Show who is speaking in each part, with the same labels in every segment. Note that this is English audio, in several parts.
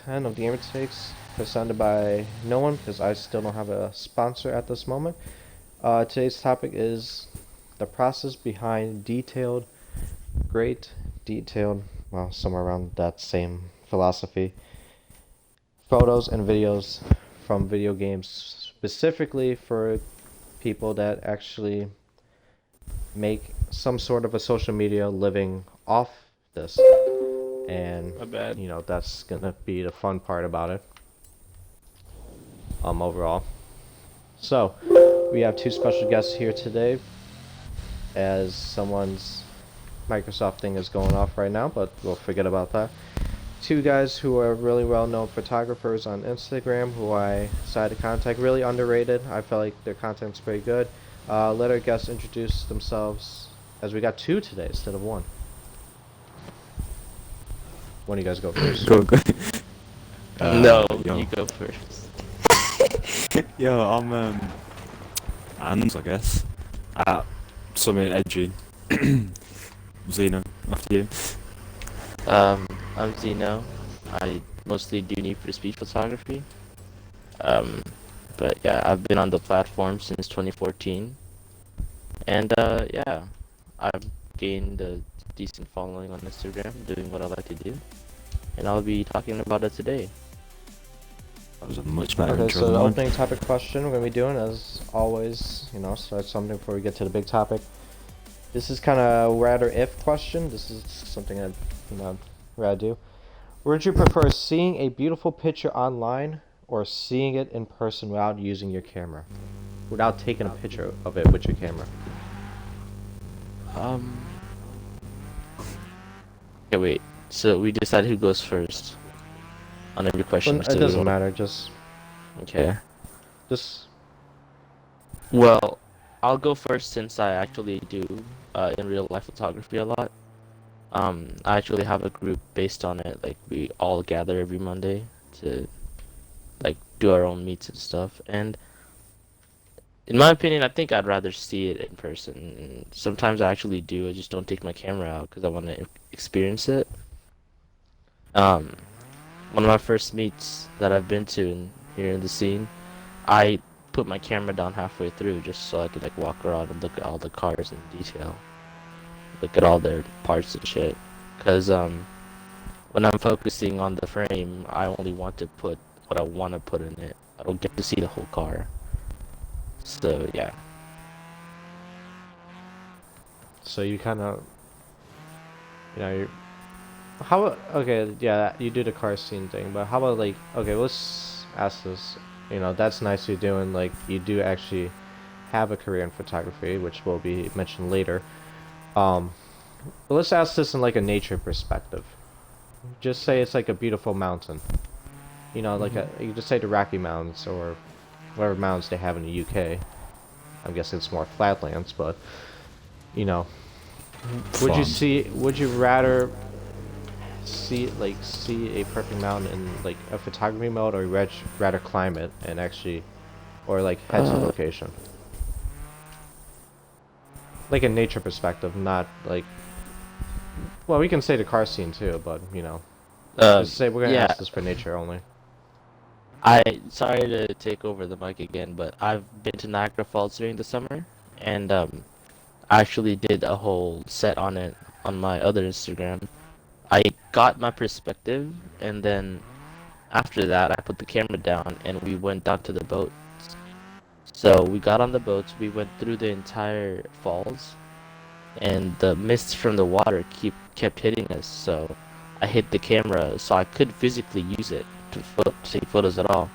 Speaker 1: 10 of DMCA presented by no one because I still don't have a sponsor at this moment. Today's topic is the process behind great detailed, well, somewhere around that same philosophy, photos and videos from video games, specifically for people that actually make some sort of a social media living off this. And
Speaker 2: My bad.
Speaker 1: that's gonna be the fun part about it. Overall. So we have two special guests here today, as someone's Microsoft thing is going off right now, but we'll forget about that. Two guys who are really well-known photographers on Instagram, who I decided to contact. Really underrated. I feel like their content's pretty good. Let our guests introduce themselves, as we got two today instead of one. One of you guys go first.
Speaker 3: Go.
Speaker 2: No,
Speaker 3: yo.
Speaker 2: you go first.
Speaker 3: Yo, I'm Anz, I guess. Something edgy. Xeno, after you.
Speaker 2: I'm Zeno. I mostly do Need for Speed photography. But yeah, I've been on the platform since 2014. And yeah, I've gained a decent following on Instagram, doing what I like to do. And I'll be talking about it today.
Speaker 3: That was a much better
Speaker 1: Okay,
Speaker 3: intro
Speaker 1: so
Speaker 3: than
Speaker 1: the
Speaker 3: mine.
Speaker 1: opening topic question we're going to be doing, as always, start something before we get to the big topic. This is kind of rather if question. This is something I'd rather do. Would you prefer seeing a beautiful picture online or seeing it in person without using your camera? Without taking a picture of it with your camera?
Speaker 2: Okay, wait. So we decide who goes first on every question.
Speaker 1: Well, it doesn't matter,
Speaker 2: Okay.
Speaker 1: just...
Speaker 2: Well, I'll go first since I actually do in real life photography a lot. I actually have a group based on it. Like, we all gather every Monday to like do our own meets and stuff. And in my opinion, I think I'd rather see it in person. And sometimes I actually do. I just don't take my camera out because I want to experience it. One of my first meets that I've been to here in the scene, I put my camera down halfway through just so I could like walk around and look at all the cars in detail, look at all their parts and shit. Cause when I'm focusing on the frame, I only want to put what I want to put in it. I don't get to see the whole car. So yeah.
Speaker 1: So you kind of... you're... okay, yeah, you do the car scene thing, but how about, like, okay, let's ask this. That's nice you're doing, like, you do actually have a career in photography, which will be mentioned later. But let's ask this in, like, a nature perspective. Just say it's, like, a beautiful mountain. Like, you just say the Rocky Mountains, or whatever mountains they have in the UK. I'm guessing it's more flatlands, but, would you rather see a perfect mountain in like a photography mode, or rather climb it and actually, or like head to the location, like a nature perspective, not like, well, we can say the car scene too, but just say we're gonna ask this for nature only.
Speaker 2: Sorry to take over the mic again, but I've been to Niagara Falls during the summer, and I actually did a whole set on it on my other Instagram. I got my perspective, and then after that, I put the camera down, and we went down to the boats. So we got on the boats, we went through the entire falls, and the mist from the water kept hitting us. So I hit the camera so I could physically use it to take photos at all.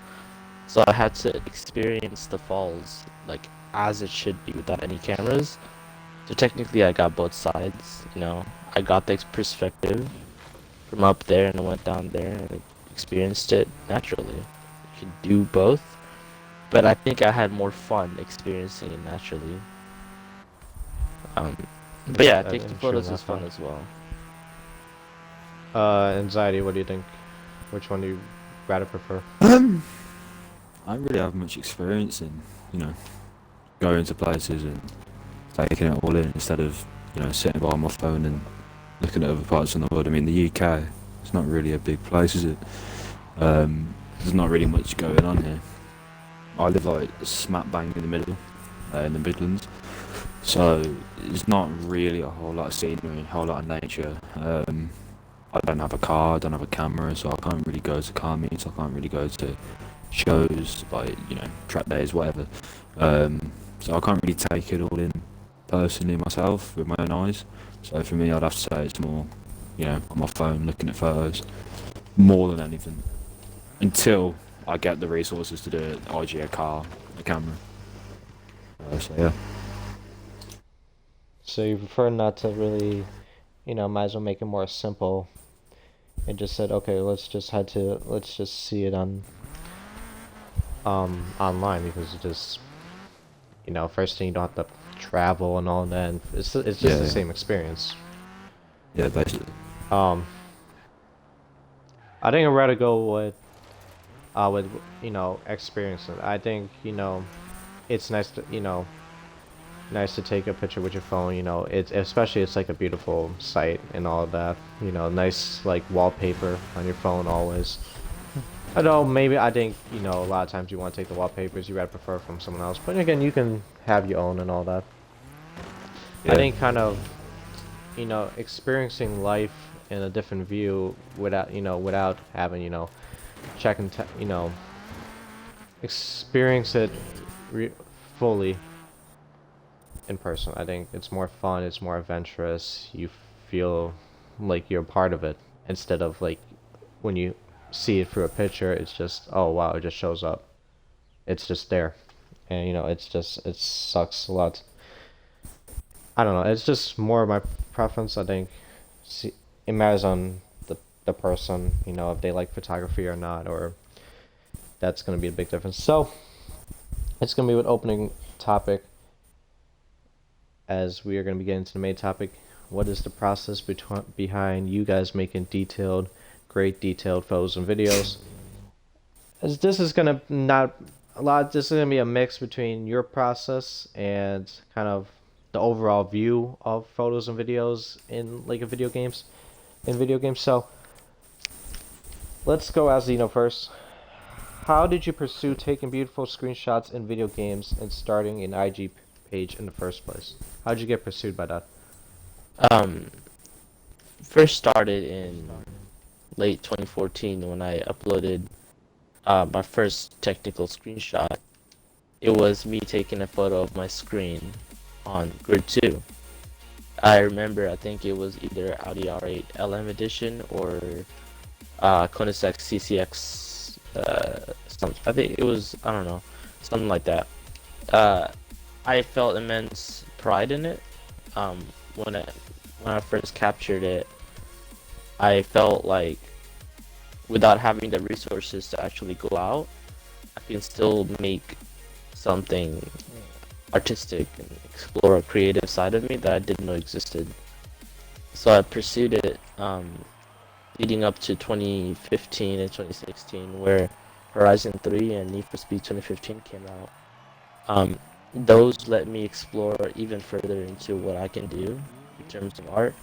Speaker 2: So I had to experience the falls like as it should be without any cameras. So technically, I got both sides. I got the perspective from up there, and I went down there and experienced it naturally. You can do both, but I think I had more fun experiencing it naturally. But yeah, taking photos is fun as well.
Speaker 1: Anxiety, what do you think? Which one do you rather prefer?
Speaker 3: I don't really have much experience in, going to places and taking it all in instead of, sitting by my phone and looking at other parts of the world. I mean, the UK, it's not really a big place, is it? There's not really much going on here. I live like smack bang in the middle, in the Midlands, so there's not really a whole lot of scenery, a whole lot of nature. I don't have a car, I don't have a camera, so I can't really go to car meets, I can't really go to shows, like, you know, track days, whatever. So I can't really take it all in personally myself with my own eyes. So for me, I'd have to say it's more, you know, on my phone looking at photos more than anything. Until I get the resources to do it, i.e. a car, a camera. So yeah.
Speaker 1: So you prefer not to really, might as well make it more simple, and just said, okay, let's just see it on online, because it just, first thing, you don't have to travel and all that, and it's just
Speaker 3: Yeah,
Speaker 1: the
Speaker 3: yeah.
Speaker 1: same experience.
Speaker 3: Yeah, basically.
Speaker 1: I think I'd rather go with experiencing. I think, it's nice to, nice to take a picture with your phone, it's especially, it's like a beautiful sight and all of that, nice like wallpaper on your phone always. I know, maybe, I think, a lot of times you want to take the wallpapers, you rather prefer from someone else, but again, you can have your own and all that.
Speaker 3: Yeah.
Speaker 1: I think kind of, experiencing life in a different view without having, check and experience it fully in person. I think it's more fun, it's more adventurous, you feel like you're a part of it, instead of like when you see it through a picture, it's just, oh wow, it just shows up, it's just there, and it sucks a lot. I don't know, it's just more of my preference. I think it matters on the person, if they like photography or not, or that's going to be a big difference. So it's going to be an opening topic, as we are going to be getting to the main topic. What is the process behind you guys making great detailed photos and videos? As this is going to this is going to be a mix between your process and kind of the overall view of photos and videos in like video games. So let's go Azino first. How did you pursue taking beautiful screenshots in video games and starting an IG page in the first place? How did you get pursued by that?
Speaker 2: First started in late 2014 when I uploaded my first technical screenshot. It was me taking a photo of my screen on Grid 2. I remember, I think it was either Audi R8 LM edition or Koenigsegg CCX I think it was, I don't know, something like that. I felt immense pride in it. When I first captured it, I felt like without having the resources to actually go out, I can still make something artistic and explore a creative side of me that I didn't know existed. So I pursued it leading up to 2015 and 2016, where Horizon 3 and Need for Speed 2015 came out. Those let me explore even further into what I can do in terms of art.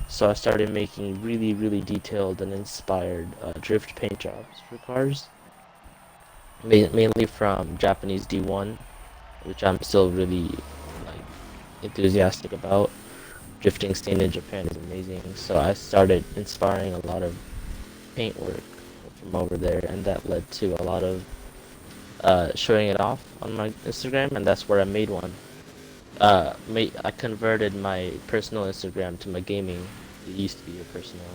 Speaker 2: So I started making really, really detailed and inspired drift paint jobs for cars, mainly from Japanese D1, which I'm still really like enthusiastic about. Drifting scene in Japan is amazing, so I started inspiring a lot of paint work from over there, and that led to a lot of showing it off on my Instagram, and that's where I made one. I converted my personal Instagram to my gaming. It used to be a personal.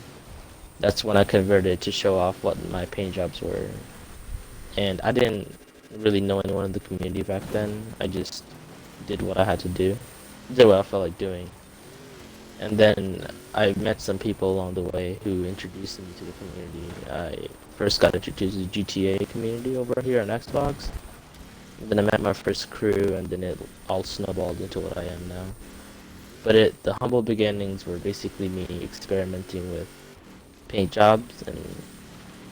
Speaker 2: That's when I converted it to show off what my paint jobs were. And I didn't really know anyone in the community back then. I just did what I had to do. Did what I felt like doing. And then I met some people along the way who introduced me to the community. I first got introduced to the GTA community over here on Xbox. And then I met my first crew, and then it all snowballed into what I am now. But the humble beginnings were basically me experimenting with paint jobs and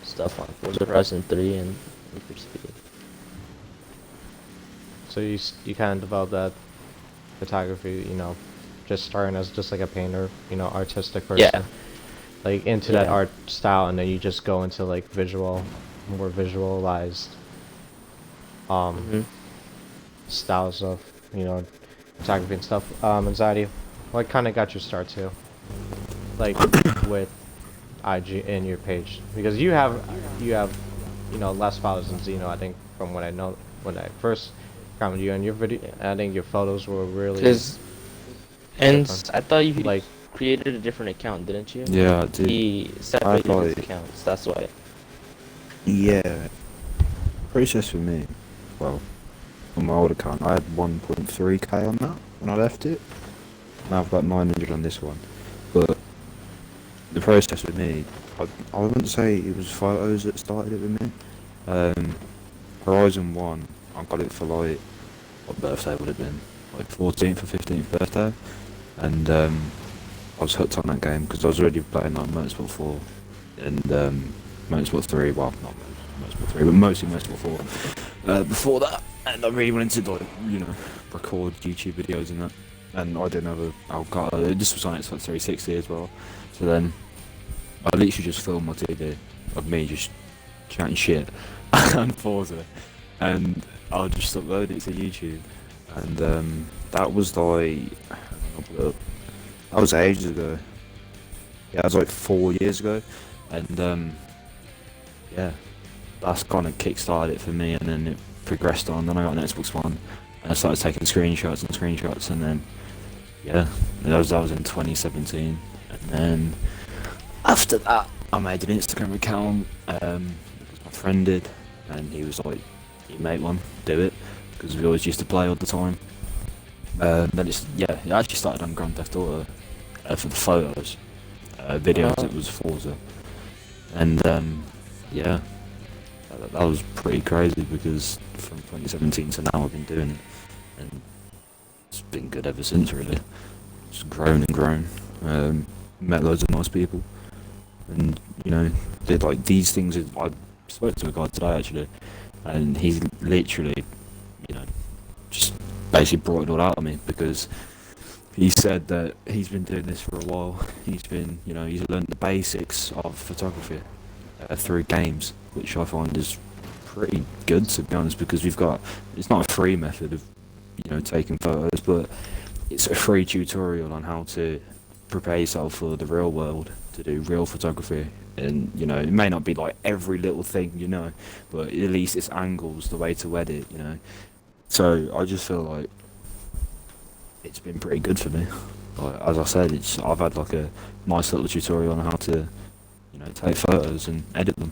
Speaker 2: stuff on Forza Horizon 3 and Need for Speed.
Speaker 1: So you kind of developed that photography, just starting as just like a painter, artistic person.
Speaker 2: Yeah.
Speaker 1: Like into that art style, and then you just go into like visual more visualized um
Speaker 2: Hmm.
Speaker 1: styles of, you know, photography and stuff. Anxiety, what kind of got your start too? Like with IG in your page, because you have you know less followers than Xeno. I think from what I know when I first commented you on your video, I think your photos were really
Speaker 2: Cause and
Speaker 1: different.
Speaker 2: I thought you
Speaker 1: Like
Speaker 2: created a different account, didn't you?
Speaker 3: Yeah, I did.
Speaker 2: He
Speaker 3: I had
Speaker 2: separated his
Speaker 3: like,
Speaker 2: accounts. That's why.
Speaker 3: yeah, process for me. Well, on my old account, I had 1.3k on that when I left it. Now I've got 900 on this one. But the process with me, I wouldn't say it was photos that started it with me. Horizon 1, I got it for like, what birthday would it have been? Like 14th or 15th birthday. And I was hooked on that game because I was already playing like Motorsport 4 and Motorsport 3. Well, not Motorsport 3, but mostly Motorsport 4. Before that, and I really wanted to like, you know, record YouTube videos and that. And I didn't have a Elgato. This was on Xbox 360 as well. So then I literally just filmed my TV of me just chatting shit on Forza, and I'll just upload it to YouTube. And that was like, that was ages ago. Yeah, that was like 4 years ago, and yeah, that's kind of kick-started it for me, and then it progressed on. Then I got an Xbox One, and I started taking screenshots, and then yeah, that was in 2017, and then after that, I made an Instagram account because my friend did, and he was like, "You make one, do it," because we always used to play all the time. Then it actually started on Grand Theft Auto for the photos, videos. It was Forza, and yeah, that was pretty crazy because from 2017 to now I've been doing it, and it's been good ever since really. Just grown and grown. Met loads of nice people, and you know, did like these things. I spoke to a guy today actually, and he's literally, you know, just basically brought it all out of me because he said that he's been doing this for a while. He's been, you know, he's learned the basics of photography through games, which I find is pretty good to be honest, because it's not a free method of, you know, taking photos, but it's a free tutorial on how to prepare yourself for the real world, to do real photography. And, you know, it may not be like every little thing, you know, but at least it's angles, the way to edit, you know. So I just feel like it's been pretty good for me. Like, as I said, I've had like a nice little tutorial on how to, you know, take photos and edit them,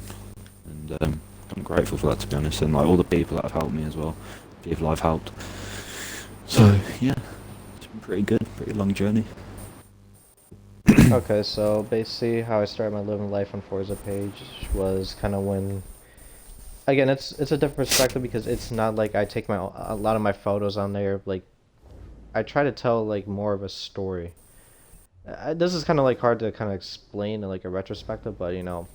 Speaker 3: and I'm grateful for that to be honest. And like all the people that have helped me as well, people I've helped. So yeah, it's been pretty good, pretty long journey.
Speaker 1: okay, so basically how I started my living life on Forza page was kind of when, again, it's a different perspective because it's not like I take a lot of my photos on there. Like I try to tell like more of a story. This is kind of like hard to kind of explain in like a retrospective, but you know,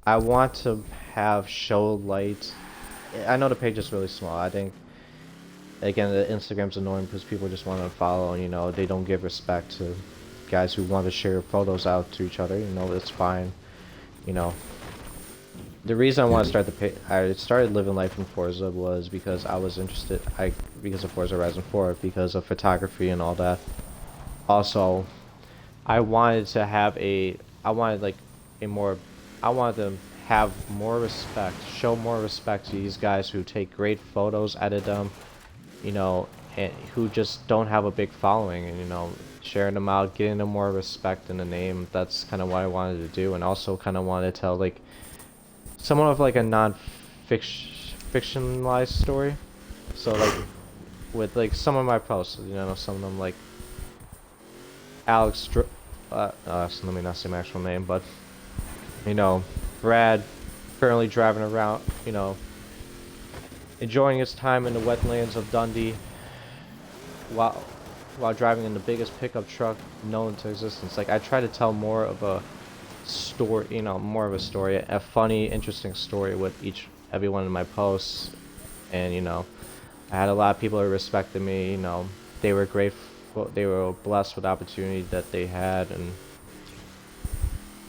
Speaker 1: I want to have show light. I know the page is really small. I think again the Instagram's annoying because people just want to follow and you know they don't give respect to guys who want to share photos out to each other. You know, it's fine. You know, the reason I want to start the page, I started living life in Forza was because I was interested. Because of Forza Horizon 4, because of photography and all that. Also, I wanted to have I wanted like a more, I wanted to have more respect, show more respect to these guys who take great photos, edit them, you know, and who just don't have a big following, and you know, sharing them out, getting them more respect in the name. That's kind of what I wanted to do, and also kind of wanted to tell like somewhat of like a fictionalized story. So like with like some of my posts, you know, some of them like Alex, so let me not say my actual name, but you know, Brad currently driving around, you know, enjoying his time in the wetlands of Dundee while driving in the biggest pickup truck known to existence. Like I try to tell more of a story, you know, more of a story, a funny, interesting story with every one of my posts, and you know, I had a lot of people who respected me. You know, they were grateful, they were blessed with the opportunity that they had, and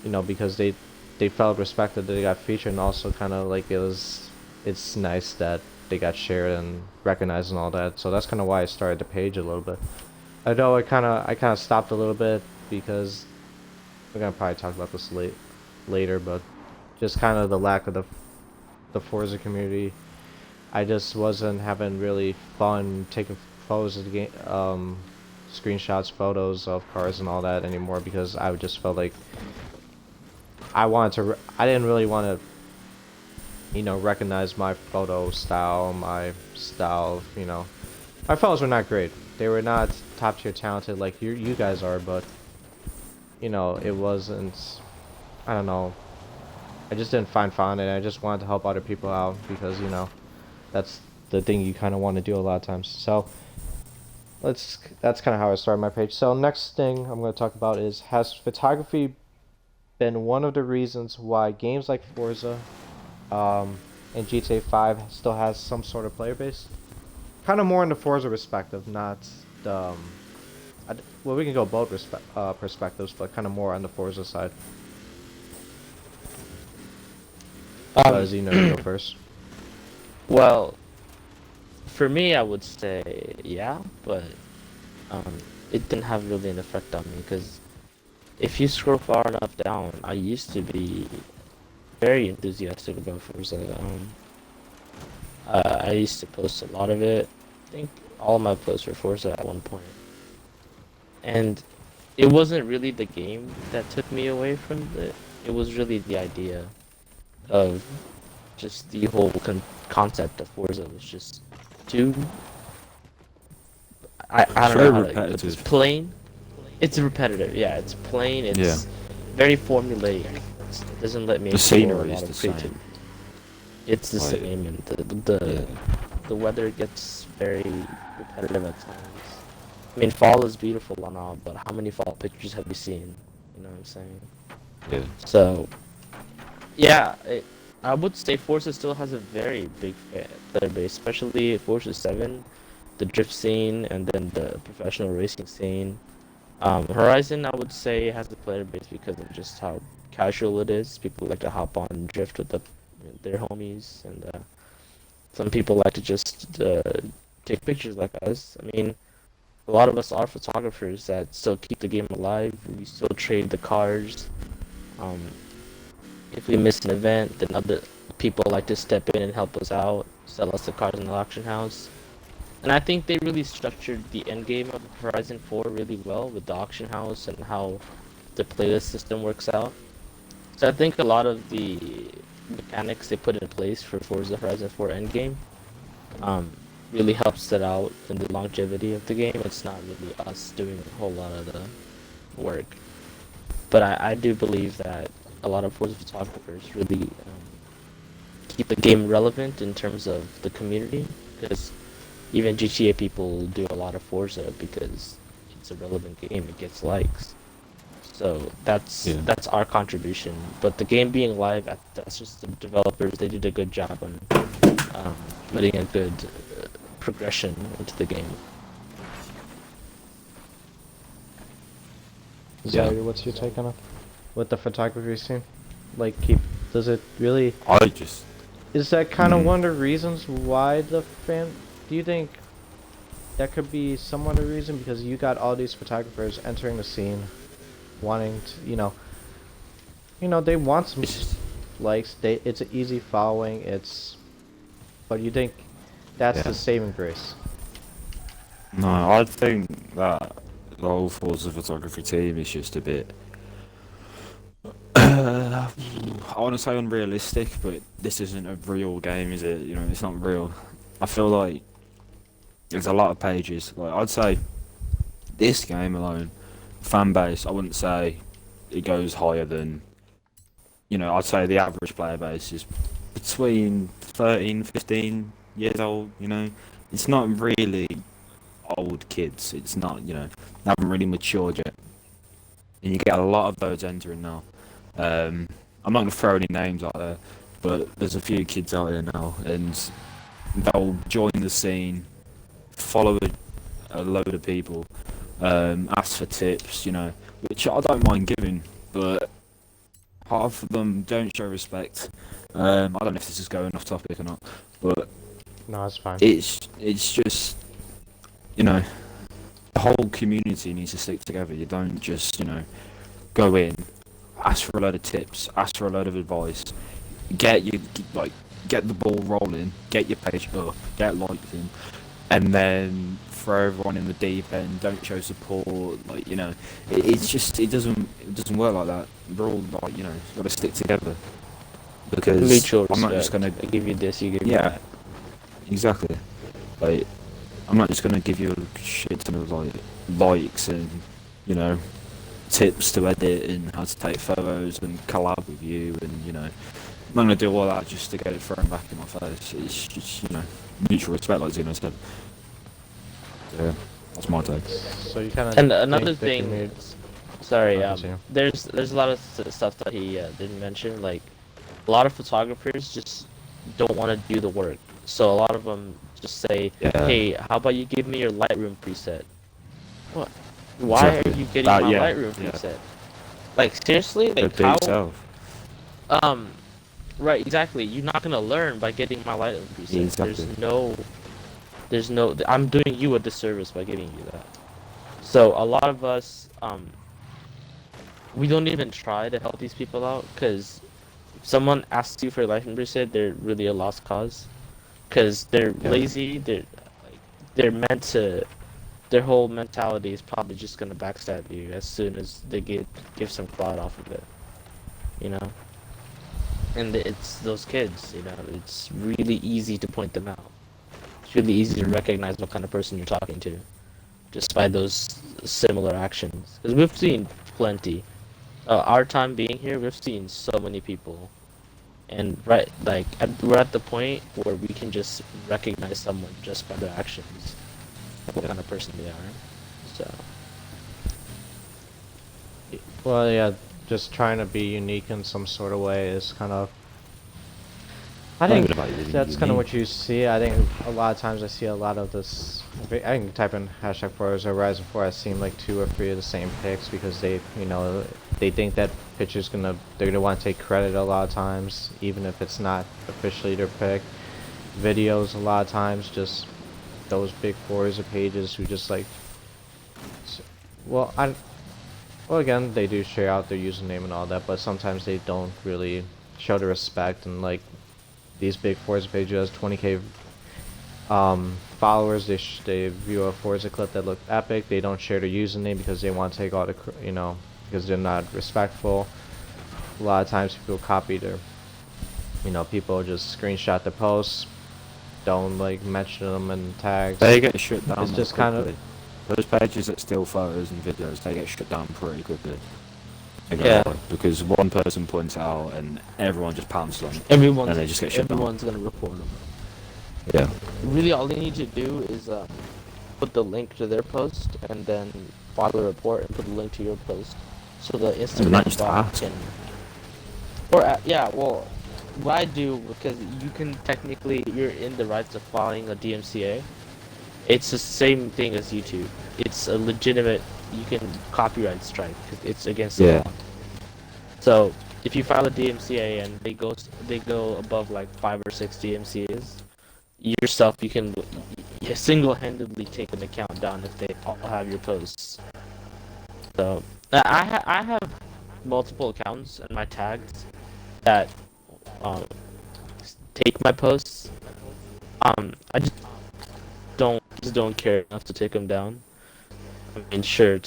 Speaker 1: you know, because they they felt respected that they got featured, and also kind of like it's nice that they got shared and recognized and all that. So that's kind of why I started the page a little bit. I know I kind of stopped a little bit because we're gonna probably talk about this later, but just kind of the lack of the Forza community. I just wasn't having really fun taking photos of the game, screenshots, photos of cars and all that anymore, because I just felt like I didn't really want to, recognize my photo style, my style, My photos were not great. They were not top tier talented like you guys are, but, it wasn't, I don't know. I just didn't find fun, and I just wanted to help other people out because, that's the thing you kind of want to do a lot of times. So, that's kind of how I started my page. So, next thing I'm going to talk about is, has photography been one of the reasons why games like Forza and GTA 5 still has some sort of player base? Kind of more in the Forza perspective, not the... well, we can go both perspectives, but kind of more on the Forza side. You go first.
Speaker 2: Well, for me, I would say yeah, but it didn't have really an effect on me, because if you scroll far enough down, I used to be very enthusiastic about Forza. I used to post a lot of it. I think all of my posts were Forza at one point. And it wasn't really the game that took me away from it. It was really the idea of just the whole concept of Forza was just too... I don't know how to put this. Plain. It's repetitive, yeah. It's plain. It's very formulaic. It doesn't let me explore a lot of creativity. It's the same, and the weather gets very repetitive at times. I mean, fall is beautiful and all, but how many fall pictures have you seen? You know what I'm saying?
Speaker 3: Yeah.
Speaker 2: So, yeah, I would say Forza still has a very big player base, especially Forza 7, the drift scene, and then the professional racing scene. Horizon, I would say, has a player base because of just how casual it is. People like to hop on and drift with their homies, and some people like to just take pictures like us. I mean, a lot of us are photographers that still keep the game alive. We still trade the cars. If we miss an event, then other people like to step in and help us out, sell us the cars in the auction house. And I think they really structured the end game of Horizon 4 really well with the auction house and how the playlist system works out. So I think a lot of the mechanics they put in place for Forza Horizon 4 endgame really helps it out in the longevity of the game. It's not really us doing a whole lot of the work. But I do believe that a lot of Forza photographers really keep the game relevant in terms of the community, because even GTA people do a lot of Forza because it's a relevant game. It gets likes. So that's our contribution. But the game being live, that's just the developers. They did a good job on putting a good progression into the game.
Speaker 1: Zaire, what's your take on it? With the photography scene? Like, does it really... Is that kind of one of the reasons why the fan... Do you think that could be somewhat a reason? Because you got all these photographers entering the scene, wanting to, they want some likes. It's an easy following. But you think that's the saving grace?
Speaker 3: No, I think that the whole Forza photography team is just a bit... I want to say unrealistic, but this isn't a real game, is it? It's not real. I feel like there's a lot of pages. Like, I'd say this game alone, fan base, I wouldn't say it goes higher than, I'd say the average player base is between 13, 15 years old, It's not really old kids. It's not, they haven't really matured yet. And you get a lot of those entering now. I'm not going to throw any names out there, but there's a few kids out there now, and they'll join the scene, follow a load of people, ask for tips, which I don't mind giving, but half of them don't show respect. I don't know if this is going off topic or not, but
Speaker 1: No, it's fine.
Speaker 3: it's just, you know, the whole community needs to stick together. You don't just, go in, ask for a load of tips, ask for a load of advice, get get the ball rolling, get your page up, get likes in, and then throw everyone in the deep end. Don't show support. It's just it doesn't work like that. We're all got to stick together, because
Speaker 2: Mutual respect.
Speaker 3: I'm not just gonna
Speaker 2: I give you this, you give me
Speaker 3: yeah,
Speaker 2: that.
Speaker 3: exactly. Like, I'm not just gonna give you a shit ton of likes and tips to edit and how to take photos and collab with you, and I'm not gonna do all that just to get it thrown back in my face. It's just mutual respect, like Zeno said. So, yeah, that's my take.
Speaker 1: So you kind of.
Speaker 2: And another thing, sorry, there's a lot of stuff that he didn't mention. Like, a lot of photographers just don't want to do the work. So a lot of them just say, "Hey, how about you give me your Lightroom preset?" What? Why
Speaker 3: Exactly.
Speaker 2: are you getting my Lightroom preset? Like, seriously? Like, how?
Speaker 3: Yourself.
Speaker 2: Right, exactly. You're not gonna learn by getting my Lightroom preset.
Speaker 3: Yeah, exactly.
Speaker 2: There's no. I'm doing you a disservice by giving you that. So a lot of us, we don't even try to help these people out, because if someone asks you for a Lightroom preset, they're really a lost cause, because they're lazy. They're meant to. Their whole mentality is probably just gonna backstab you as soon as they give some clout off of it, And it's those kids, It's really easy to point them out. It's really easy to recognize what kind of person you're talking to, just by those similar actions. Because we've seen plenty. Our time being here, we've seen so many people, and we're at the point where we can just recognize someone just by their actions, what kind of person they are. So.
Speaker 1: Well, yeah, just trying to be unique in some sort of way is kind of. I think that's kind of what you see. I think a lot of times I see a lot of this. I can type in #Forza Horizon 4. I've seen like 2 or 3 of the same pics, because they think that they're gonna want to take credit a lot of times, even if it's not officially their pic. Videos a lot of times, just those big Forza pages who just like. Well, again, they do share out their username and all that, but sometimes they don't really show the respect, and like. These big Forza pages has 20k followers. They view a Forza clip that looked epic. They don't share their username because they want to take all the because they're not respectful. A lot of times people copy their people just screenshot the posts, don't like mention them in tags.
Speaker 3: They get shut down.
Speaker 1: It's just kind of
Speaker 3: those pages that steal photos and videos. They get shut down pretty quickly.
Speaker 2: Yeah.
Speaker 3: Because one person points out and everyone just pounces on it.
Speaker 2: And
Speaker 3: they just get shut down.
Speaker 2: Everyone's gonna report them.
Speaker 3: Yeah.
Speaker 2: Really, all they need to do is put the link to their post and then file a report and put the link to your post, so the Instagram bot can. Well, what I do, because you can technically, you're in the rights of filing a DMCA. It's the same thing as YouTube. It's a legitimate. You can copyright strike. It's against the law. So if you file a DMCA and they go above like 5 or 6 DMCAs, yourself you can single-handedly take an account down if they all have your posts. So I have multiple accounts and my tags that take my posts. I just don't care enough to take them down. I mean, sure.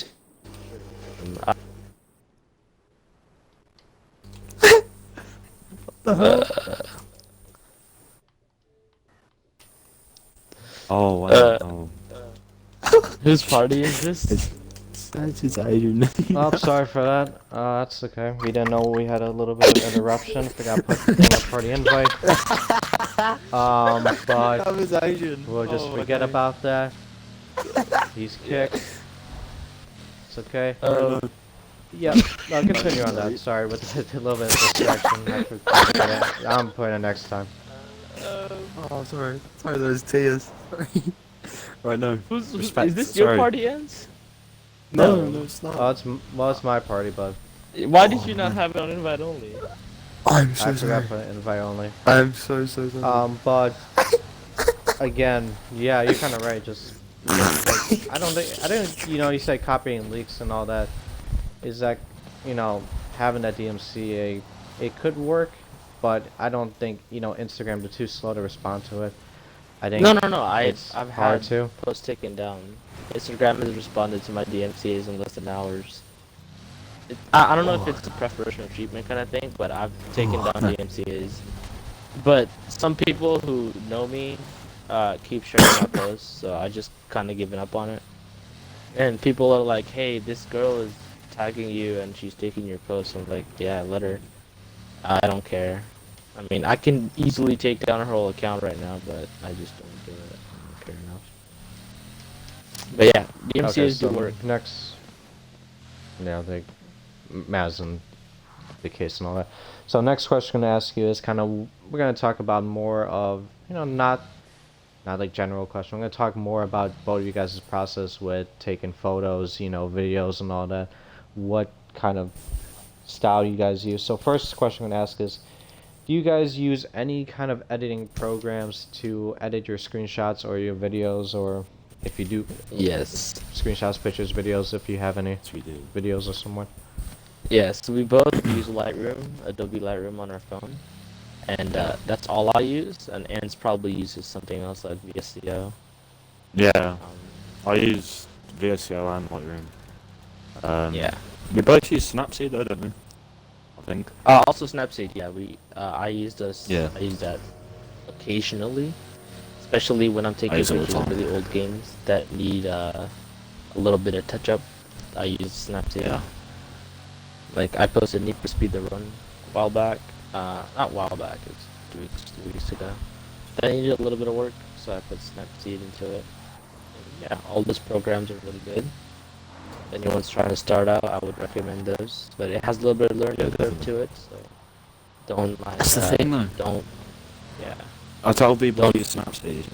Speaker 2: Whose party is this?
Speaker 3: That's his Asian.
Speaker 1: Oh, sorry for that. That's okay. We didn't know we had a little bit of interruption. Forgot to put the thing on party invite. But
Speaker 3: That was Asian.
Speaker 1: we'll just forget about that. He's kicked. It's okay. Yeah, I'll continue on that. Sorry, with a little bit of distraction. I'm putting it next time.
Speaker 3: Sorry. Sorry, those tears. Sorry. Right, no.
Speaker 2: Is this your party, Ends?
Speaker 3: No, it's not.
Speaker 1: Oh, it's my party, but
Speaker 2: Why did you not have it on invite only?
Speaker 3: I'm
Speaker 1: I
Speaker 3: so
Speaker 1: forgot
Speaker 3: sorry.
Speaker 1: to put invite only.
Speaker 3: I'm so sorry.
Speaker 1: But again, yeah, you're kind of right. Just like I don't, you said copying leaks and all that. Is that, having that DMCA, it could work, but I don't think, Instagram is too slow to respond to it. I
Speaker 2: No,
Speaker 1: think
Speaker 2: no, no.
Speaker 1: it's
Speaker 2: I've
Speaker 1: hard
Speaker 2: had
Speaker 1: to.
Speaker 2: posts taken down. Instagram has responded to my DMCA's in less than hours. I don't know if
Speaker 3: Oh,
Speaker 2: it's a preferential treatment kind of thing, but I've taken
Speaker 3: oh,
Speaker 2: down
Speaker 3: no.
Speaker 2: DMCA's. But some people who know me keep sharing my posts, so I just kind of given up on it. And people are like, "Hey, this girl is tagging you and she's taking your post." I'm like, "Yeah, let her. I don't care. I mean, I can easily take down her whole account right now, but I just don't do it. I don't care enough." But yeah,
Speaker 1: Okay,
Speaker 2: DMCA's do
Speaker 1: so
Speaker 2: work.
Speaker 1: next, the Maz and the case and all that. So next question I'm gonna ask you is kind of, we're gonna talk about more of, not like general question. I'm gonna talk more about both of you guys' process with taking photos, videos and all that. What kind of style you guys use. So first question I'm gonna ask is, do you guys use any kind of editing programs to edit your screenshots or your videos, or if you do
Speaker 2: Yes.
Speaker 1: screenshots, pictures, videos, if you have any
Speaker 3: Yes, we do.
Speaker 1: videos or someone?
Speaker 2: Yes, we both use Lightroom, Adobe Lightroom on our phone, and that's all I use. And Anne's probably uses something else like VSCO.
Speaker 3: Yeah,
Speaker 2: Um,
Speaker 3: I use VSCO and Lightroom.
Speaker 2: yeah.
Speaker 3: We both use Snapseed though, don't we? I think.
Speaker 2: Also Snapseed. Yeah,
Speaker 3: Yeah.
Speaker 2: I use that occasionally, especially when I'm
Speaker 3: I
Speaker 2: taking
Speaker 3: use it all the
Speaker 2: pictures of
Speaker 3: time.
Speaker 2: really old games that need a little bit of touch up. I use Snapseed.
Speaker 3: Yeah.
Speaker 2: Like I posted Need for Speed the Run a while back. Not a while back. It was 2 weeks ago. That needed a little bit of work, so I put Snapseed into it. And yeah, all those programs are really good. If anyone's trying to start out, I would recommend those. But it has a little bit of learning
Speaker 3: Yeah,
Speaker 2: curve
Speaker 3: definitely.
Speaker 2: to it, so don't
Speaker 3: That's the thing though.
Speaker 2: don't yeah.
Speaker 3: I tell people
Speaker 2: Don't
Speaker 3: to use Snapseed,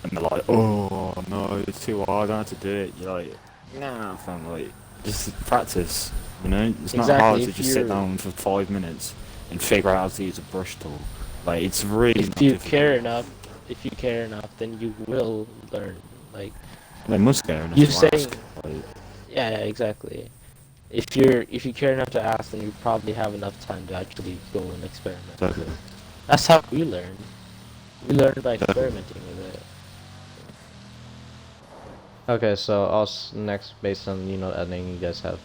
Speaker 3: and they're like, "Oh no, it's too hard. I don't have to do it." You're like, "Nah, fam. Like, just practice. You know, it's not hard
Speaker 2: Exactly.
Speaker 3: to just sit down for 5 minutes and figure out how to use a brush tool. Like, it's really
Speaker 2: If
Speaker 3: not
Speaker 2: you
Speaker 3: difficult.
Speaker 2: care enough, then you will learn. Like
Speaker 3: They must care enough
Speaker 2: you
Speaker 3: to
Speaker 2: saying,
Speaker 3: ask. Like,
Speaker 2: yeah, exactly. If you care enough to ask, then you probably have enough time to actually go and experiment with
Speaker 3: exactly.
Speaker 2: it. That's how we learn. We learn by
Speaker 3: Exactly.
Speaker 2: experimenting with it.
Speaker 1: Okay, so also next, based on editing, you guys have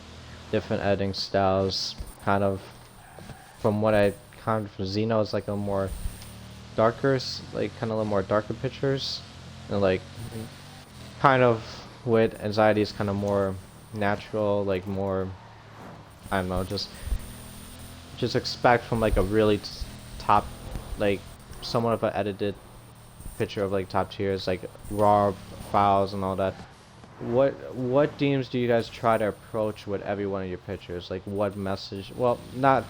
Speaker 1: different editing styles. Kind of, from what I kind of Xeno is like a more darker, like kind of a little more darker pictures, and like
Speaker 2: Mhm.
Speaker 1: kind of with anxiety is kind of more natural, like more, I don't know, just expect from like a really top, like somewhat of an edited picture of like top tiers, like raw files and all that. What themes do you guys try to approach with every one of your pictures? Like what message? Well, not,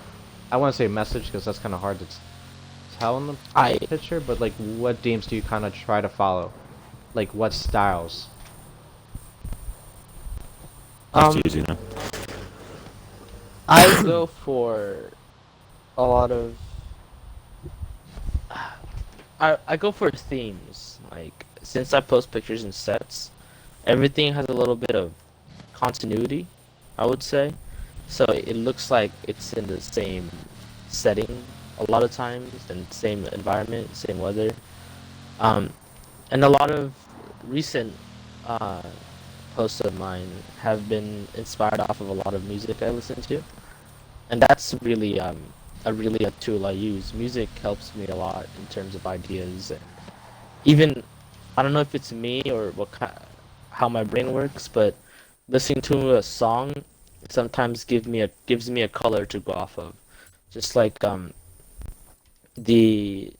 Speaker 1: I want to say message because that's kind of hard to tell in the
Speaker 2: I
Speaker 1: picture, but like what themes do you kind of try to follow? Like what styles?
Speaker 3: That's
Speaker 2: um
Speaker 3: easy, you know.
Speaker 2: I go for a lot of I go for themes. Like since I post pictures in sets, everything has a little bit of continuity, I would say. So it looks like it's in the same setting a lot of times and same environment, same weather. Um, and a lot of recent uh, posts of mine have been inspired off of a lot of music I listen to, and that's really a tool I use. Music helps me a lot in terms of ideas, and even I don't know if it's me or how my brain works, but listening to a song sometimes gives me a color to go off of. Just like the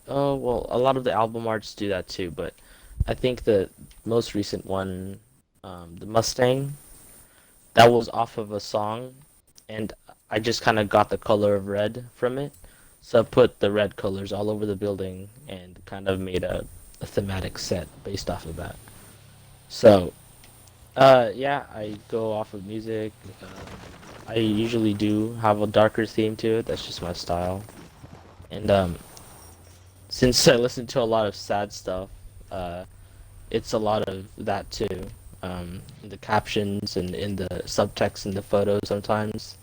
Speaker 2: oh well, a lot of the album arts do that too, but I think the most recent one, the Mustang, that was off of a song, and I just kind of got the color of red from it, so I put the red colors all over the building and kind of made a thematic set based off of that. So, yeah, I go off of music. I usually do have a darker theme to it. That's just my style. And since I listen to a lot of sad stuff, uh, it's a lot of that too. In the captions and in the subtext in the photos sometimes.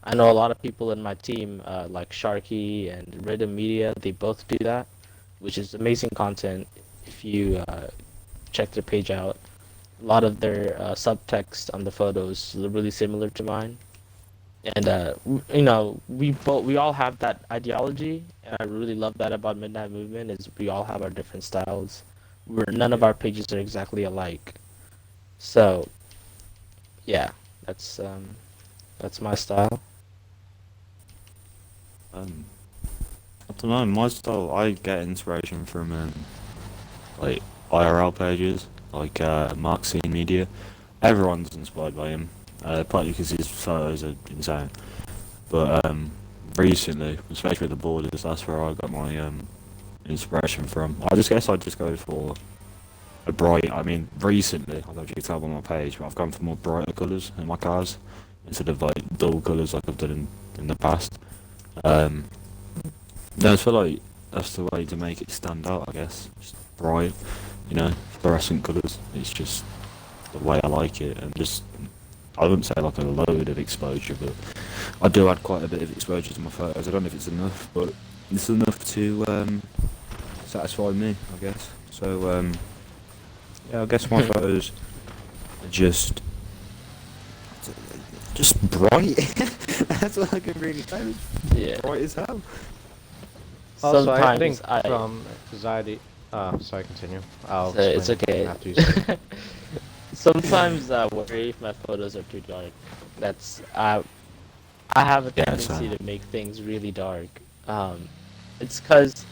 Speaker 2: I know a lot of people in my team, like Sharky and Rhythm Media, they both do that, which is amazing content if you check their page out. A lot of their subtext on the photos are really similar to mine. And you know, we all have that ideology, and I really love that about Midnight Movement is we all have our different styles. None of
Speaker 1: Yeah.
Speaker 2: our pages are exactly alike. So yeah, that's that's my style.
Speaker 3: Um, I don't know. My style, I get inspiration from like IRL pages, like Mark Scene Media. Everyone's inspired by him, partly because his photos are insane. But recently, especially with the borders, that's where I got my inspiration from. I just guess I'd just go for a bright. I mean, recently, I don't know if you can tell by my page, but I've gone for more brighter colours in my cars instead of like dull colours like I've done in the past. Um, no, I feel like that's the way to make it stand out. I guess just bright, fluorescent colours. It's just the way I like it, and just I wouldn't say like a load of exposure, but I do add quite a bit of exposure to my photos. I don't know if it's enough, but it's enough to satisfy me, I guess. So yeah, I guess my photos are just bright. That's all I can really say.
Speaker 2: Yeah.
Speaker 3: Bright as hell.
Speaker 1: Also, I think
Speaker 2: Sometimes I
Speaker 1: from anxiety. Sorry, continue. I'll
Speaker 2: so it's
Speaker 1: explain
Speaker 2: okay.
Speaker 1: after you say.
Speaker 2: Sometimes I worry if my photos are too dark. That's I have a
Speaker 3: Yeah,
Speaker 2: tendency
Speaker 3: so
Speaker 2: to make things really dark. It's cause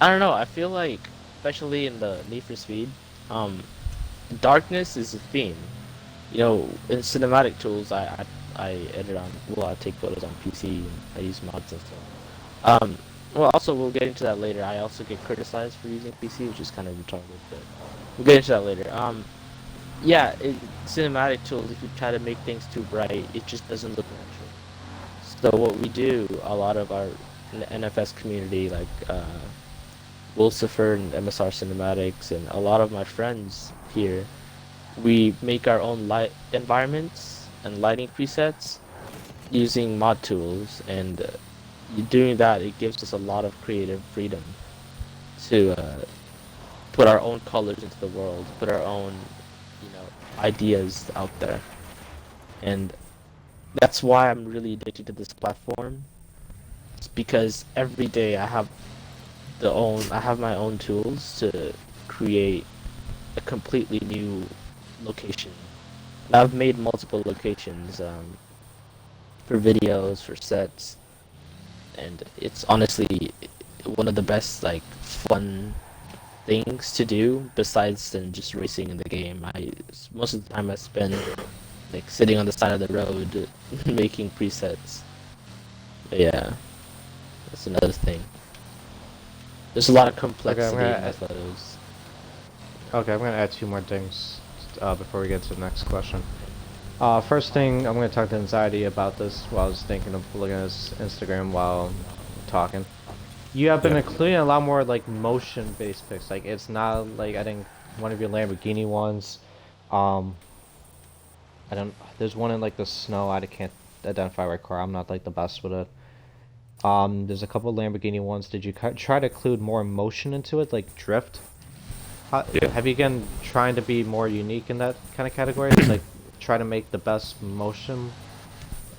Speaker 2: I don't know. I feel like, especially in the Need for Speed, um, darkness is a theme. You know, in cinematic tools, I edit on. Well, I take photos on PC and I use mods and stuff. Well, also we'll get into that later. I also get criticized for using PC, which is kind of retarded, but we'll get into that later. Yeah, cinematic tools. If you try to make things too bright, it just doesn't look natural. So what we do, a lot of our NFS community, like Wilsifer and MSR Cinematics, and a lot of my friends here, we make our own light environments and lighting presets using mod tools, and doing that, it gives us a lot of creative freedom to put our own colors into the world, put our own, ideas out there, and that's why I'm really addicted to this platform. It's because every day I have my own tools to create a completely new location. And I've made multiple locations for videos, for sets, and it's honestly one of the best like fun things to do besides than just racing in the game. Most of the time I spend like sitting on the side of the road making presets. But yeah, that's another thing. There's a lot of complexity in my photos.
Speaker 1: Okay, I'm gonna add two more things before we get to the next question. First thing, I'm gonna talk to Anxiety about this while I was thinking of looking at his Instagram while talking. You have been including a lot more like motion-based pics. Like it's not like I think one of your Lamborghini ones. I don't. There's one in like the snow. I can't identify right car. I'm not like the best with it. There's a couple Lamborghini ones. Did you try to include more motion into it, like drift?
Speaker 3: Yeah.
Speaker 1: Have you again trying to be more unique in that kind of category? Like try to make the best motion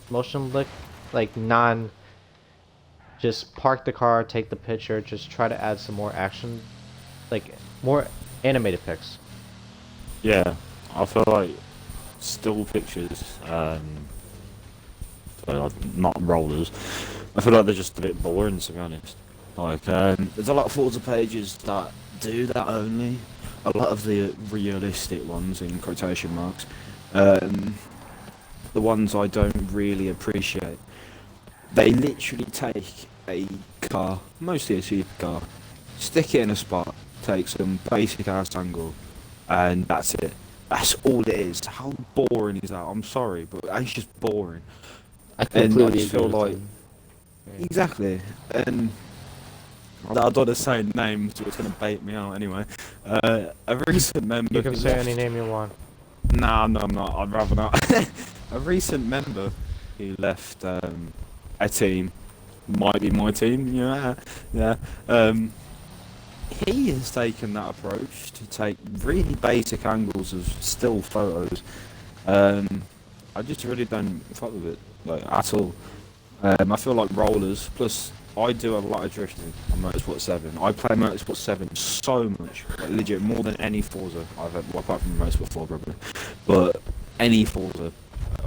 Speaker 1: look, like non. Just park the car, take the picture. Just try to add some more action, like more animated pics.
Speaker 3: Yeah, I feel like still pictures, so like not rollers. I feel like they're just a bit boring, to be honest. Like, there's a lot of Forza pages that do that only. A lot of the realistic ones, in quotation marks, the ones I don't really appreciate. They literally take a car, mostly a supercar, stick it in a spot, take some basic ass angle, and that's it. That's all it is. How boring is that? I'm sorry, but it's just boring.
Speaker 2: I
Speaker 3: And I
Speaker 2: completely
Speaker 3: just
Speaker 2: agree
Speaker 3: feel
Speaker 2: with
Speaker 3: like
Speaker 2: them. Yeah.
Speaker 3: exactly, and I don't want to say names, so it's going to bait me out anyway. A recent member
Speaker 1: You can
Speaker 3: who
Speaker 1: say
Speaker 3: left.
Speaker 1: any name you want.
Speaker 3: Nah, no, I'm not. I'd rather not. A recent member who left a team, might be my team, yeah. Um, he has taken that approach to take really basic angles of still photos. Um, I just really don't fuck with it, like, at all. I feel like rollers, plus I do a lot of drifting on Motorsport 7. I play Motorsport 7 so much, like legit, more than any Forza I've had, well, apart from Motorsport 4 probably. But any Forza,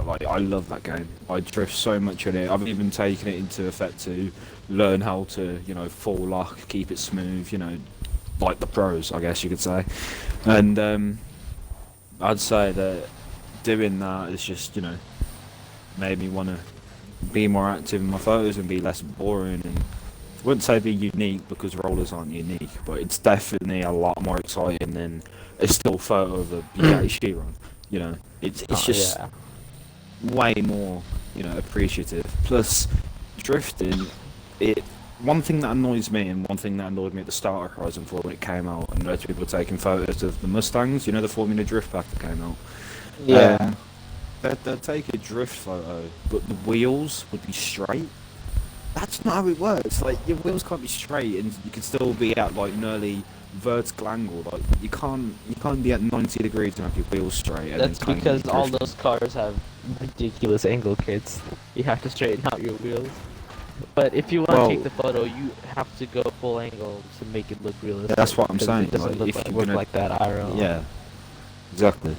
Speaker 3: like, I love that game. I drift so much in it. I've even taken it into effect to learn how to, full lock, keep it smooth, like the pros, I guess you could say. And I'd say that doing that is just, made me want to be more active in my photos and be less boring. And I wouldn't say be unique because rollers aren't unique, but it's definitely a lot more exciting than a still photo of a Bugatti Chiron. It's just
Speaker 2: Yeah.
Speaker 3: way more, appreciative. Plus, drifting, it. One thing that annoys me, and one thing that annoyed me at the start of Horizon 4 when it came out, and loads of people were taking photos of the Mustangs, the Formula Drift pack that came out.
Speaker 2: Yeah.
Speaker 3: They'd take a drift photo, but the wheels would be straight. That's not how it works. Like, your wheels can't be straight, and you can still be at like nearly vertical angle. Like, you can't be at 90 degrees and have your wheels straight. And
Speaker 2: That's
Speaker 3: then kind of
Speaker 2: because all
Speaker 3: drifting.
Speaker 2: those cars have ridiculous angle kits. You have to straighten out your wheels. But if you want to take
Speaker 3: Well,
Speaker 2: the photo, you have to go full angle to make it look realistic.
Speaker 3: that's what I'm
Speaker 2: Because
Speaker 3: saying.
Speaker 2: it doesn't
Speaker 3: Like,
Speaker 2: look
Speaker 3: if
Speaker 2: like,
Speaker 3: you're
Speaker 2: work
Speaker 3: gonna,
Speaker 2: like that IRL.
Speaker 3: yeah, exactly.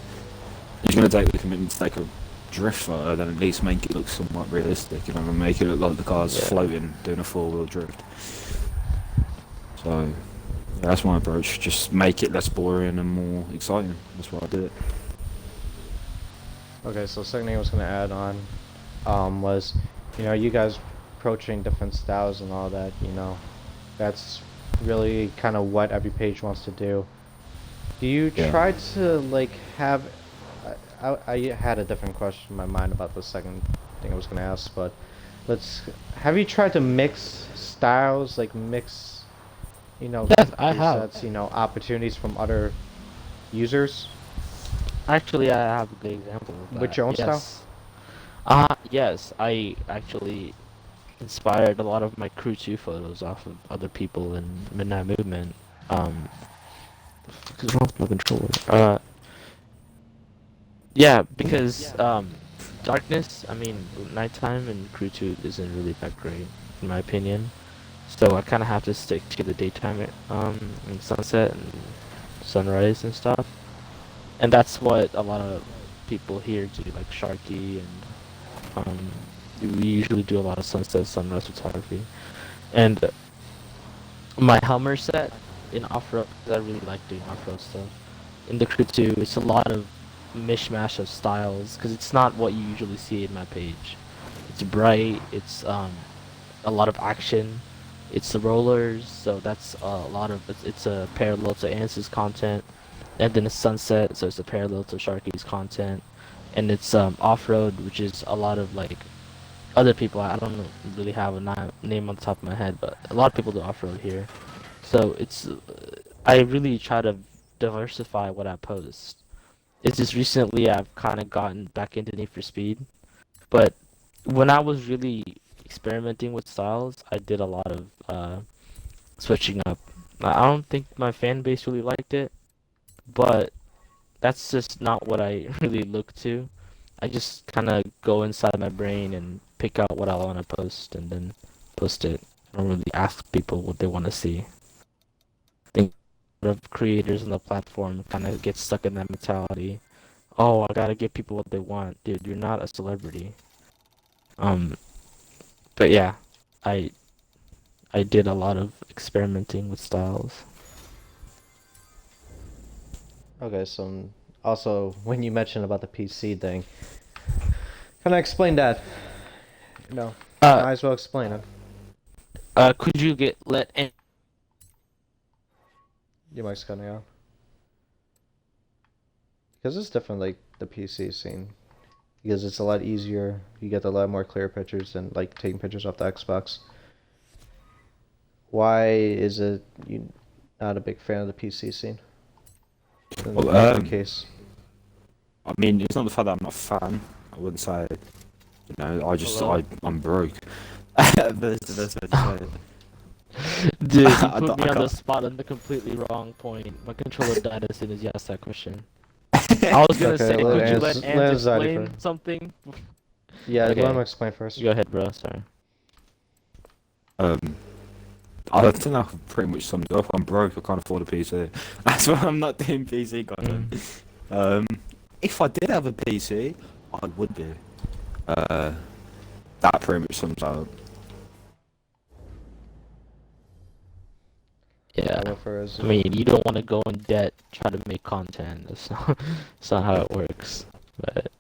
Speaker 3: If you're gonna take the commitment to take a drift photo, then at least make it look somewhat realistic. And make it look like the car's
Speaker 2: Yeah.
Speaker 3: floating, doing a four-wheel drift. So, yeah, that's my approach. Just make it less boring and more exciting. That's why I do it.
Speaker 1: Okay, so second thing I was gonna add on, was, you guys approaching different styles and all that. That's really kind of what every page wants to do. Do you
Speaker 3: Yeah.
Speaker 1: try to like have? I had a different question in my mind about the second thing I was gonna ask, but have you tried to mix styles, like mix,
Speaker 2: Yes, I have.
Speaker 1: presets, opportunities from other users
Speaker 2: Actually, I have a good example of
Speaker 1: with
Speaker 2: that.
Speaker 1: your own style?
Speaker 2: Yes. Yes, I actually inspired a lot of my Crew 2 photos off of other people in Midnight Movement. What's wrong with my controller? Yeah, because darkness, I mean, nighttime in Crew 2 isn't really that great, in my opinion. So I kind of have to stick to the daytime, and sunset and sunrise and stuff. And that's what a lot of people here do, like Sharky, and we usually do a lot of sunset, sunrise photography. And my Hummer set in off-road, 'cause I really like doing off-road stuff. In the Crew 2, it's a lot of mishmash of styles, because it's not what you usually see in my page. It's bright, it's a lot of action, it's the rollers, so that's a lot of, it's a parallel to Ance's content, and then it's sunset, so it's a parallel to Sharky's content, and it's off-road, which is a lot of like other people. I don't really have a name on the top of my head, but a lot of people do off-road here. So it's I really try to diversify what I post. It's just recently I've kind of gotten back into Need for Speed, but when I was really experimenting with styles, I did a lot of switching up. I don't think my fan base really liked it, but that's just not what I really look to. I just kind of go inside my brain and pick out what I want to post and then post it. I don't really ask people what they want to see. I think a lot of creators on the platform kind of get stuck in that mentality. Oh, I gotta give people what they want, dude. You're not a celebrity. Um, but yeah, I I did a lot of experimenting with styles.
Speaker 1: Okay, so also when you mentioned about the PC thing, can I explain that? No,
Speaker 2: Uh,
Speaker 1: might as well explain it.
Speaker 2: could you get let in?
Speaker 1: Your mic's cutting out. Because it's different, like the PC scene. because it's a lot easier. You get a lot more clear pictures than like taking pictures off the Xbox. Why is it you not a big fan of the PC scene? In
Speaker 3: Well,
Speaker 1: your case.
Speaker 3: I mean, it's not the fact that I'm not a fan. I wouldn't say,
Speaker 2: Hello?
Speaker 3: I'm broke. That's the best way to say it.
Speaker 2: Dude, you
Speaker 3: I
Speaker 2: put
Speaker 3: don't,
Speaker 2: me
Speaker 3: I
Speaker 2: on the
Speaker 3: can't.
Speaker 2: spot on the completely wrong point. My controller died as soon as you asked that question. I was gonna
Speaker 1: Okay,
Speaker 2: say,
Speaker 1: let
Speaker 2: could you
Speaker 1: Anz
Speaker 2: let Ans
Speaker 1: Anxiety
Speaker 2: explain
Speaker 1: first.
Speaker 2: something?
Speaker 1: Yeah, let him
Speaker 2: Okay,
Speaker 1: explain first.
Speaker 2: go ahead, bro. Sorry.
Speaker 3: Um, I think I pretty much summed it up. I'm broke. I can't afford a PC. That's why I'm not doing PC content. Um, if I did have a PC, I would be. Uh, that pretty much sums that up.
Speaker 2: Yeah.
Speaker 1: How about for
Speaker 2: I mean, you don't want to go in debt, try to make content. That's not how it works. But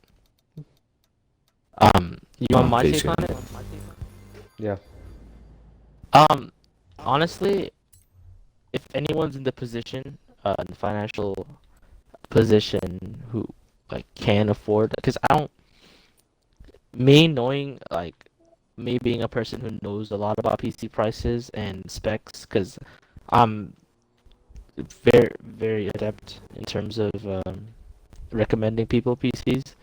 Speaker 2: you want
Speaker 3: Oh,
Speaker 2: my
Speaker 3: PC.
Speaker 2: take on it?
Speaker 1: Yeah.
Speaker 2: Um, honestly, if anyone's in the position, in the financial position who like can afford, because I don't, me knowing like me being a person who knows a lot about PC prices and specs, because I'm very adept in terms of recommending people PCs.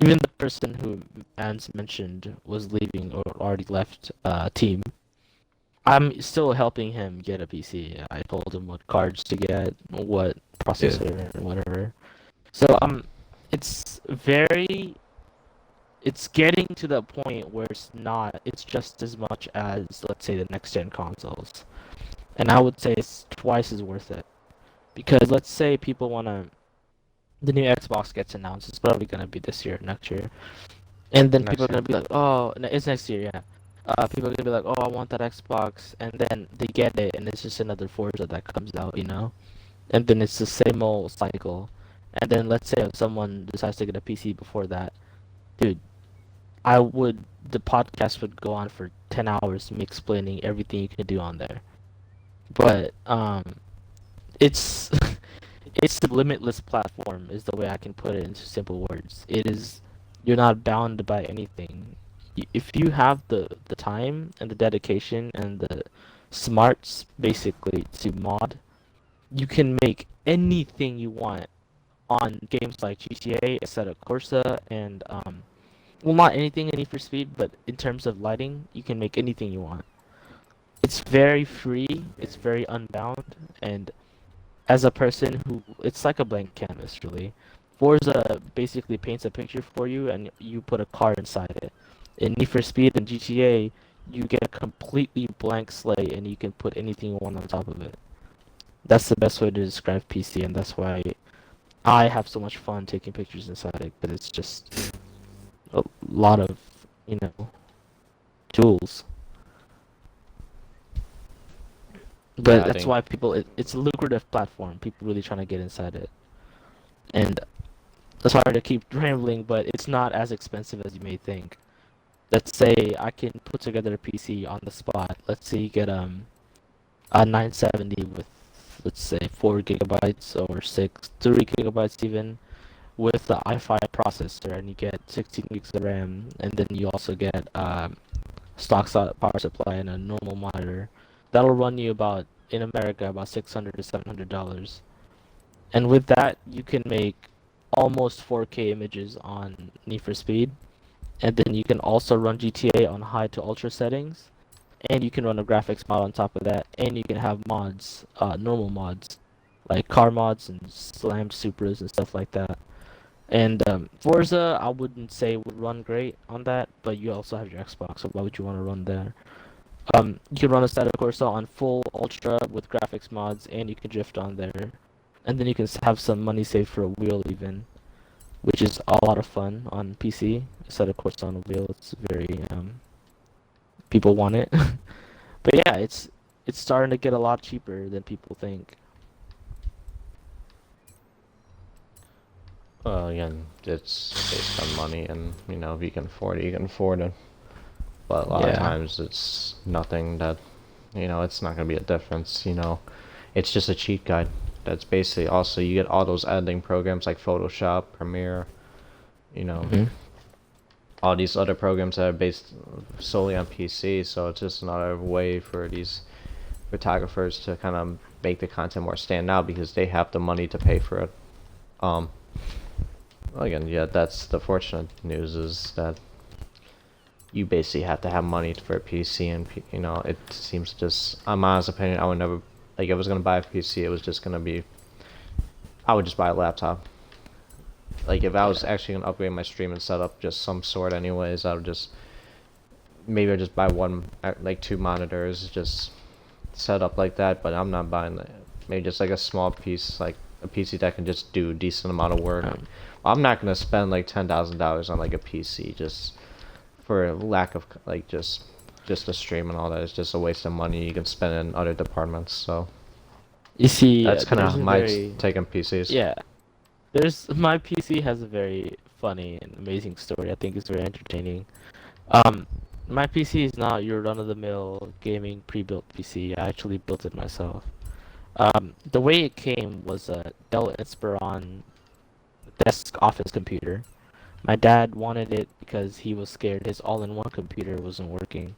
Speaker 2: Even the person who Ans mentioned was leaving or already left team. I'm still helping him get a PC. I told him what cards to get, what
Speaker 3: Yeah.
Speaker 2: processor, whatever. So it's very, it's getting to the point where it's just as much as, let's say, the next gen consoles. And I would say it's twice as worth it. Because let's say people want to, the new Xbox gets announced. It's probably gonna be this year, next year, and then people
Speaker 1: Next
Speaker 2: are gonna
Speaker 1: year.
Speaker 2: be like, "Oh, it's next year, yeah." People are gonna be like, "Oh, I want that Xbox," and then they get it, and it's just another Forza that comes out, you know. And then it's the same old cycle. And then let's say if someone decides to get a PC before that, dude, the podcast would go on for 10 hours, me explaining everything you can do on there. But it's it's a limitless platform is the way I can put it into simple words. It is, you're not bound by anything. If you have the time and the dedication and the smarts basically to mod, you can make anything you want on games like GTA, Assetto Corsa, and well, not anything in Need for Speed, but in terms of lighting, you can make anything you want. It's very free, it's very unbound, and as a person who, it's like a blank canvas really. Forza basically paints a picture for you and you put a car inside it. In Need for Speed and GTA, you get a completely blank slate and you can put anything you want on top of it. That's the best way to describe PC, and that's why I have so much fun taking pictures inside it, because it's just a lot of, you know, tools.
Speaker 1: Yeah,
Speaker 2: But
Speaker 1: I
Speaker 2: that's
Speaker 1: think
Speaker 2: why it's a lucrative platform. People really trying to get inside it. And sorry to keep rambling, but it's not as expensive as you may think. Let's say I can put together a PC on the spot. Let's say you get a 970 with, let's say, 4 gigabytes or 3 gigabytes even, with the i5 processor, and you get 16 gigs of RAM, and then you also get power supply and a normal monitor. That'll run you about, in America, about $600 to $700. And with that, you can make almost 4K images on Need for Speed, and then you can also run GTA on high to ultra settings, and you can run a graphics mod on top of that, and you can have mods, normal mods, like car mods and slammed Supras and stuff like that. And Forza, I wouldn't say would run great on that, but you also have your Xbox, so why would you want to run there? You can run a Assetto Corsa on full ultra with graphics mods, and you can drift on there, and then you can have some money saved for a wheel even, which is a lot of fun on PC. Assetto Corsa on a wheel, it's very people want it. But yeah, it's starting to get a lot cheaper than people think.
Speaker 1: well again, it's based on money and if you can afford it, you can afford it. But a lot of
Speaker 2: Yeah.
Speaker 1: times it's nothing that it's not gonna be a difference, It's just a cheat guide. That's basically also you get all those editing programs like Photoshop, Premiere, you know.
Speaker 2: hmm
Speaker 1: all these other programs that are based solely on PC. So it's just another way for these photographers to kind of make the content more stand out because they have the money to pay for it. Well, again, yeah, that's the fortunate news is that you basically have to have money for a PC, and you know, it seems just, in my honest opinion, I would never, like, if I was gonna buy a PC, it was just gonna be, I would just buy a laptop. Like, if I was actually gonna upgrade my streaming setup, just some sort, anyways, I would just maybe I'd just buy one, like 2 monitors, just set up like that. But I'm not buying maybe just like a small piece, like a PC that can just do a decent amount of work. I'm not gonna spend like $10,000 on like a PC just for lack of like just to stream and all that. It's just a waste of money you can spend in other departments. So
Speaker 2: You see,
Speaker 1: that's kind
Speaker 2: there's
Speaker 1: of
Speaker 2: a
Speaker 1: my
Speaker 2: very-
Speaker 1: take on PCs.
Speaker 2: Yeah, my PC has a very funny and amazing story. I think it's very entertaining. My PC is not your run-of-the-mill gaming pre-built PC. I actually built it myself. The way it came was a Dell Inspiron desk office computer. My dad wanted it because he was scared his all-in-one computer wasn't working.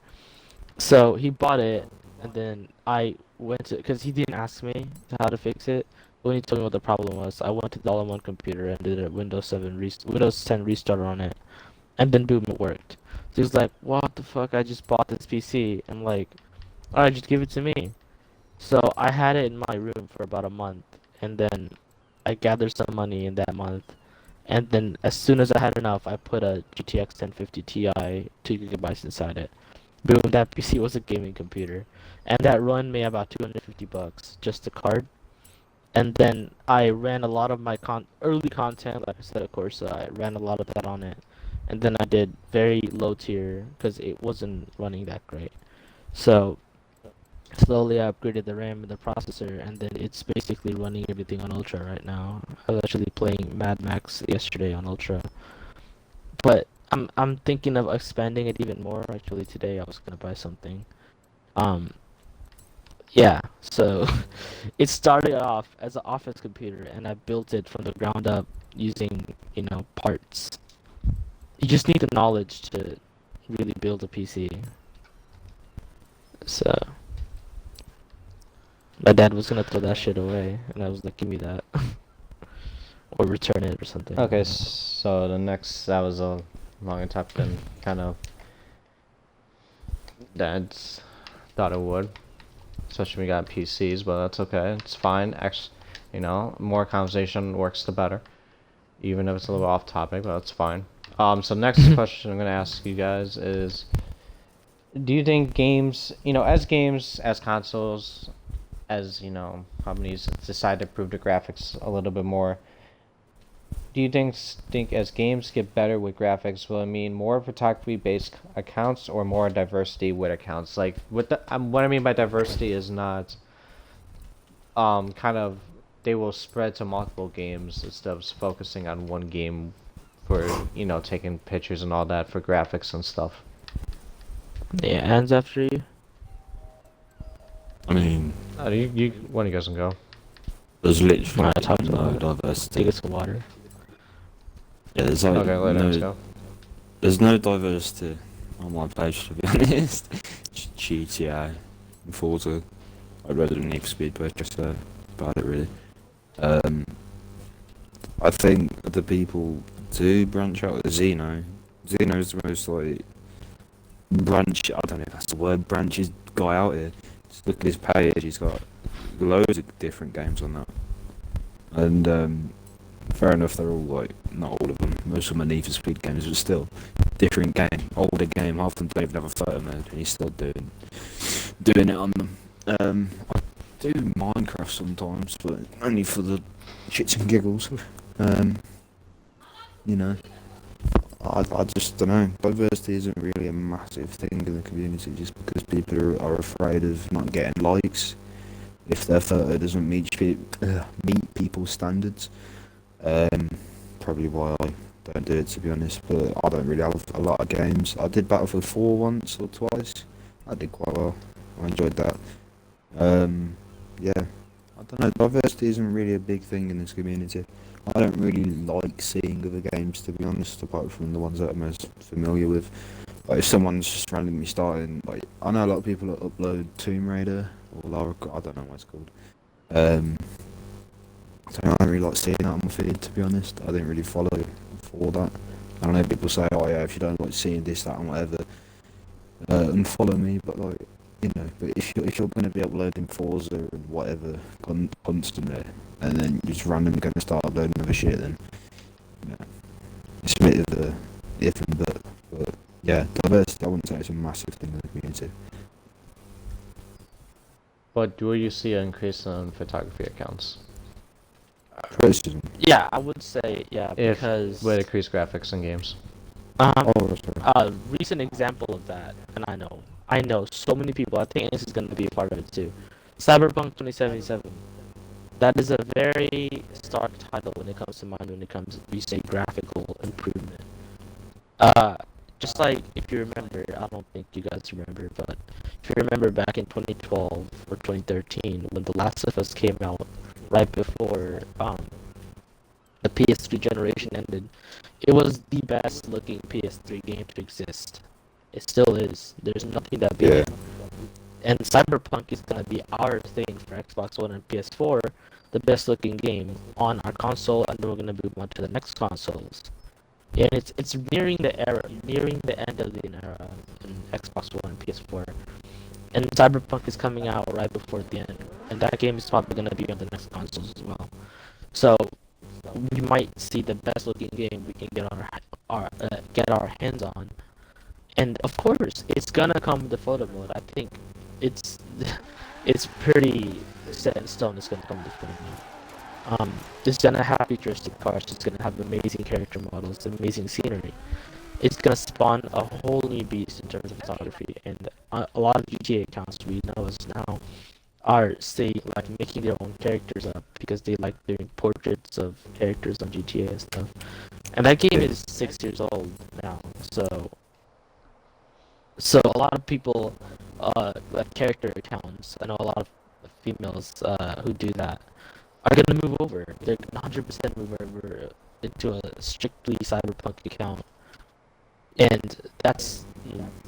Speaker 2: So he bought it, and then I went to, because he didn't ask me how to fix it. When he told me what the problem was, I went to the all-in-one computer and did a Windows 10 restart on it, and then boom, it worked. So he's like, "What the fuck? I just bought this PC." I'm like, "Alright, just give it to me." So I had it in my room for about a month, and then I gathered some money in that month, and then as soon as I had enough, I put a GTX 1050 Ti 2 GB inside it. Boom, that PC was a gaming computer, and that run me about $250, just the card. And then I ran a lot of my early content, like I said, of course, I ran a lot of that on it. And then I did very low tier because it wasn't running that great. So slowly I upgraded the RAM and the processor, and then it's basically running everything on Ultra right now. I was actually playing Mad Max yesterday on Ultra, but I'm thinking of expanding it even more. Actually, today I was gonna buy something. Um, yeah. So it started off as an office computer, and I built it from the ground up using parts. You just need the knowledge to really build a PC. So my dad was gonna throw that shit away, and I was like, "Give me that, or return it or something."
Speaker 1: Okay, so the next, that was a longer topic than kind of Dad's thought it would, especially when we got PCs, but that's okay. It's fine. More conversation works the better, even if it's a little off topic, but that's fine. So next question I'm gonna ask you guys is, do you think games, as consoles, as companies decide to improve the graphics a little bit more, do you think as games get better with graphics, will it mean more photography based accounts or more diversity with accounts? Like what I mean by diversity is not kind of they will spread to multiple games instead of focusing on one game for taking pictures and all that for graphics and stuff.
Speaker 2: Yeah, hands after you.
Speaker 3: I mean,
Speaker 1: You one of you guys can go.
Speaker 3: there's literally
Speaker 2: Alright, talk to
Speaker 3: no
Speaker 2: me.
Speaker 3: diversity.
Speaker 2: Take us some water.
Speaker 3: Yeah, there's like
Speaker 1: Okay, later. Let's
Speaker 3: no,
Speaker 1: go.
Speaker 3: there's no diversity on my page, to be honest. GTA and Forza. I'd rather than Need for Speed, but just about it really. I think the people do branch out. Xeno is the most like branch. I don't know if that's the word. Branches guy out here. Just look at his page. He's got loads of different games on that. And fair enough, they're all like not all of them. Most of them are Need for Speed games, but still different game, older game. Half of them don't even have a photo mode, and he's still doing it on them. I do Minecraft sometimes, but only for the shits and giggles. I just don't know. Diversity isn't really a massive thing in the community just because people are afraid of not getting likes if their photo doesn't meet people's standards. Probably why I don't do it, to be honest, but I don't really have a lot of games. I did Battlefield 4 once or twice. I did quite well. I enjoyed that. Yeah, I don't know, diversity isn't really a big thing in this community. I don't really like seeing other games, to be honest, apart from the ones that I'm most familiar with. Like, if someone's just randomly starting, like, I know a lot of people that upload Tomb Raider, or Lara, I don't know what it's called. So I don't really like seeing that on my feed, to be honest. I didn't really follow for that. I know people say, oh yeah, if you don't like seeing this, that, and whatever, unfollow me, but like, you know, but if you're going to be uploading Forza and whatever constantly, and then you're just randomly going to start uploading other shit, then yeah, it's a bit of a different, but yeah, diversity, I wouldn't say it's a massive thing in the community.
Speaker 1: But do you see an increase in photography accounts?
Speaker 3: Criticism.
Speaker 2: Yeah, I would say yeah
Speaker 1: If
Speaker 2: because
Speaker 1: with increased graphics in games.
Speaker 3: Oh, sorry.
Speaker 2: recent example of that, and I know so many people. I think this is gonna be a part of it too. Cyberpunk 2077. That is a very stark title when it comes to mind. When it comes, we say graphical improvement. Uh, just like if you remember, I don't think you guys remember, but if you remember back in 2012 or 2013 when The Last of Us came out, right before the PS3 generation ended, it was the best looking PS3 game to exist. It still is. There's nothing that beat it. And Cyberpunk is gonna be our thing for Xbox One and PS4, the best looking game on our console, and then we're gonna move on to the next consoles. And it's nearing the end of the era in Xbox One and PS4. And Cyberpunk is coming out right before the end, and that game is probably gonna be on the next consoles as well. So we might see the best looking game we can get our hands on, and of course it's gonna come with the photo mode. I think it's it's pretty set in stone. It's gonna come with the photo mode. It's gonna have futuristic cars. It's gonna have amazing character models, amazing scenery. It's gonna spawn a whole new beast in terms of photography, and a lot of GTA accounts we know as now are like making their own characters up because they like doing portraits of characters on GTA and stuff. And that game is 6 years old now, so a lot of people, like character accounts, I know a lot of females who do that are gonna move over. They're 100% move over into a strictly Cyberpunk account, and that's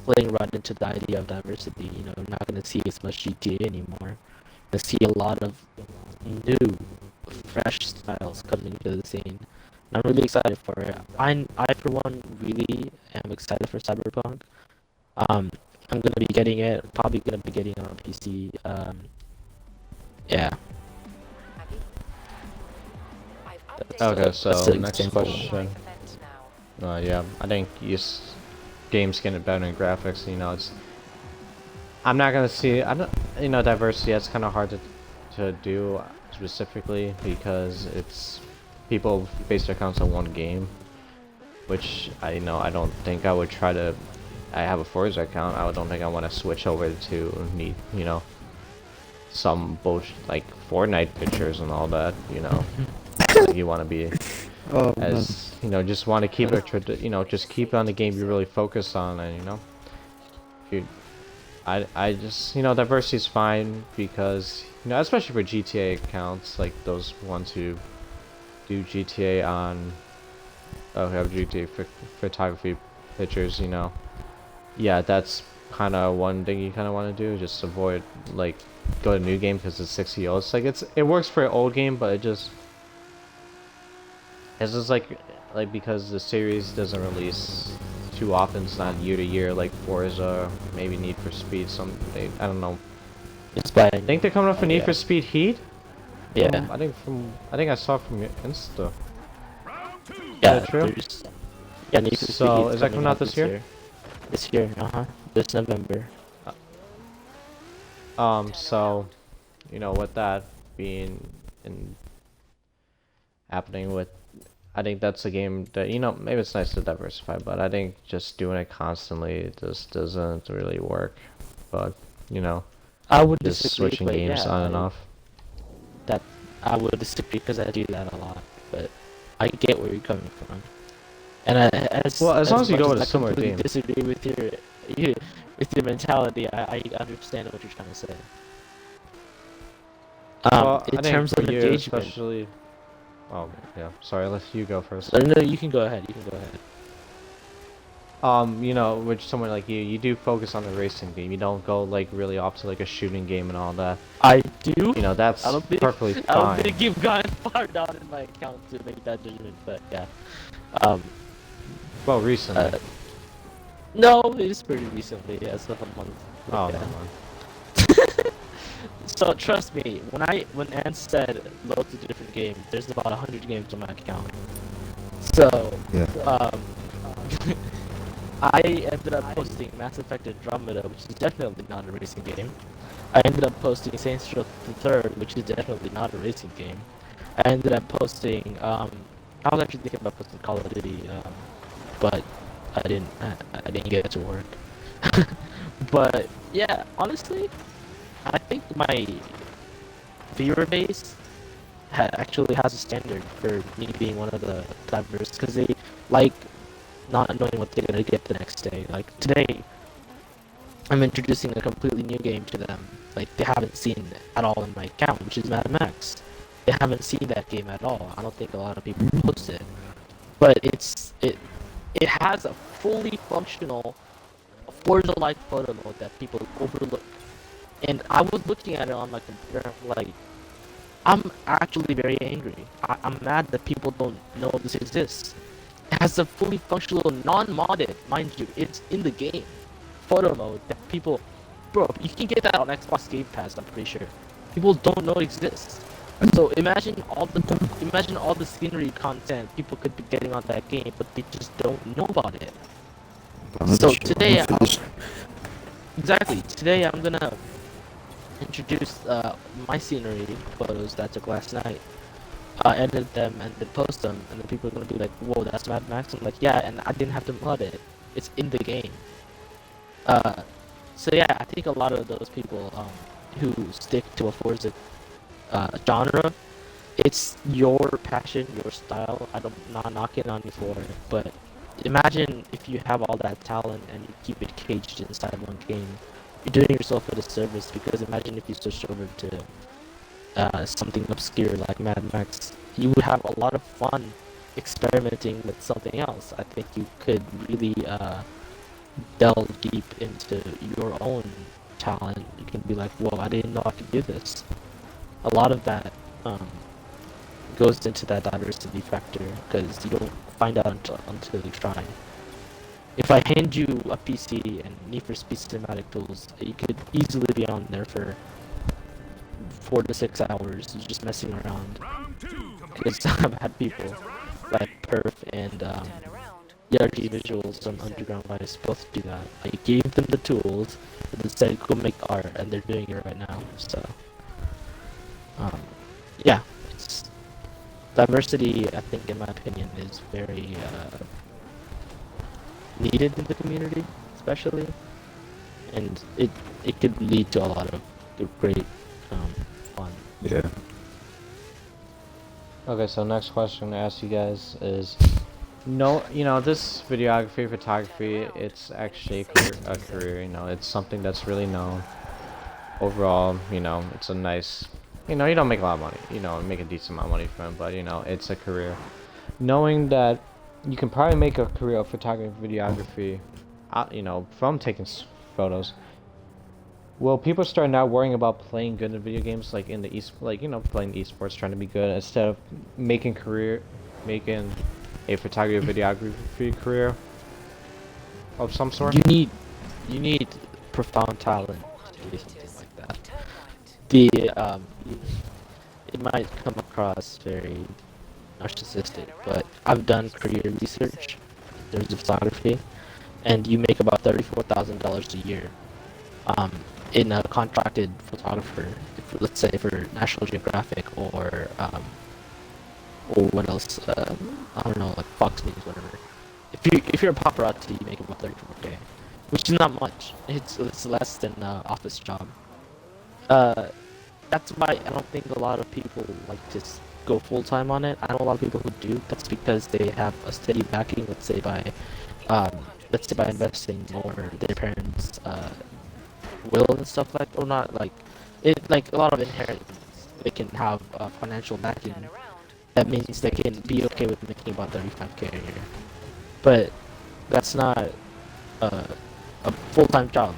Speaker 2: playing right into the idea of diversity. You know, we're not gonna see as much GTA anymore. To see a lot of new, fresh styles coming to the scene. I'm really excited for it. I for one really am excited for Cyberpunk. I'm gonna be getting it. Probably gonna be getting it on PC. Yeah.
Speaker 1: Okay, so
Speaker 2: that's an
Speaker 1: next
Speaker 2: example.
Speaker 1: question. Yeah, I think games getting better in graphics. You know, I'm not gonna see. I don't. You know, diversity. It's kind of hard to do specifically because it's people base their accounts on one game, which I don't think I would try to. I have a Forza account. I don't think I want to switch over to some bullshit like Fortnite pictures and all that. You know, like you want to be just want to keep it just keep on the game you really focus on, and I just diversity is fine because especially for GTA accounts like those ones who do GTA on have GTA photography pictures, yeah, that's kind of one thing you kind of want to do, just avoid like go to new game because it's 60 old. It's like it works for an old game, but it's just like because the series doesn't release too often, it's not year to year like Forza, maybe Need for Speed. I don't know.
Speaker 2: It's by.
Speaker 1: I think they're coming up for Need for Speed Heat.
Speaker 2: Yeah.
Speaker 1: I think I saw from your Insta.
Speaker 2: Yeah.
Speaker 1: Is that true?
Speaker 2: Yeah. Need for Speed
Speaker 1: so is that coming out this year?
Speaker 2: This year, this November.
Speaker 1: So, with that being happening with, I think that's a game that, maybe it's nice to diversify, but I think just doing it constantly just doesn't really work. But,
Speaker 2: I would
Speaker 1: just
Speaker 2: disagree,
Speaker 1: switching games on and off.
Speaker 2: That I would disagree because I do that a lot, but I get where you're coming from. And as long
Speaker 1: as you go with a similar theme.
Speaker 2: I disagree with your mentality. I understand what you're trying to say.
Speaker 1: Well, I
Speaker 2: In
Speaker 1: think
Speaker 2: terms
Speaker 1: for
Speaker 2: of
Speaker 1: you
Speaker 2: engagement.
Speaker 1: especially. Oh yeah, sorry. Let you go first.
Speaker 2: No, you can go ahead. You can go ahead.
Speaker 1: You know, with someone like you do focus on the racing game. You don't go like really off to like a shooting game and all that.
Speaker 2: I do.
Speaker 1: You know,
Speaker 2: I
Speaker 1: that's
Speaker 2: don't think
Speaker 1: perfectly
Speaker 2: I don't
Speaker 1: fine.
Speaker 2: think you've gone far down in my account to make that judgment, but yeah. Um,
Speaker 1: Well, recently.
Speaker 2: no, it is pretty recently, as of a month. But
Speaker 1: Oh,
Speaker 2: yeah.
Speaker 1: never mind.
Speaker 2: So trust me, when Ann said load to different games, there's about 100 games on my account. So
Speaker 3: Yeah.
Speaker 2: I ended up posting Mass Effect Andromeda, which is definitely not a racing game. I ended up posting Saints Row the Third, which is definitely not a racing game. I ended up posting I was actually thinking about posting Call of Duty, but I didn't get it to work. But yeah, honestly, I think my viewer base actually has a standard for me being one of the diverse, because they like not knowing what they're gonna get the next day. Like today, I'm introducing a completely new game to them. Like they haven't seen at all in my account, which is Mad Max. They haven't seen that game at all. I don't think a lot of people post it, but it has a fully functional Forza-like photo mode that people overlook. And I was looking at it on my computer, I'm like, I'm actually very angry. I'm mad that people don't know this exists. It has a fully functional, non-modded, mind you, it's in the game, photo mode that people, bro, you can get that on Xbox Game Pass, I'm pretty sure. People don't know exists. So imagine all the scenery content people could be getting on that game, but they just don't know about it. So today, today I'm gonna introduce my scenery photos that I took last night. Edit them and then post them, and then people are gonna be like, "Whoa, that's Mad Max." I'm like, "Yeah," and I didn't have to mod it. It's in the game. So yeah, I think a lot of those people who stick to a Forza genre, it's your passion, your style. I'm not knocking on you for it, but imagine if you have all that talent and you keep it caged inside one game. You're doing yourself a disservice, because imagine if you switched over to something obscure like Mad Max. You would have a lot of fun experimenting with something else. I think you could really delve deep into your own talent. You can be like, whoa, I didn't know I could do this. A lot of that goes into that diversity factor, because you don't find out until you try. If I hand you a PC and Need for Speed cinematic tools, you could easily be on there for 4 to 6 hours just messing around. Because I've had people like Perf and ERG Visuals from Underground Vice both do that. I gave them the tools and they said go make art, and they're doing it right now. So yeah, it's diversity, I think, in my opinion, is very needed in the community, especially, and it could lead to a lot of great fun.
Speaker 3: Yeah.
Speaker 1: Okay, so next question I'm gonna ask you guys is, no, you know, this videography, photography, it's actually a career. You know, it's something that's really known. Overall, you know, it's a nice, you know, you don't make a lot of money. You know, make a decent amount of money from it, but you know, it's a career. Knowing that you can probably make a career of photography, videography, you know, from taking photos. Will people start now worrying about playing good in video games, like in the like, you know, playing esports, trying to be good, instead of making a photography videography career of some sort?
Speaker 2: You need profound talent to do something like that. The it might come across very narcissistic, but I've done career research in terms of photography, and you make about $34,000 a year in a contracted photographer, if, let's say for National Geographic or what else? I don't know, like Fox News, whatever. If you're a paparazzi, you make about 34K, which is not much. It's less than an office job. That's why I don't think a lot of people like to go full time on it. I know a lot of people who do. That's because they have a steady backing. Let's say by investing more their parents' will and stuff like, or not like it, like a lot of inheritance. they can have financial backing, that means they can be okay with making about 35K a year. But that's not a full-time job.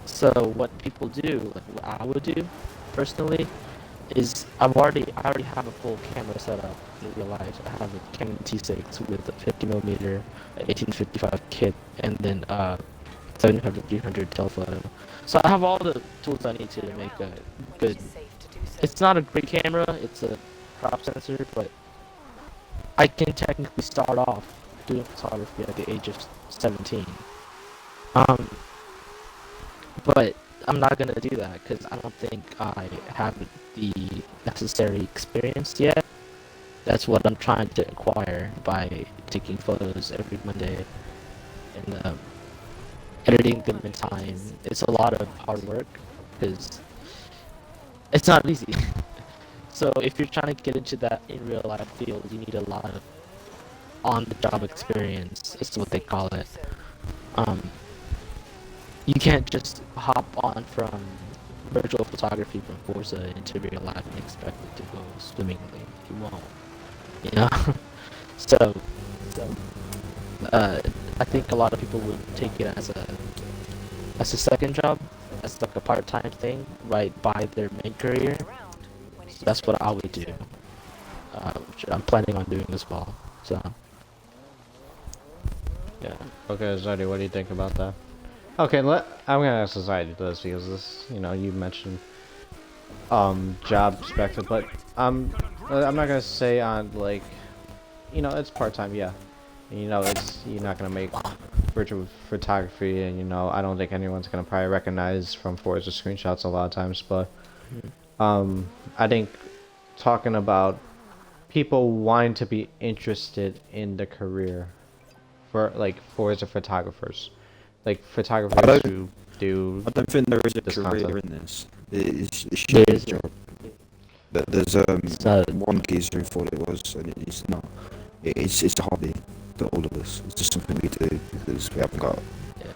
Speaker 2: So what people do, like what I would do personally, is I already have a full camera setup in real life. I have a Canon T6 with a 50mm 1855 kit, and then 700-300 telephoto. So I have all the tools I need to make a good. It's not a great camera. It's a crop sensor, but I can technically start off doing photography at the age of 17. Um, but I'm not gonna do that because I don't think I have the necessary experience yet. That's what I'm trying to acquire by taking photos every Monday and editing them in time. It's a lot of hard work because it's not easy. So if you're trying to get into that in real life field, you need a lot of on-the-job experience. Is what they call it. You can't just hop on from virtual photography from Forza into real life and expect it to go swimmingly. You won't, you know. so, I think a lot of people would take it as a second job, as like a part-time thing, right by their main career. So that's what I would do. Which I'm planning on doing as well. So, yeah.
Speaker 1: Okay, Zodi, what do you think about that? Okay, I'm gonna ask Society this because this, you know, you mentioned job perspective, but I'm not gonna say on like, you know, it's part time, yeah. And, you know, you're not gonna make virtual photography, and you know, I don't think anyone's gonna probably recognize from Forza screenshots a lot of times, but I think talking about people wanting to be interested in the career for like Forza photographers. Like photographers who do.
Speaker 3: I don't think there is a
Speaker 1: this
Speaker 3: career
Speaker 1: content.
Speaker 3: in this. It's a shit job. There's
Speaker 2: So,
Speaker 3: one geezer who thought it was, and it's not. It's a hobby that all of us. It's just something we do because we haven't got.
Speaker 2: yeah.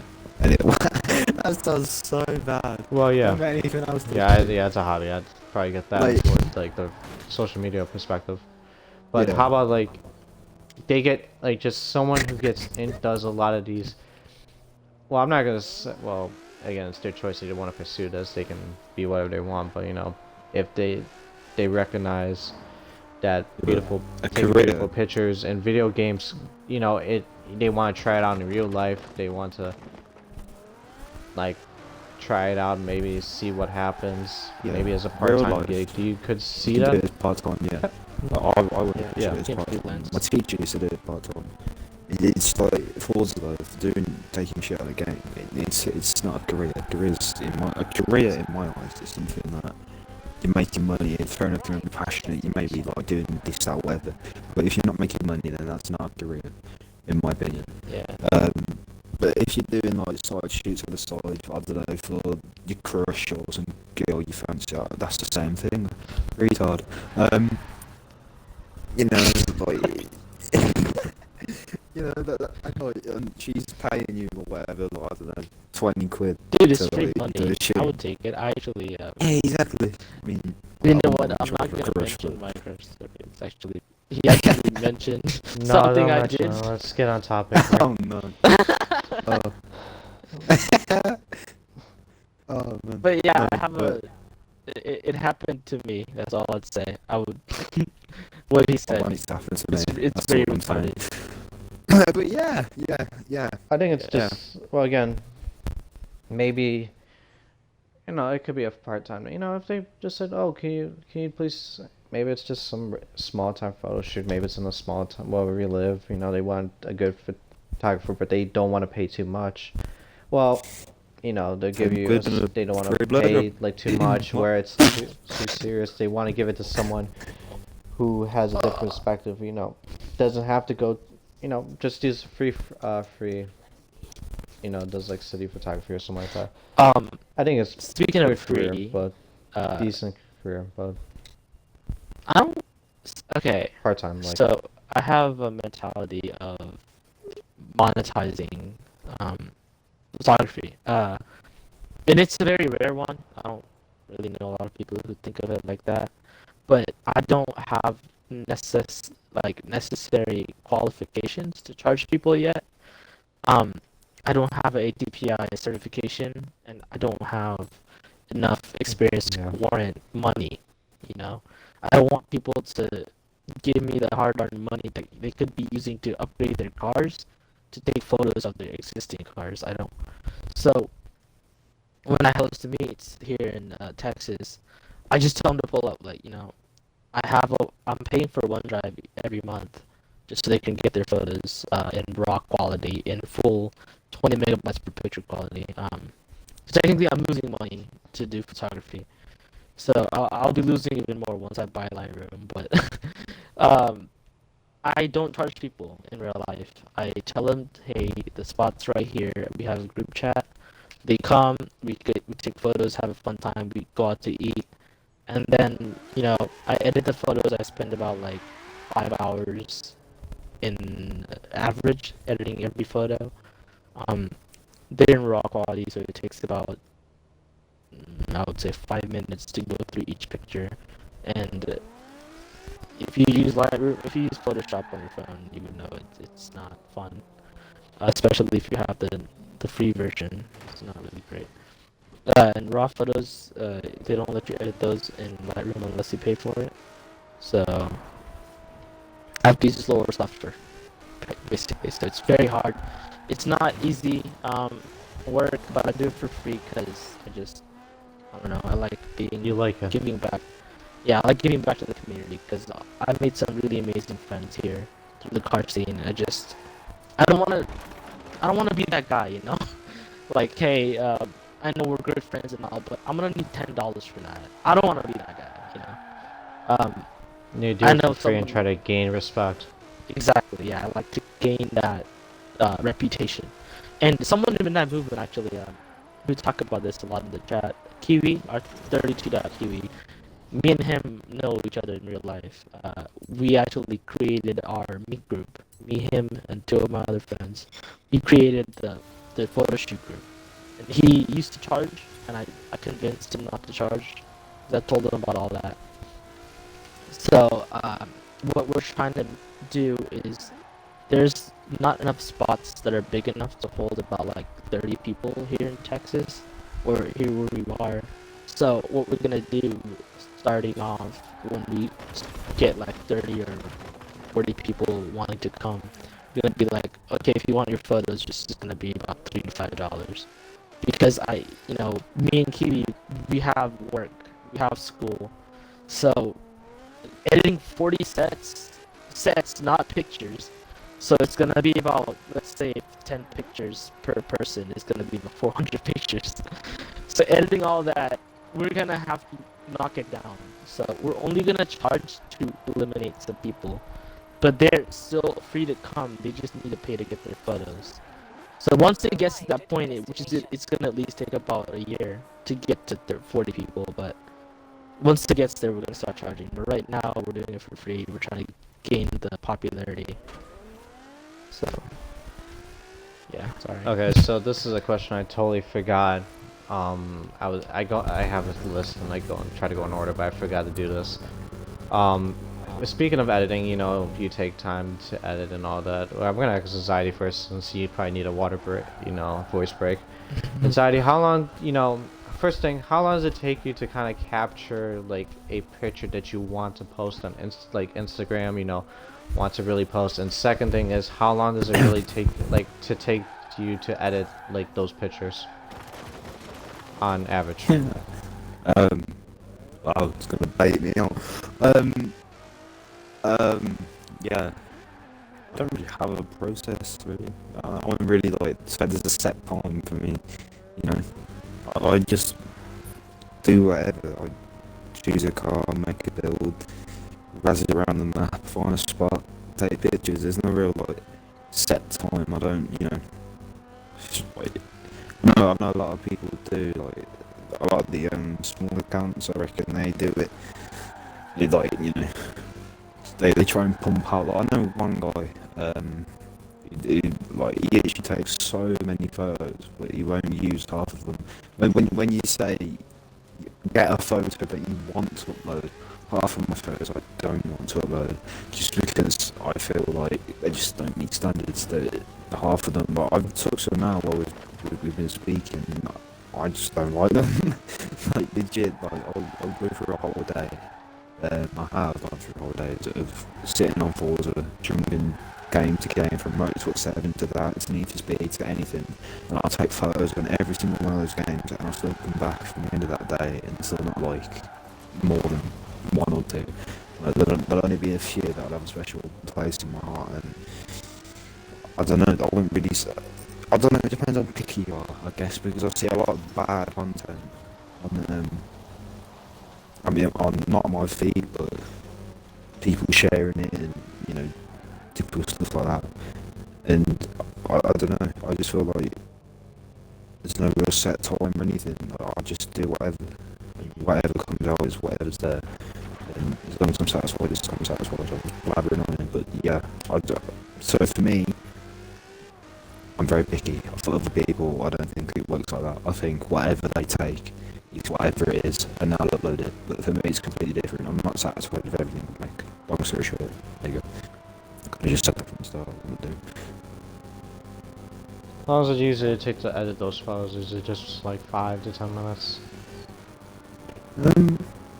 Speaker 3: And that sounds so bad.
Speaker 1: Well, yeah.
Speaker 3: Don't got anything else to
Speaker 1: Yeah,
Speaker 3: do.
Speaker 1: yeah, it's a hobby. I'd probably get that
Speaker 3: Like-
Speaker 1: with like the social media perspective. But
Speaker 3: Yeah.
Speaker 1: how about like they get like just someone who gets in does a lot of these. Well, I'm not gonna say. Well, again, it's their choice. If they want to pursue this, they can be whatever they want. But you know, if they recognize that beautiful,
Speaker 3: A
Speaker 1: taking
Speaker 3: career.
Speaker 1: beautiful pictures and video games, you know, they want to try it out in real life. They want to like try it out, maybe see what happens.
Speaker 3: Yeah.
Speaker 1: Maybe as a
Speaker 3: Real
Speaker 1: part-time
Speaker 3: life.
Speaker 1: gig. You could see
Speaker 3: You can do
Speaker 1: that.
Speaker 3: it as part-time, yeah. I would
Speaker 2: Yeah,
Speaker 3: do
Speaker 1: yeah.
Speaker 3: it as
Speaker 2: Yeah,
Speaker 3: part-time.
Speaker 2: freelance.
Speaker 3: My teacher used to do it part-time. It's like Forza though, for taking shit out of the game. It's not a career. A career in my eyes is something that you're making money. If fair enough, you're passionate. You may be like doing this, that, whatever. But if you're not making money, then that's not a career, in my opinion.
Speaker 2: Yeah.
Speaker 3: But if you're doing like side shoots on the side, I don't know, for your crush or some girl you fancy, that's the same thing. Retard. You know, like. You know, I know, she's paying you or whatever, like, I don't know, 20 quid.
Speaker 2: Dude, it's
Speaker 3: to,
Speaker 2: free
Speaker 3: like,
Speaker 2: money.
Speaker 3: do a shoot.
Speaker 2: I would take it. I actually,
Speaker 3: Yeah, exactly. I mean,
Speaker 2: you know
Speaker 3: I'm
Speaker 2: what?
Speaker 3: not
Speaker 2: I'm
Speaker 3: sure
Speaker 2: not
Speaker 3: for a
Speaker 2: gonna
Speaker 3: crush,
Speaker 2: mention
Speaker 3: but-
Speaker 2: my crush. It's actually, he actually mentioned
Speaker 1: No,
Speaker 2: something
Speaker 1: don't
Speaker 2: I
Speaker 1: mention
Speaker 2: did.
Speaker 1: it. Let's get on topic.
Speaker 3: Oh no. Oh. Oh man.
Speaker 2: But yeah,
Speaker 3: No,
Speaker 2: I have
Speaker 3: but-
Speaker 2: it happened to me. That's all I'd say. I would. What he said.
Speaker 3: What needs to happen to me?
Speaker 2: It's
Speaker 3: That's
Speaker 2: very
Speaker 3: all I'm saying.
Speaker 2: retarded.
Speaker 3: But yeah.
Speaker 1: I think it's
Speaker 3: Yeah.
Speaker 1: just well again, maybe you know it could be a part time. You know if they just said, oh, can you please? Maybe it's just some small time photo shoot. Maybe it's in a small town where we live. You know they want a good photographer, but they don't want to pay too much. Well, you know they'll give you. They don't want to
Speaker 3: free blood
Speaker 1: pay
Speaker 3: or-
Speaker 1: like too much where it's too serious. They want to give it to someone who has a different perspective. You know, doesn't have to go. You know, just use free. You know, does like city photography or something like that. I think it's
Speaker 2: Speaking
Speaker 1: good
Speaker 2: of
Speaker 1: career,
Speaker 2: free,
Speaker 1: but
Speaker 2: uh,
Speaker 1: decent career, but
Speaker 2: I don't. Okay,
Speaker 1: part time. Like
Speaker 2: so I have a mentality of monetizing photography. And it's a very rare one. I don't really know a lot of people who think of it like that. but I don't have necessary qualifications to charge people yet. Um, I don't have a DPI certification, and I don't have enough experience to
Speaker 1: Yeah.
Speaker 2: warrant money. You know, I don't want people to give me the hard-earned money that they could be using to upgrade their cars to take photos of their existing cars. I don't. So when I host meets here in Texas, I just tell them to pull up. Like, I'm paying for OneDrive every month, just so they can get their photos in raw quality, in full 20 megabytes per picture quality. So technically, I'm losing money to do photography. So I'll be losing even more once I buy Lightroom. But um, I don't charge people in real life. I tell them, hey, the spot's right here. We have a group chat. They come, we take photos, have a fun time, we go out to eat, and then I edit the photos. I spend about like 5 hours in average editing every photo. Um, they're in raw quality, so it takes about I would say 5 minutes to go through each picture. And if you use Lightroom, if you use Photoshop on your phone, you would know it's not fun. Especially if you have the free version, it's not really great. And raw photos, they don't let you edit those in Lightroom unless you pay for it. So I have to use lower software, basically. So it's very hard. It's not easy work, but I do it for free because I don't know, I like
Speaker 1: You like it.
Speaker 2: giving back. Yeah, I like giving back to the community because I made some really amazing friends here through the car scene. I don't want to, I don't want to be that guy, like, hey, I know we're good friends and all, but I'm gonna need $10 for that. I don't want to be that guy.
Speaker 1: You do
Speaker 2: I
Speaker 1: it
Speaker 2: know
Speaker 1: for free and
Speaker 2: someone
Speaker 1: try to gain respect.
Speaker 2: exactly. Yeah, I like to gain that reputation. And someone in that movement actually, we talk about this a lot in the chat. Kiwi, our 32 Kiwi, me and him know each other in real life. We actually created our meet group. Me, him, and two of my other friends. We created the photo shoot group. And he used to charge, and I convinced him not to charge. 'Cause I told him about all that. So what we're trying to do is there's not enough spots that are big enough to hold about like 30 people here in Texas, or here where we are. So what we're gonna do, starting off when we get like 30 or 40 people wanting to come, we're gonna be like, okay, if you want your photos, it's gonna be about $3 to $5, because me and Kiwi, we have work, we have school, so editing 40 sets, not pictures. So it's gonna be about, let's say, 10 pictures per person is gonna be about 400 pictures. So editing all that, we're gonna have to knock it down. So we're only gonna charge to eliminate some people, but they're still free to come. They just need to pay to get their photos. So once it gets to that point, it's gonna at least take about a year to get to 40 people. But once it gets there, we're gonna start charging. But right now, we're doing it for free. We're trying to gain the popularity. So, yeah, sorry.
Speaker 1: Okay, so this is a question I totally forgot. I have a list and I go and try to go in order, but I forgot to do this. Speaking of editing, you take time to edit and all that. Well, I'm gonna ask anxiety first, since you probably need a water break, voice break. Anxiety, how long, first thing, how long does it take you to kind of capture like a picture that you want to post on Instagram, want to really post? And second thing is, how long does it really take you to edit like those pictures on average?
Speaker 3: Wow, it's gonna bait me out. Yeah. I don't really have a process really. I don't really so there's a set time for me. I just do whatever. I choose a car, make a build, razz it around the map, find a spot, take pictures. There's no real set time. I don't, I know a lot of people do a lot of the small accounts. I reckon they do it. They try and pump out. I know one guy. He actually takes so many photos, but he won't use half of them. When you say get a photo that you want to upload, half of my photos I don't want to upload just because I feel like they just don't meet standards. That half of them, but I've took some now while we've been speaking. I just don't like them. Like legit, like I'll go through a whole day. I have gone through holidays of sitting on Forza, jumping game to game from Motorsport 7 to that, to Need for Speed, to anything. And I'll take photos on every single one of those games, and I'll still come back from the end of that day and still not like more than one or two. Like, there'll only be a few that'll have a special place in my heart, and I don't know, I wouldn't really say, I don't know, it depends on how picky you are, I guess, because I see a lot of bad content on, I mean, on not on my feed, but people sharing it and, you know, typical stuff like that. And I don't know, I just feel like there's no real set time or anything. Like, I just do whatever. Whatever comes out is whatever's there. And as long as I'm satisfied, I'm satisfied. I'm blabbering on it. But yeah, so for me, I'm very picky. For other people, I don't think it works like that. I think whatever they take is whatever it is, and I'll upload it. But for me, it's completely different. I'm not satisfied with everything. Like, long story short, there you go. I just said that from the start.
Speaker 1: How long does it usually take to edit those photos? Is it just like 5 to 10 minutes?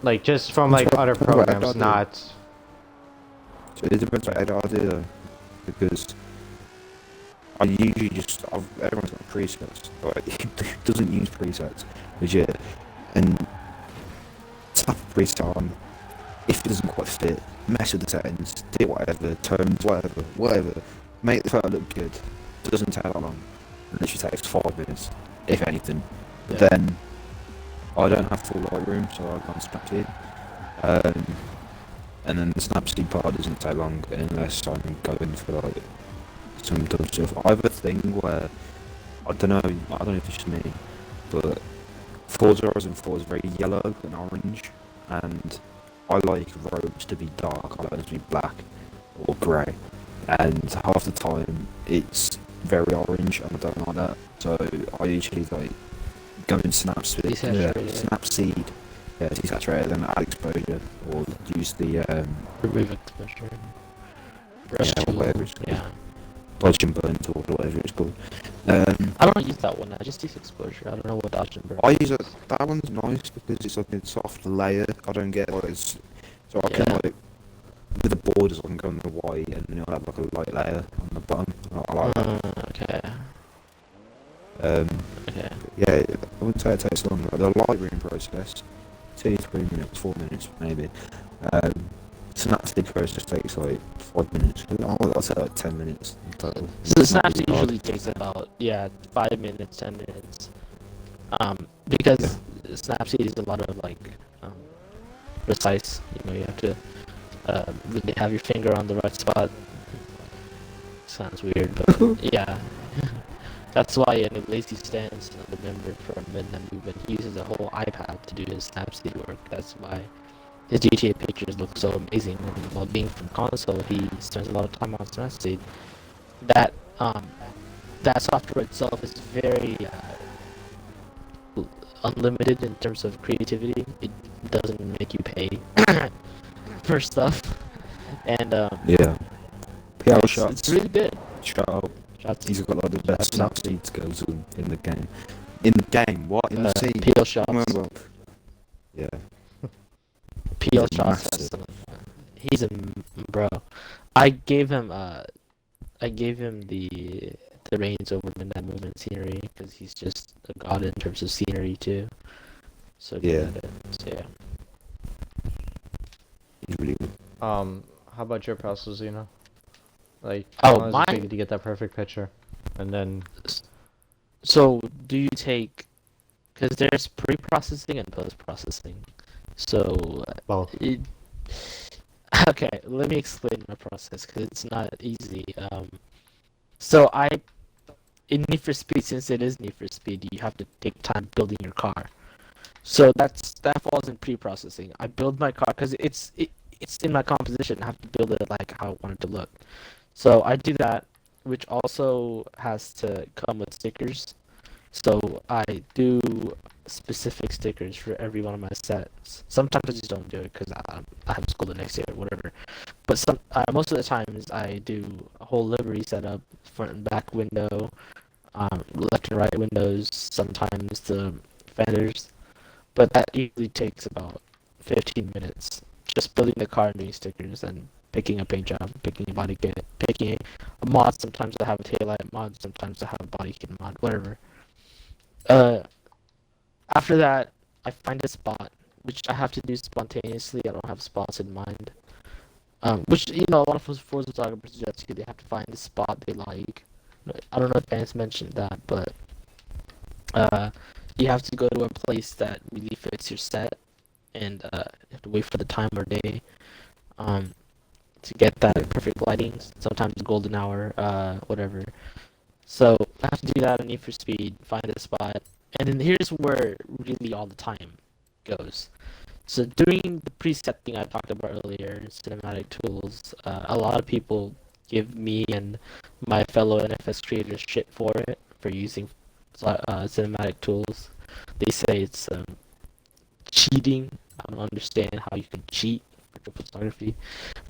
Speaker 1: Like just from like other programs, not.
Speaker 3: So it depends what edit I do though, because I usually just everyone's got presets. Like, it doesn't use presets, legit, and tap a preset on. If it doesn't quite fit, mess with the settings, do whatever, tones, whatever. Make the photo look good. It doesn't take that long. It literally takes 5 minutes, if anything. But then I don't have full Lightroom, so I can't Snapseed. And then the Snapseed part doesn't take long unless I'm going for like some dumb stuff. I have a thing where I don't know if it's just me, but Forza Horizon 4 is very yellow and orange, and I like roads to be dark, I like them to be black or grey, and half the time it's very orange and I don't like that, so I usually like go in Snapseed, desaturated and add exposure, or use the
Speaker 2: remove exposure, brush tool,
Speaker 3: whatever it's called, dodge and burn tool, or whatever it's called.
Speaker 2: I don't use that one, I just use exposure. I don't know what dodge and burn.
Speaker 3: I use it. That one's nice because it's like a soft layer. I don't get like it's, so I can like with the borders I can go on the white and then I'll have like a light layer on the bottom. I like that.
Speaker 2: Okay.
Speaker 3: Yeah, I wouldn't say it takes long. Like, the Lightroom process, 2 to 3 minutes, 4 minutes maybe. Snapseed process takes like 5 minutes. I'll say like 10 minutes.
Speaker 2: So the Snapseed usually takes about 5 minutes, 10 minutes. Because Snapseed is a lot of like precise. You know, you have to really have your finger on the right spot. Sounds weird, but yeah. That's why Lazy Stance, another member from Midnight Movement, he uses a whole iPad to do his Snapseed work. That's why his GTA pictures look so amazing. And while being from console, he spends a lot of time on Snapseed. That software itself is very unlimited in terms of creativity. It doesn't make you pay for stuff, and it's really good.
Speaker 3: Shout out. He's got like the best Snapseed skills in the game. In the game? What? In the scene?
Speaker 2: Peel shots.
Speaker 3: Yeah.
Speaker 2: Peel shots. He's a bro. I gave him the reins over Midnight Movement scenery because he's just a god in terms of scenery too. So yeah.
Speaker 3: He's really good.
Speaker 1: How about your process, Like, how long does it take you to get that perfect picture? And then...
Speaker 2: So, do you take... Because there's pre-processing and post-processing. So...
Speaker 1: Well...
Speaker 2: Okay, let me explain my process, because it's not easy. So, in Need for Speed, since it is Need for Speed, you have to take time building your car. So, that falls in pre-processing. I build my car, because it's in my composition. I have to build it like how I want it to look. So I do that, which also has to come with stickers. So I do specific stickers for every one of my sets. Sometimes I just don't do it because I have school the next day or whatever. But most of the times I do a whole livery setup, front and back window, left and right windows, sometimes the fenders. But that usually takes about 15 minutes. Just building the car and doing stickers and picking a paint job, picking a body kit, picking a mod. Sometimes I have a taillight mod, sometimes I have a body kit mod, whatever. Uh, After that, I find a spot, which I have to do spontaneously. I don't have spots in mind. Which, a lot of Forza photographers do that too. They have to find a spot they like. I don't know if Vance mentioned that, but you have to go to a place that really fits your set, and you have to wait for the time or day um, to get that perfect lighting. Sometimes golden hour, whatever. So I have to do that on Need for Speed, find a spot, and then here's where really all the time goes. So doing the preset thing I talked about earlier, cinematic tools, a lot of people give me and my fellow NFS creators shit for it, for using cinematic tools. They say it's cheating. I don't understand how you can cheat for photography,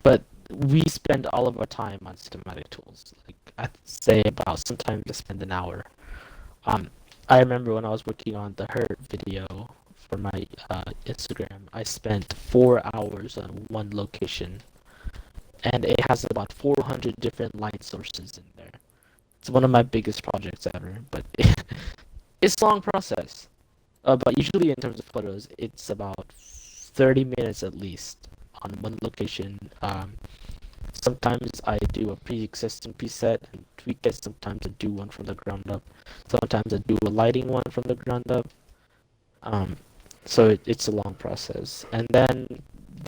Speaker 2: but we spend all of our time on cinematic tools. Like I'd say about sometimes I spend an hour. Um, I remember when I was working on the Hurt video for my Instagram, I spent 4 hours on one location, and it has about 400 different light sources in there. It's one of my biggest projects ever, but it's a long process. But usually in terms of photos, it's about 30 minutes at least on one location. Sometimes I do a pre-existing preset and tweak it. Sometimes I do one from the ground up. Sometimes I do a lighting one from the ground up. So it's a long process. And then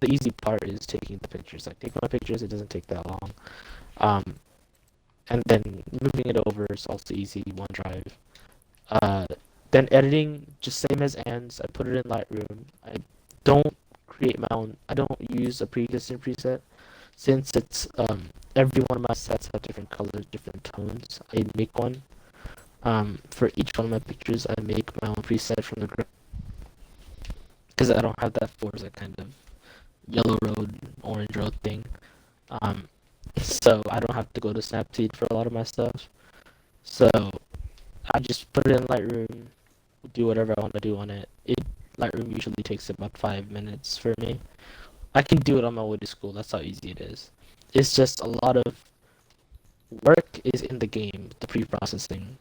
Speaker 2: the easy part is taking the pictures. I take my pictures. It doesn't take that long. Um, and then moving it over is also easy. OneDrive. Uh, then editing, just same as ends. I put it in Lightroom. I don't create my own. I don't use a pre-existing preset. Since it's every one of my sets have different colors, different tones, I make one. For each one of my pictures, I make my own preset from the ground because I don't have that Forza kind of yellow road, orange road thing. So I don't have to go to Snapseed for a lot of my stuff. So I just put it in Lightroom, do whatever I want to do on it. Lightroom usually takes about 5 minutes for me. I can do it on my way to school. That's how easy it is. It's just a lot of work is in the game, the pre-processing.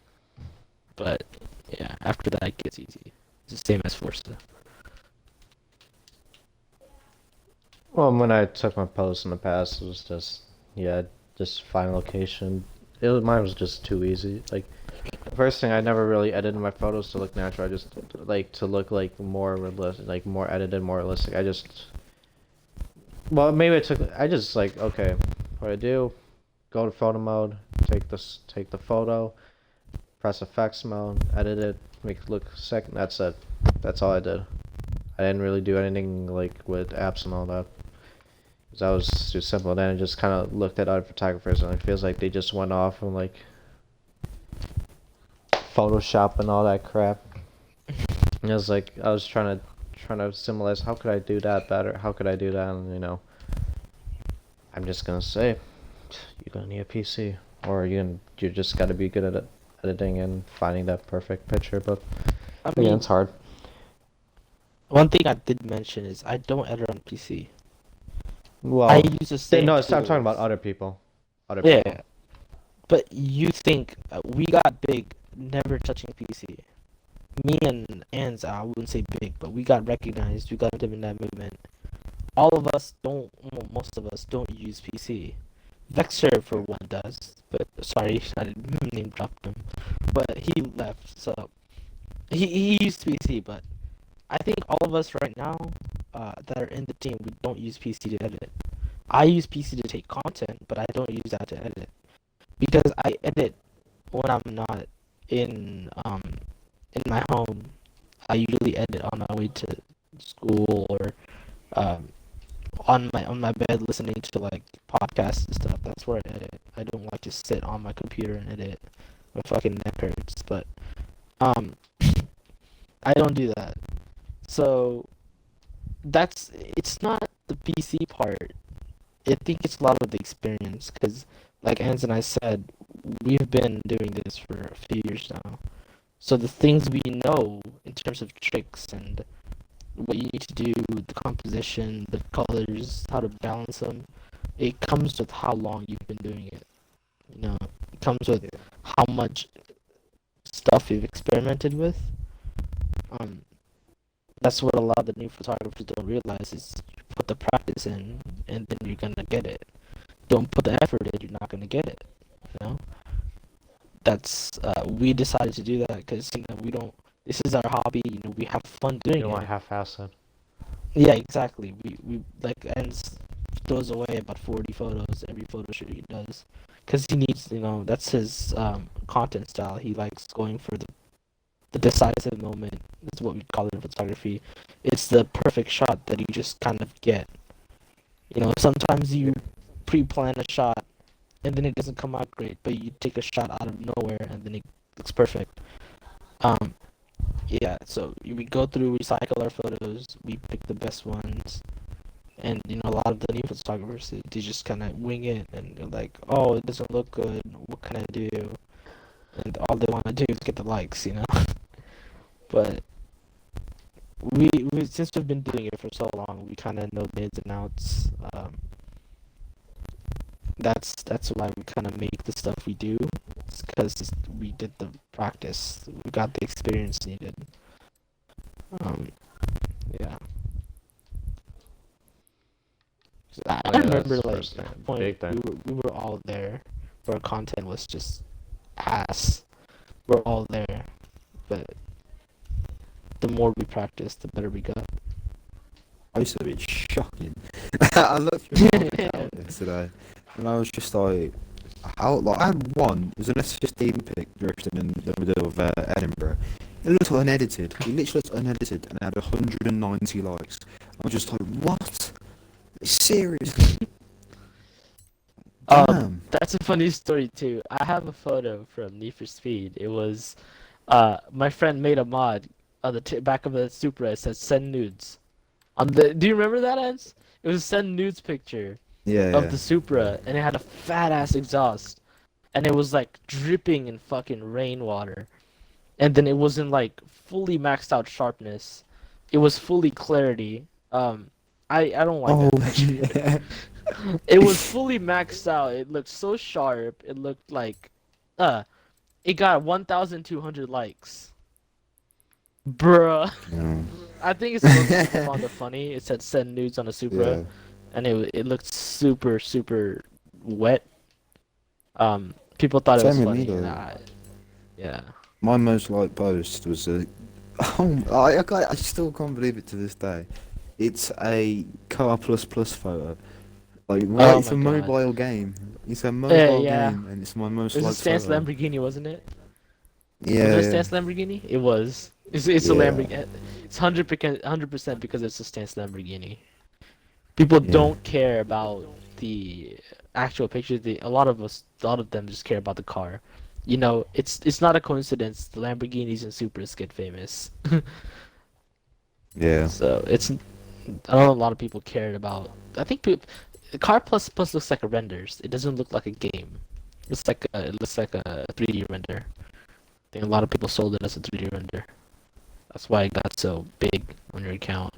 Speaker 2: But yeah, after that it gets easy. It's the same as Forza.
Speaker 1: Well, when I took my posts in the past, it was just find a location. Mine was just too easy. Like, the first thing, I never really edited my photos to look natural. I just like to look like more realistic, like more edited, more realistic. Well, maybe I just like, okay, what I do, go to photo mode, take the photo, press effects mode, edit it, make it look second. That's it. That's all I did. I didn't really do anything like with apps and all that. Cause that was too simple. Then I just kind of looked at other photographers, and it feels like they just went off and like Photoshop and all that crap. And it was like I was trying to symbolize how could I do that better? How could I do that? And I'm just gonna say, you're gonna need a PC, or you just gotta be good at editing and finding that perfect picture. But
Speaker 2: I mean,
Speaker 1: it's hard.
Speaker 2: one thing I did mention is I don't edit on PC.
Speaker 1: Well,
Speaker 2: I use the same.
Speaker 1: no, I'm talking about
Speaker 2: tools.
Speaker 1: other people. Other
Speaker 2: Yeah,
Speaker 1: people.
Speaker 2: but you think we got big never touching PC. Me and Anz, I wouldn't say big, but we got recognized. We got into that movement. All of us don't. Well, most of us don't use PC. Vexer for one does, but sorry, I didn't name drop him. But he left, so he used PC. But I think all of us right now that are in the team, we don't use PC to edit. I use PC to take content, but I don't use that to edit because I edit when I'm not in my home. I usually edit on my way to school or um, on my bed listening to like podcasts and stuff. That's where I edit. I don't like to sit on my computer and edit. My fucking neck hurts. But Um, I don't do that. So it's not the PC part. I think it's a lot of the experience because, like Ans and I said, we've been doing this for a few years now. So the things we know in terms of tricks and what you need to do, the composition, the colors, how to balance them, it comes with how long you've been doing it. It comes with
Speaker 1: Yeah.
Speaker 2: how much stuff you've experimented with. Um, that's what a lot of the new photographers don't realize is you put the practice in, and then you're gonna get it. Don't put the effort in, you're not gonna get it. You know, that's we decided to do that because we don't. This is our hobby. We have fun
Speaker 1: You
Speaker 2: doing
Speaker 1: don't want
Speaker 2: it.
Speaker 1: half-ass it.
Speaker 2: Yeah, exactly. We like Ens throws away about 40 photos every photo shoot he does, because he needs that's his content style. He likes going for the decisive moment. That's what we call it in photography. It's the perfect shot that you just kind of get. Sometimes you pre-plan a shot and then it doesn't come out great, but you take a shot out of nowhere and then it looks perfect. Um, yeah. So we go through, recycle our photos, we pick the best ones, and a lot of the new photographers they just kind of wing it and they're like, oh, it doesn't look good. What can I do? And all they want to do is get the likes. But we since we've been doing it for so long, we kind of know the ins and outs. That's why we kind of make the stuff we do. It's because we did the practice. We got the experience needed. Um, yeah. I
Speaker 1: Oh, yeah,
Speaker 2: remember
Speaker 1: that's
Speaker 2: like
Speaker 1: first
Speaker 2: at
Speaker 1: thing.
Speaker 2: one point
Speaker 1: Big thing.
Speaker 2: we were all there. Our content was just ass. We're all there, but the more we practice, the better we got.
Speaker 3: I used to be shocking. I looked through my account yesterday, and I was just like, how? Like, I had one. It was an S15 pic drifting in the middle of Edinburgh. It looked unedited. It literally looked unedited, and it had 190 likes. I was just like, what? Seriously? Damn.
Speaker 2: That's a funny story too. I have a photo from Need for Speed. It was, my friend made a mod on the back of the Supra. It says "send nudes." Do you remember that, Ants? It was a send nudes picture
Speaker 3: Yeah,
Speaker 2: of
Speaker 3: yeah.
Speaker 2: the Supra, and it had a fat ass exhaust, and it was like dripping in fucking rainwater, and then it wasn't like fully maxed out sharpness. It was fully clarity. I don't like
Speaker 3: Oh,
Speaker 2: that picture.
Speaker 3: yeah.
Speaker 2: It was fully maxed out. It looked so sharp. It looked like, uh, it got 1,200 likes. Bruh.
Speaker 3: Yeah.
Speaker 2: I think it's supposed to people found it funny. It said send nudes on a Supra,
Speaker 3: Yeah.
Speaker 2: and it looked super super wet. People thought it was
Speaker 3: Same with me
Speaker 2: funny, and
Speaker 3: though.
Speaker 2: yeah.
Speaker 3: My most liked post was a. Oh, I still can't believe it to this day. It's a Car Plus Plus photo. Like, what?
Speaker 2: Oh
Speaker 3: It's
Speaker 2: my
Speaker 3: a
Speaker 2: god.
Speaker 3: mobile game. It's a
Speaker 2: Yeah,
Speaker 3: mobile
Speaker 2: yeah.
Speaker 3: game, and it's my most
Speaker 2: It was a
Speaker 3: liked
Speaker 2: Stance
Speaker 3: photo.
Speaker 2: Lamborghini, wasn't it? Was it a
Speaker 3: Yeah,
Speaker 2: Stance Lamborghini? It was. It's a
Speaker 3: yeah,
Speaker 2: Lamborghini. It's 100% because it's a Stance Lamborghini. People
Speaker 3: yeah,
Speaker 2: don't care about the actual picture. A lot of them just care about the car. It's not a coincidence the Lamborghinis and Supras get famous.
Speaker 3: yeah,
Speaker 2: So I don't know, a lot of people cared about. I think Car Plus Plus looks like a renders. It doesn't look like a game. It looks like a 3D render. I think a lot of people sold it as a 3D render. That's why it got so big on your account.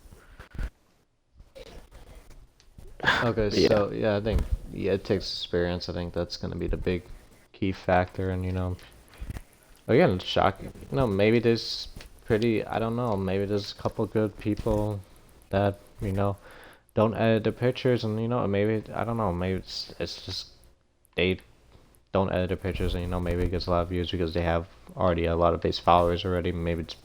Speaker 1: Okay,
Speaker 2: But yeah.
Speaker 1: so yeah, I think it takes experience. I think that's gonna be the big key factor, and again, it's shocking. Maybe there's I don't know, maybe there's a couple good people that don't edit the pictures, and maybe I don't know, maybe it's just they don't edit the pictures, and maybe it gets a lot of views because they have already a lot of base followers already. Maybe it's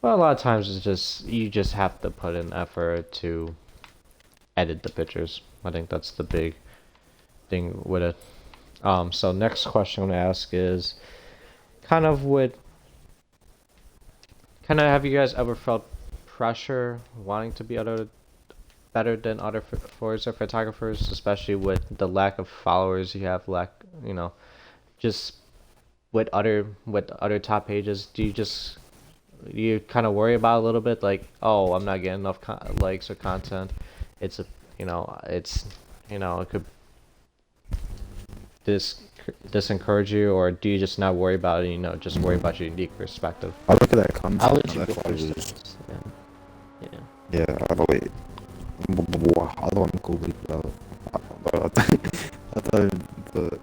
Speaker 1: well, a lot of times it's just you just have to put in effort to edit the pictures. I think that's the big thing with it. So next question I'm gonna ask is kind of with have you guys ever felt pressure wanting to be better than other Forza photographers, especially with the lack of followers you have, just with other top pages, do you kind of worry about a little bit, like, oh, I'm not getting enough likes or content? It's a, it could this disencourage you, or do you just not worry about it? Just worry about your unique perspective.
Speaker 3: I look at their
Speaker 2: I'll
Speaker 3: content
Speaker 2: let
Speaker 3: and
Speaker 2: you
Speaker 3: their
Speaker 2: go first.
Speaker 3: followers.
Speaker 2: Yeah. Yeah.
Speaker 3: Yeah, I like. I don't want to call people out. I don't, but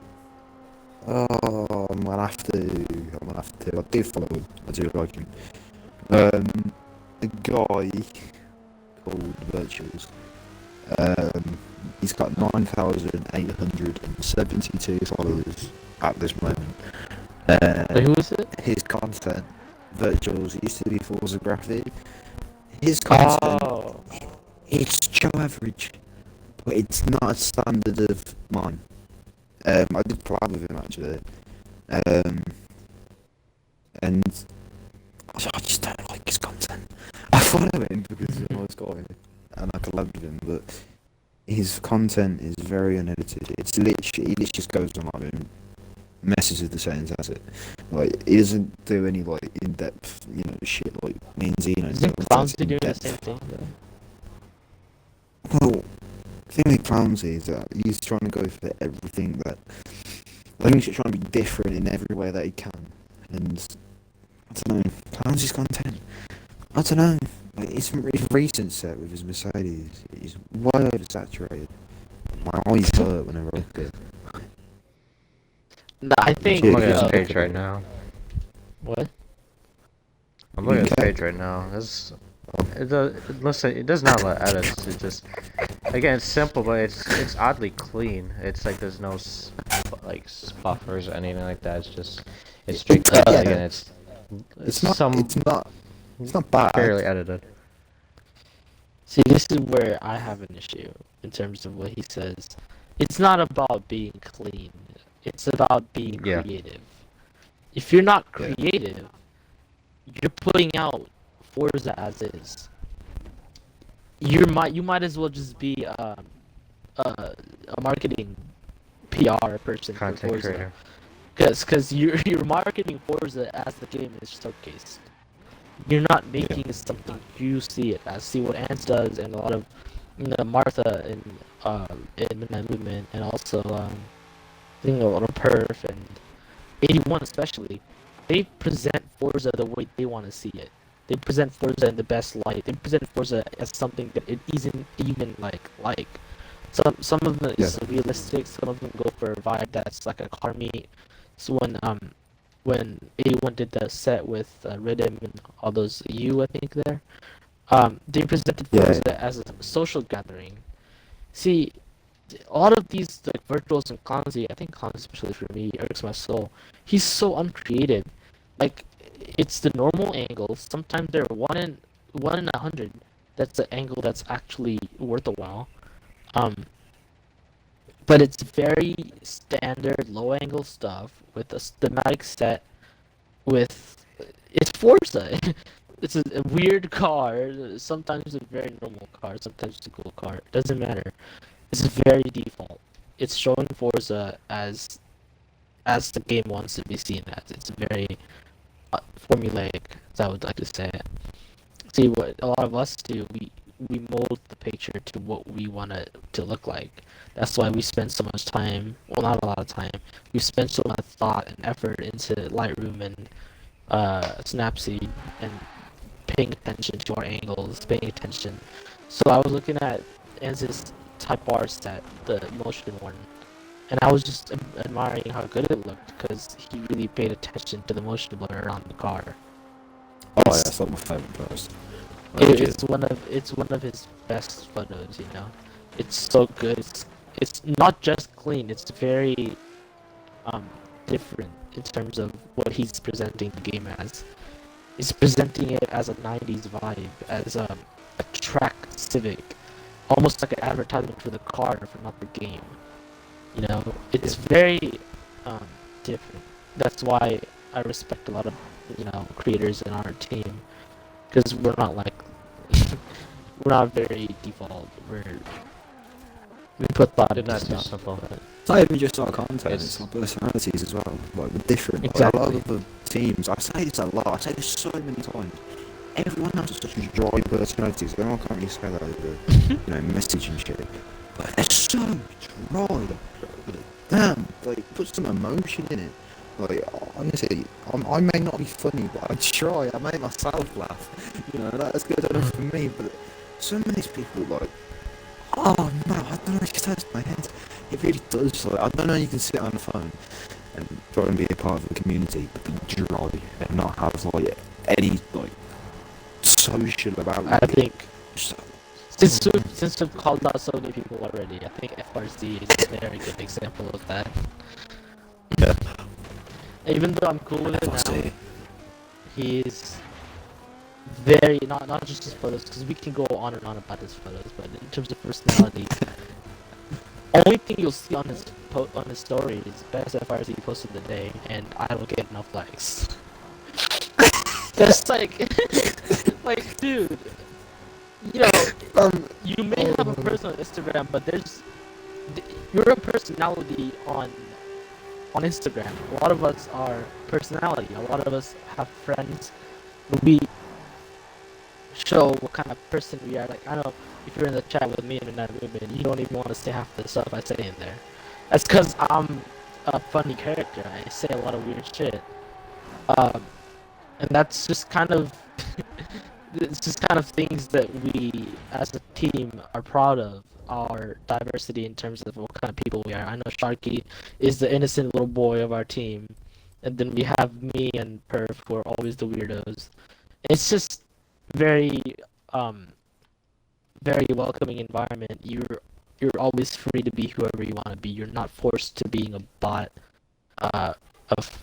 Speaker 3: I'm gonna have to. I do follow him. I do like him. A guy called Virtuals. Um, he's got 9,872 followers at this moment.
Speaker 2: Wait, who is it?
Speaker 3: His content, Virtuals, used to be Forza Graphy. His content,
Speaker 2: Oh.
Speaker 3: it's Joe average, but it's not a standard of mine. I did collab with him actually, and I just don't like his content. I follow him because he's a nice guy, and I collab with him, but his content is very unedited. He literally just goes on like and messes with the settings, has it? Like, he doesn't do any like in-depth, shit like me and Xeno.
Speaker 2: Isn't Clownsy doing the same thing though?
Speaker 3: Well, the thing with Clownsy is that he's trying to go for everything that. I think he's trying to be different in every way that he can, and I don't know. Clownsy's content, I don't know. Like, his recent set with his Mercedes is way oversaturated. My eyes hurt whenever I look at it.
Speaker 2: No, I think.
Speaker 1: I'm looking at his
Speaker 3: Yeah.
Speaker 1: page right now.
Speaker 2: What?
Speaker 1: I'm looking at his
Speaker 3: Okay.
Speaker 1: page right now. Listen, it does not let edits. It just, again, it's simple, but it's oddly clean. It's like there's no buffers or anything like that. It's straight cut.
Speaker 3: Yeah.
Speaker 1: Again,
Speaker 3: It's not bad.
Speaker 1: fairly edited.
Speaker 2: See, this is where I have an issue in terms of what he says. It's not about being clean. It's about being
Speaker 1: Yeah.
Speaker 2: creative. If you're not
Speaker 3: Yeah.
Speaker 2: creative, you're putting out Forza as is. You might as well just be a marketing PR person for
Speaker 1: Content
Speaker 2: Forza.
Speaker 1: creator.
Speaker 2: Because you're marketing Forza as the game is showcased. You're not making it something you see it as. See what Ants does, and a lot of Martha in Midnight Movement, and also I think a lot of Perf and 81 especially. They present Forza the way they want to see it. They present Forza in the best light. They present Forza as something that it isn't even like. Some of them is realistic. Some of them go for a vibe that's like a car meet. So when 81 did the set with Rhythm and all those I think there, they presented Forza as a social gathering. See, a lot of these like Virtuals and Clownsy, I think Clownsy especially for me irks my soul. He's so uncreative. Like, it's the normal angles. Sometimes they're one in 100. That's the angle that's actually worth a while. But it's very standard low angle stuff with a thematic set. It's Forza. It's a weird car. Sometimes it's a very normal car. Sometimes it's a cool car. It doesn't matter. It's very default. It's showing Forza as the game wants to be seen as. It's very formulaic, as I would like to say it. See, what a lot of us do, we mold the picture to what we want it to look like. That's why we spend so much time, well, not a lot of time, we spend so much thought and effort into Lightroom and Snapseed, and paying attention to our angles, paying attention. So I was looking at Anz's Type R set, the motion one, and I was just admiring how good it looked, because he really paid attention to the motion blur around the car.
Speaker 3: Oh yeah, that's like my favorite post.
Speaker 2: It's one of his best photos, It's so good. It's not just clean. It's very different in terms of what he's presenting the game as. He's presenting it as a 90s vibe, as a track Civic, almost like an advertisement for the car, for not the game. It's very different. That's why I respect a lot of creators in our team, because we're not like we're not very default. We put thought
Speaker 1: They're
Speaker 2: into
Speaker 1: not too
Speaker 2: stuff.
Speaker 1: simple.
Speaker 2: But
Speaker 3: It's not even just our content,
Speaker 1: It's-
Speaker 3: it's our personalities as well. Like, we're different. Like, a lot
Speaker 2: Exactly.
Speaker 3: of the teams, I say this a lot, I say this so many times. Everyone has such dry personalities. I can't really say that over, message and shit. But they're so dry. Like, damn, like, put some emotion in it. Like, honestly, I may not be funny, but I try. I make myself laugh. That's good enough for me. But some of these people, like, oh no, I don't know, it just hurts my head. It really does. Like, I don't know, you can sit on the phone and try and be a part of the community, but be dry and not have, like, any, like, social about
Speaker 2: I
Speaker 3: it.
Speaker 2: think
Speaker 3: So,
Speaker 2: since we've called out so many people already, I think FRC is a very good example of that.
Speaker 3: yeah,
Speaker 2: Even though I'm cool with it now,
Speaker 3: FRC.
Speaker 2: he's very not just his photos, because we can go on and on about his photos, but in terms of personality, only thing you'll see on his story is best FRC posted the day, and I don't get enough likes. That's like, like, dude, you may have a personal Instagram, but you're a personality on Instagram. A lot of us are personality. A lot of us have friends. We show what kind of person we are. Like, I know if you're in the chat with me in another movement, you don't even want to say half the stuff I say in there. That's because I'm a funny character. I say a lot of weird shit. And that's just kind of it's just kind of things that we as a team are proud of. Our diversity in terms of what kind of people we are. I know Sharky is the innocent little boy of our team, and then we have me and Perf who are always the weirdos. It's just very very welcoming environment. You're always free to be whoever you want to be. You're not forced to being a bot, of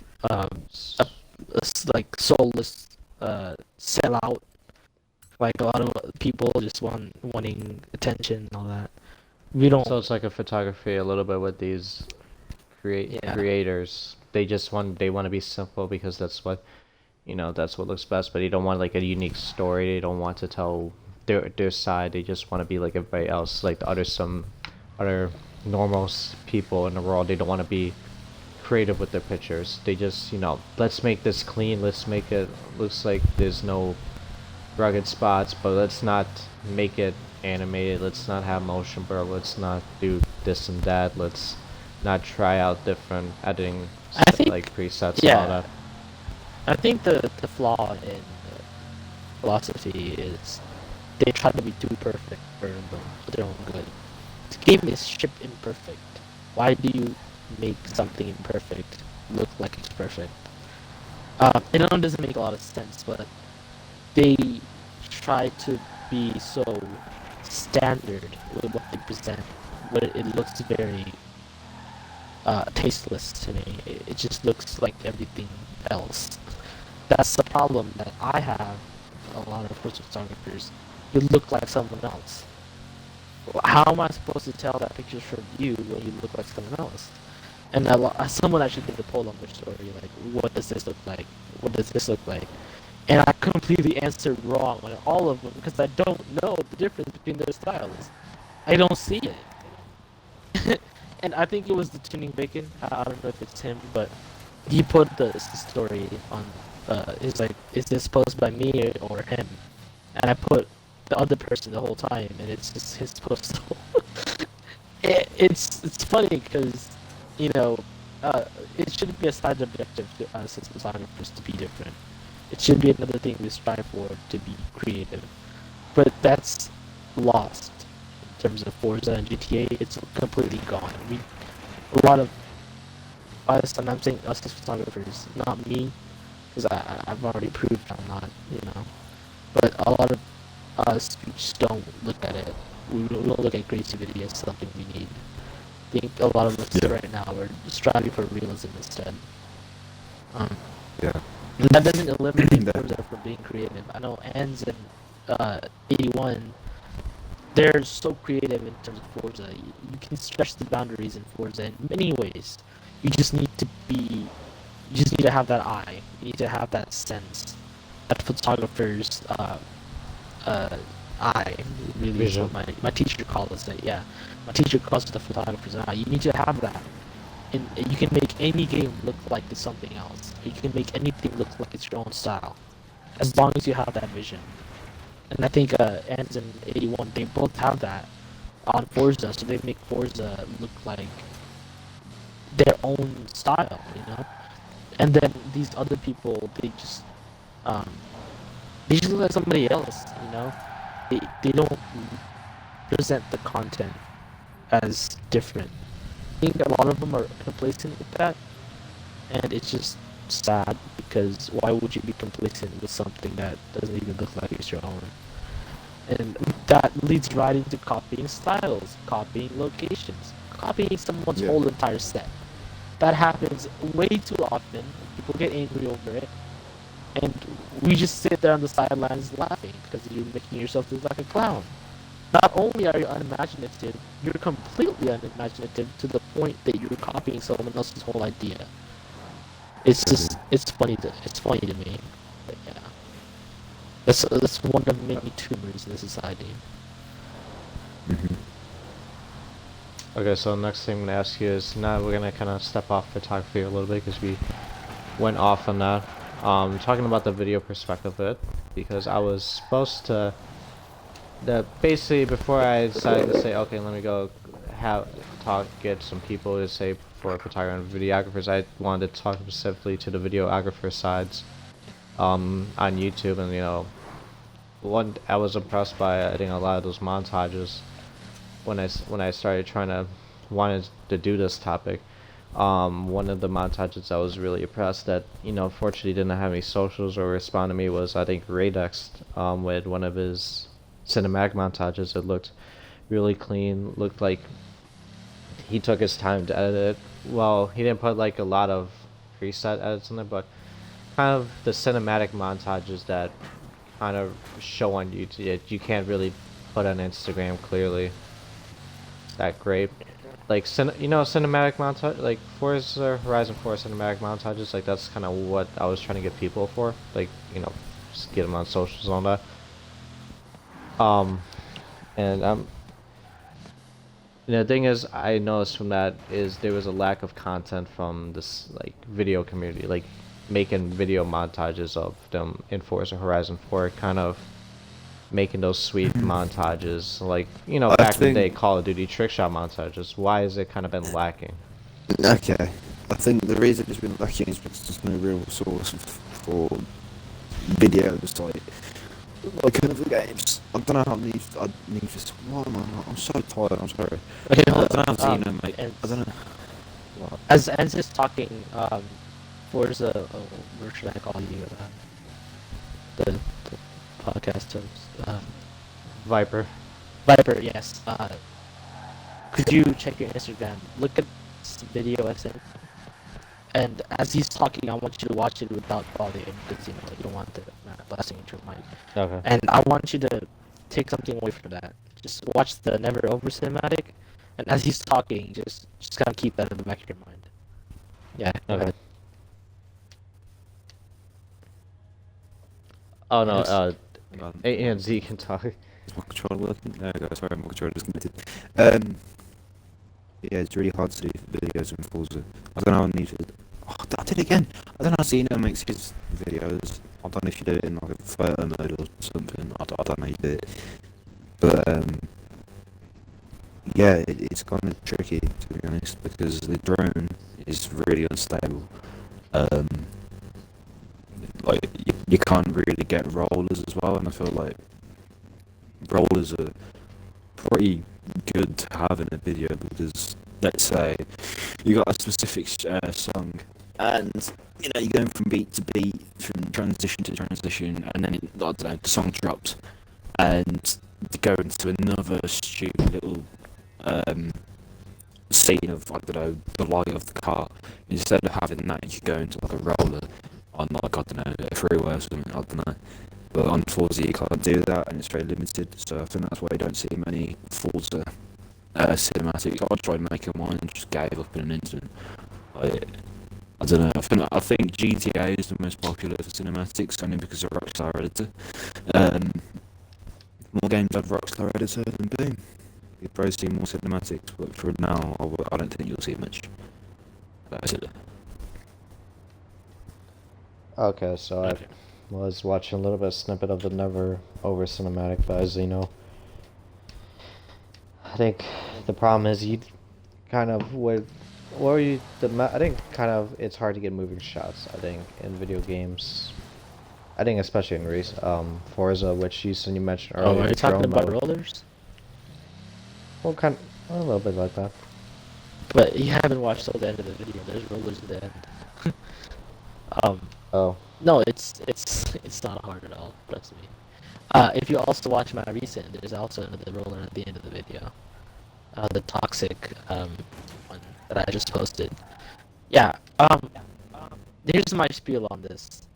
Speaker 2: like soulless sellout. Like a lot of people just wanting attention and all that. We don't.
Speaker 1: So it's like a photography a little bit with these
Speaker 2: Yeah.
Speaker 1: creators. They want to be simple because that's what that's what looks best. But they don't want like a unique story. They don't want to tell their side. They just want to be like everybody else, like the other normal people in the world. They don't want to be creative with their pictures. They just let's make this clean. Let's make it looks like there's no rugged spots, but let's not make it animated. Let's not have motion blur. Let's not do this and that. Let's not try out different editing
Speaker 2: I think-
Speaker 1: like presets and all that.
Speaker 2: I think the flaw in philosophy is they try to be too perfect for their own good. The game is shipped imperfect. Why do you make something imperfect look like it's perfect? I know it doesn't make a lot of sense, but they try to be so standard with what they present, but it looks very tasteless to me. It just looks like everything else. That's the problem that I have with a lot of photographers. You look like someone else. How am I supposed to tell that picture's from you when you look like someone else? And someone actually did a poll on their story, like, what does this look like? What does this look like? And I completely answered wrong on all of them because I don't know the difference between their styles. I don't see it. And I think it was the Tuning Bacon. I don't know if it's him, but he put the story on. He's like, is this posted by me or him? And I put the other person the whole time, and it's just his post. It's funny because it shouldn't be a side objective to us as photographers to be different. It should be another thing we strive for, to be creative. But that's lost in terms of Forza and GTA. It's completely gone. A lot of us, and I'm saying us as photographers, not me, because I've already proved I'm not, But a lot of us, we just don't look at it. We don't look at creativity as something we need. I think a lot of us right now are striving for realism instead.
Speaker 3: Yeah.
Speaker 2: And that doesn't eliminate Forza from being creative. I know Anz and 81, they're so creative in terms of Forza. You can stretch the boundaries in Forza in many ways. You just need to have that eye. You need to have that sense that photographers eye. Really, is
Speaker 1: Vision.
Speaker 2: what my teacher calls it. Yeah, my teacher calls it the photographer's eye. You need to have that. And you can make any game look like it's something else. You can make anything look like it's your own style, as long as you have that vision. And I think Ans and 81, they both have that on Forza, so they make Forza look like their own style, you know. And then these other people, um, they just look like somebody else, you know. They don't present the content as different. I think a lot of them are complacent with that, and it's just sad because why would you be complacent with something that doesn't even look like it's your own? And that leads right into copying styles, copying locations, copying someone's whole entire set. That happens way too often. People get angry over it, and we just sit there on the sidelines laughing because you're making yourself look like a clown. Not only are you unimaginative, you're completely unimaginative to the point that you're copying someone else's whole idea. It's just, it's funny to me. But yeah. That's one of many tumors in the society.
Speaker 3: Mm-hmm.
Speaker 1: Okay, so next thing I'm gonna ask you is, now we're gonna kind of step off photography a little bit because we went off on that. Talking about the video perspective of it, because I was supposed to, basically before I decided to say, okay, let me go get some people to say for photographers and videographers, I wanted to talk specifically to the videographer sides on YouTube, and I was impressed by, I think, a lot of those montages when I started wanted to do this topic. One of the montages I was really impressed that, fortunately didn't have any socials or respond to me was, I think, Radex, with one of his cinematic montages. It looked really clean, looked like he took his time to edit it. Well, he didn't put like a lot of preset edits in there, but kind of the cinematic montages that kind of show on YouTube, you can't really put on Instagram clearly that great. Like cinematic montage, like Forza Horizon 4 cinematic montages, like that's kind of what I was trying to get people for, like, just get them on socials and all that. And the thing is, I noticed from that is there was a lack of content from this like video community, like making video montages of them in Forza Horizon 4, kind of making those sweet montages, like, back in the day, Call of Duty trick shot montages. Why has it kind of been lacking?
Speaker 3: Okay, I think the reason it's been lacking is because there's no real source for videos like other games. I don't know how I need this. Why am I? I'm so tired. I'm sorry.
Speaker 2: Okay,
Speaker 3: I don't know how to, mate. I don't know. What?
Speaker 2: As is talking, Forza, what should I call you? The podcast host.
Speaker 1: Viper.
Speaker 2: Viper, yes. Could you check your Instagram? Look at this video I sent. And as he's talking, I want you to watch it without volume because you don't want the blasting into your mic.
Speaker 1: Okay.
Speaker 2: And I want you to take something away from that. Just watch the Never Over cinematic, and as he's talking, just kind of keep that in the back of your mind. Yeah. Go
Speaker 1: Okay.
Speaker 2: ahead.
Speaker 1: Oh no.
Speaker 2: Yes.
Speaker 1: A and Z can talk.
Speaker 3: Is my controller working? There we go. Sorry, my controller disconnected. Yeah, it's really hard to do videos in Forza. I don't know how I need to. Oh, I did it again. I don't know how Xeno makes his videos. I don't know if you do it in like a photo mode or something. I don't know how you do it. But yeah, it's kind of tricky, to be honest, because the drone is really unstable. Like you can't really get rollers as well, and I feel like rollers are pretty good to have in a video because, let's say you got a specific song, and you're going from beat to beat, from transition to transition, and then I don't know, the song drops, and to go into another stupid little scene of, I don't know, the light of the car. Instead of having that, you could go into like a roller on, like, I don't know, a freeway or something, I don't know. But on Forza you can't do that, and it's very limited, so I think that's why you don't see many Forza cinematics. I tried making one and just gave up in an instant. I don't know, I think GTA is the most popular for cinematics, only because of Rockstar Editor. more games have Rockstar editor, and boom, you probably see more cinematics. But for now, I don't think you'll see much. That's it.
Speaker 1: Okay, so I was watching a little bit of snippet of the Never Over cinematic by Xeno. I think the problem is you kind of would, or you I think kind of it's hard to get moving shots. I think in video games, I think especially in race, Forza, which you mentioned
Speaker 2: Oh,
Speaker 1: earlier.
Speaker 2: are you talking
Speaker 1: drone
Speaker 2: about
Speaker 1: mode.
Speaker 2: rollers?
Speaker 1: Well, a little bit like that.
Speaker 2: But you haven't watched till the end of the video. There's rollers at the end.
Speaker 1: Oh,
Speaker 2: No, it's not hard at all. Trust me. If you also watch my recent, there's also another roller at the end of the video. The toxic one that I just posted. Yeah. Here's my spiel on this.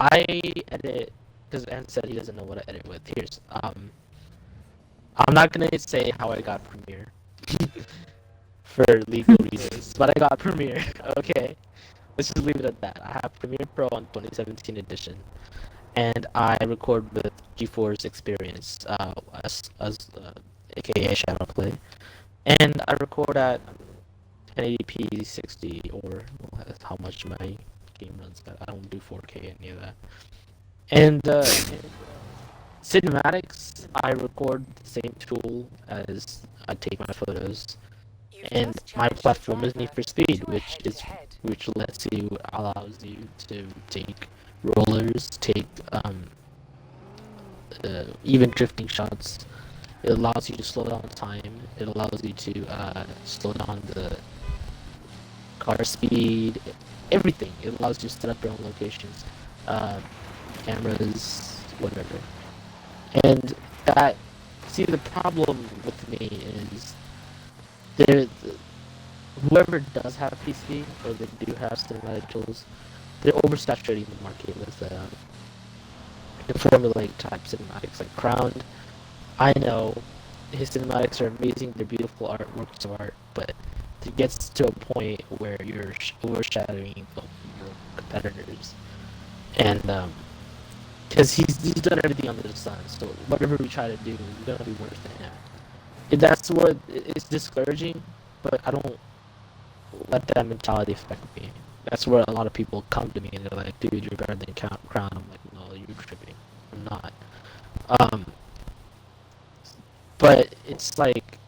Speaker 2: I edit because Ann said he doesn't know what to edit with. I'm not gonna say how I got Premiere for legal reasons, but I got Premiere. Okay, let's just leave it at that. I have Premiere Pro on 2017 edition, and I record with GeForce Experience, aka Shadowplay, and I record at 1080p 60 or that's how much my game runs at. I don't do 4K any of that. And cinematics, I record the same tool as I take my photos. And my platform is Need for Speed, which allows you to take rollers, take even drifting shots. It allows you to slow down time. It allows you to slow down the car speed, everything. It allows you to set up your own locations, cameras, whatever. And the problem with me is whoever does have PC or they do have cinematic tools, they're oversaturating the market with the formulaic type cinematics like Crown. I know his cinematics are amazing, they're beautiful art, works of art, but it gets to a point where you're overshadowing your competitors. And because he's done everything under the sun, so whatever we try to do is gonna be worse than him. That's what it's discouraging, but I don't let that mentality affect me. That's where a lot of people come to me and they're like, "Dude, you're better than Crown." I'm like, "No, you're tripping. I'm not." But it's like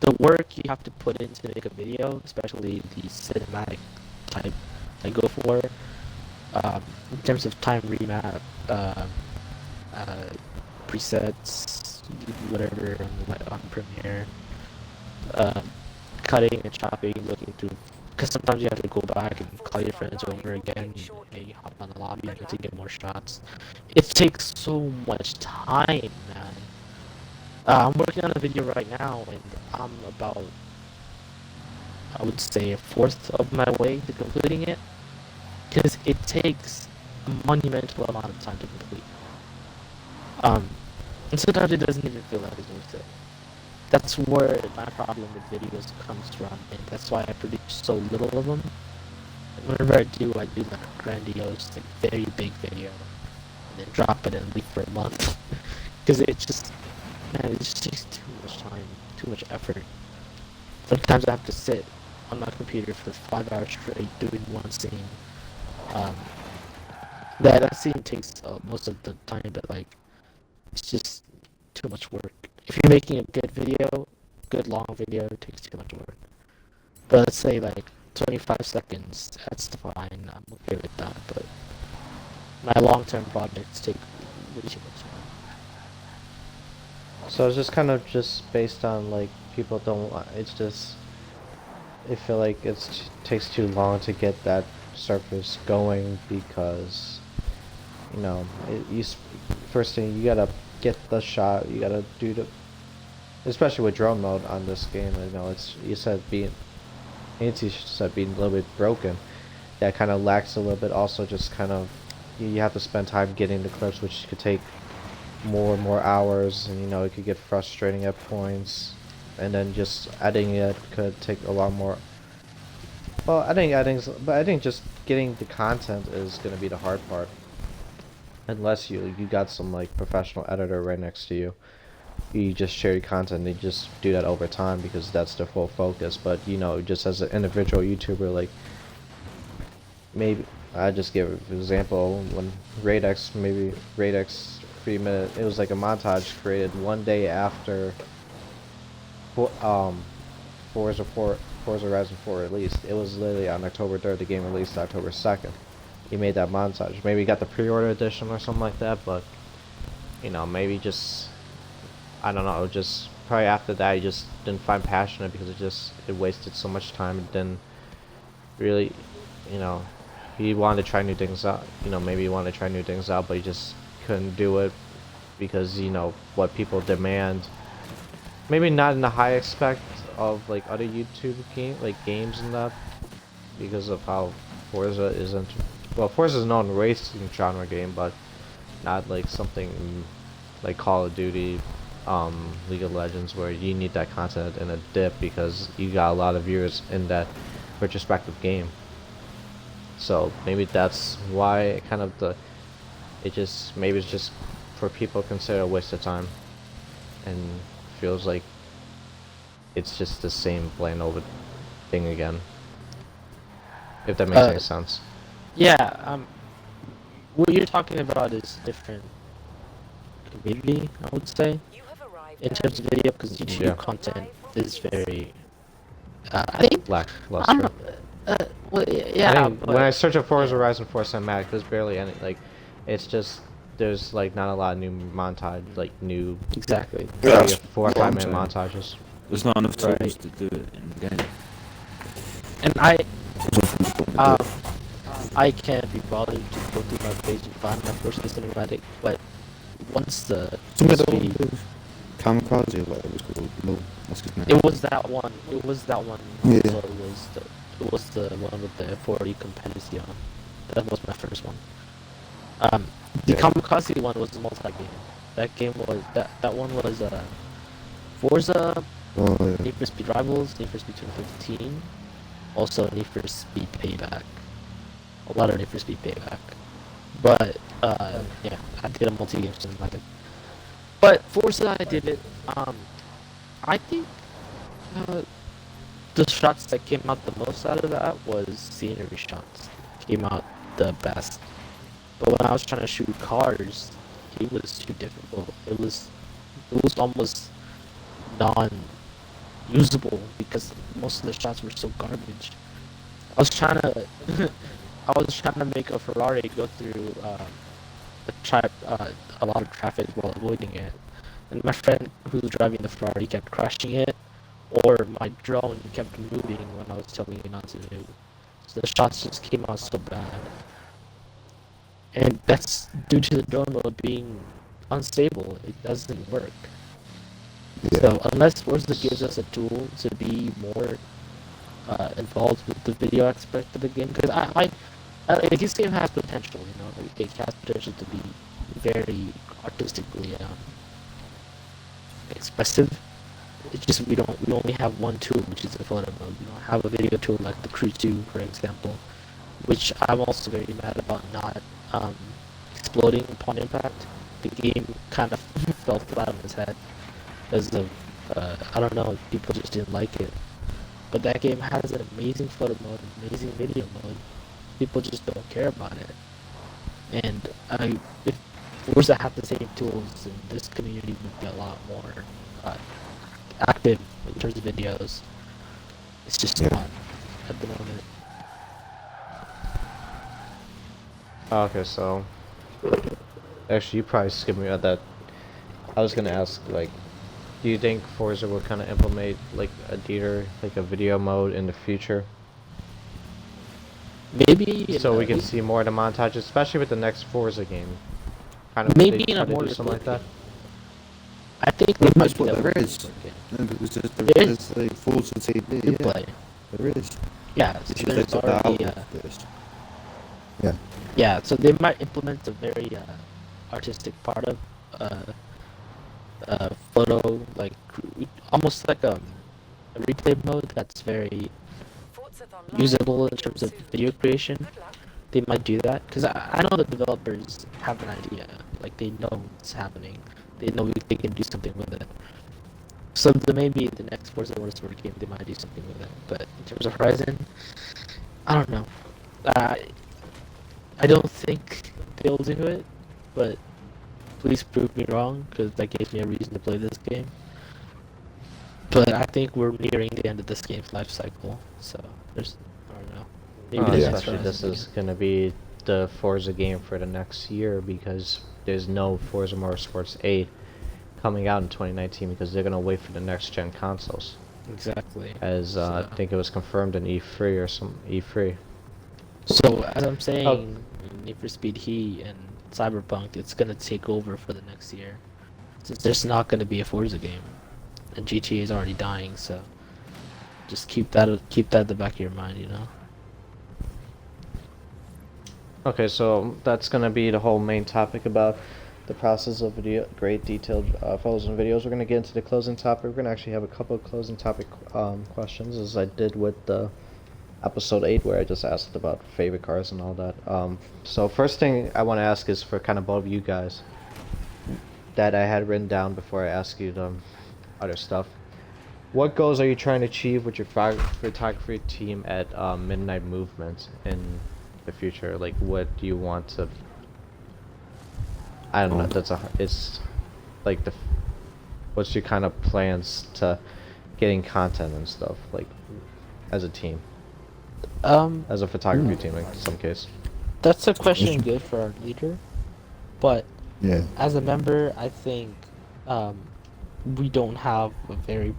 Speaker 2: the work you have to put in to make a video, especially the cinematic type I go for, in terms of time remap, presets, whatever on Premiere, cutting and chopping, looking through, because sometimes you have to go back and call your friends over again, maybe hop on the lobby to get more shots. It takes so much time, man. I'm working on a video right now, and I'm about, I would say, a fourth of my way to completing it, because it takes a monumental amount of time to complete. And sometimes it doesn't even feel like it's worth it. That's where my problem with videos comes from, and that's why I produce so little of them. And whenever I do like a grandiose, like very big video, and then drop it and leave for a month, because it just takes too much time, too much effort. Sometimes I have to sit on my computer for 5 hours straight doing one scene. That scene takes most of the time, but like, it's just too much work. If you're making a good long video, it takes too much work. But let's say like 25 seconds, that's fine, I'm okay with that, but my long-term projects take way too much time.
Speaker 1: so it's just kind of just based on like people don't. It's just they feel like it takes too long to get that surface going because first thing you gotta get the shot. You gotta do especially with drone mode on this game. You said Nancy said being a little bit broken. That kind of lacks a little bit. Also, just kind of you have to spend time getting the clips, which could take more and more hours, and it could get frustrating at points. And then just editing it could take a lot more. Well, I think just getting the content is gonna be the hard part. unless you got some like professional editor right next to you. You just share your content, they just do that over time because that's their full focus. But you know, just as an individual YouTuber, like maybe I just give an example when Radex 3 minute, it was like a montage created one day after for Forza Horizon 4 released. It was literally on October 3rd. The game released October 2nd. He made that montage. Maybe he got the pre-order edition or something like that, but you know, maybe just I don't know. Just probably after that, he just didn't find passionate because it wasted so much time. It didn't really, you know, he wanted to try new things out. You know, maybe he wanted to try new things out, but he just couldn't do it because you know what people demand. Maybe not in the high expect of like other YouTube games and that, because of how Forza isn't. Well, Forza is known racing genre game, but not like something like Call of Duty, League of Legends, where you need that content in a dip because you got a lot of viewers in that retrospective game. So maybe that's why maybe it's just for people consider a waste of time, and feels like it's just the same plain old thing again. If that makes any sense.
Speaker 2: Yeah, what you're talking about is different community, I would say, in terms of video, because YouTube content is very, I think, I don't know, well, yeah,
Speaker 1: I think when I search up Forza Horizon 4 cinematic, there's barely any, like, it's just, there's, like, not a lot of new montage, like, new...
Speaker 2: Exactly.
Speaker 1: 4 or 5 minute montages.
Speaker 3: There's not enough tools to do it in the game.
Speaker 2: And I can't be bothered to go through my page and find my first cinematic, but once
Speaker 3: Kamikaze or whatever it's called. No, that's his name.
Speaker 2: It was that one. It was that one.
Speaker 3: Yeah.
Speaker 2: So it was the one with the 40 competency on. That was my first one. The Kamikaze one was the multi-game. That game was that one was Forza, Need for Speed Rivals, Need for Speed 2015, also Need for Speed Payback. A lot of Need for Speed Payback. But yeah, I did a multi-game cinematic. But Forza, I did it. I think the shots that came out the most out of that was scenery shots. Came out the best. But when I was trying to shoot cars, it was too difficult. It was almost non-usable because most of the shots were so garbage. I was trying to make a Ferrari go through a lot of traffic while avoiding it, and my friend who was driving the Ferrari kept crashing it, or my drone kept moving when I was telling it not to move. So the shots just came out so bad, and that's due to the drone mode being unstable. It doesn't work. Yeah. So unless Forza gives us a tool to be more involved with the video aspect of the game, because this game has potential, you know, it has potential to be very artistically expressive. It's just we only have one tool, which is the photo mode. We don't have a video tool like the Crew 2, for example, which I'm also very mad about not exploding upon impact. The game kind of fell flat on its head because of I don't know, people just didn't like it. But that game has an amazing photo mode, amazing video mode. People just don't care about it. And if Forza had the same tools, then this community would be a lot more active in terms of videos. It's just not at the moment.
Speaker 1: Okay, so actually you probably skipped me at that. I was gonna ask, like, do you think Forza will kind of implement like a video mode in the future?
Speaker 2: Maybe.
Speaker 1: So we can see more of the montages, especially with the next Forza game. Kind of
Speaker 2: maybe in a more
Speaker 1: something like that.
Speaker 2: I think they might be
Speaker 3: there is. No, because there's like Forza TV.
Speaker 2: You play.
Speaker 3: There is.
Speaker 2: Yeah. So there's already.
Speaker 3: Yeah.
Speaker 2: Yeah. So they might implement a very artistic part of photo, like almost like a replay mode that's very usable in terms of video creation. they might do that because I know the developers have an idea, like they know it's happening, they know they can do something with it. So maybe the next Forza Motorsport game they might do something with it. But in terms of Horizon, I don't know. I don't think they'll do it, but please prove me wrong because that gives me a reason to play this game. But I think we're nearing the end of this game's life cycle, so I don't know. Maybe the next
Speaker 1: Especially this
Speaker 2: Horizon
Speaker 1: is gonna be the Forza game for the next year because there's no Forza Motorsports 8 coming out in 2019 because they're gonna wait for the next gen consoles.
Speaker 2: Exactly.
Speaker 1: As I think it was confirmed in E3 or some E3.
Speaker 2: So as I'm saying, Need for Speed Heat and Cyberpunk, it's gonna take over for the next year. Since there's not gonna be a Forza game, and GTA is already dying, so just keep that at the back of your mind, you know.
Speaker 1: Okay, so that's gonna be the whole main topic about the process of great detailed photos and videos. We're gonna get into the closing topic. We're gonna actually have a couple of closing topic questions, as I did with the episode 8, where I just asked about favorite cars and all that. So first thing I want to ask is for kind of both of you guys that I had written down before I ask you the other stuff. What goals are you trying to achieve with your photography team at Midnight Movement in the future? Like, what do you want to? I don't know. It's like what's your kind of plans to getting content and stuff, like as a team, as a photography team in some case.
Speaker 2: That's a question good for our leader, but
Speaker 4: Yeah.
Speaker 2: as a member, I think we don't have a very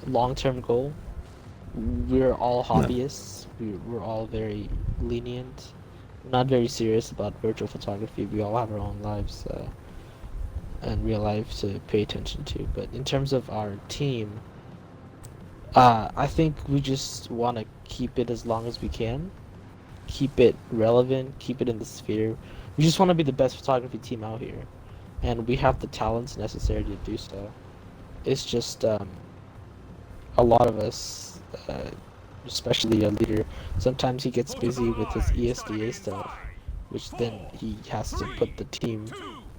Speaker 2: long-term goal. We're all hobbyists. We're all very lenient. We're not very serious about virtual photography. We all have our own lives and real life to pay attention to. But in terms of our team, I think we just want to keep it as long as we can. Keep it relevant. Keep it in the sphere. We just want to be the best photography team out here, and we have the talents necessary to do so. It's just a lot of us, especially a leader, sometimes he gets busy with his ESDA stuff, which then he has to put the team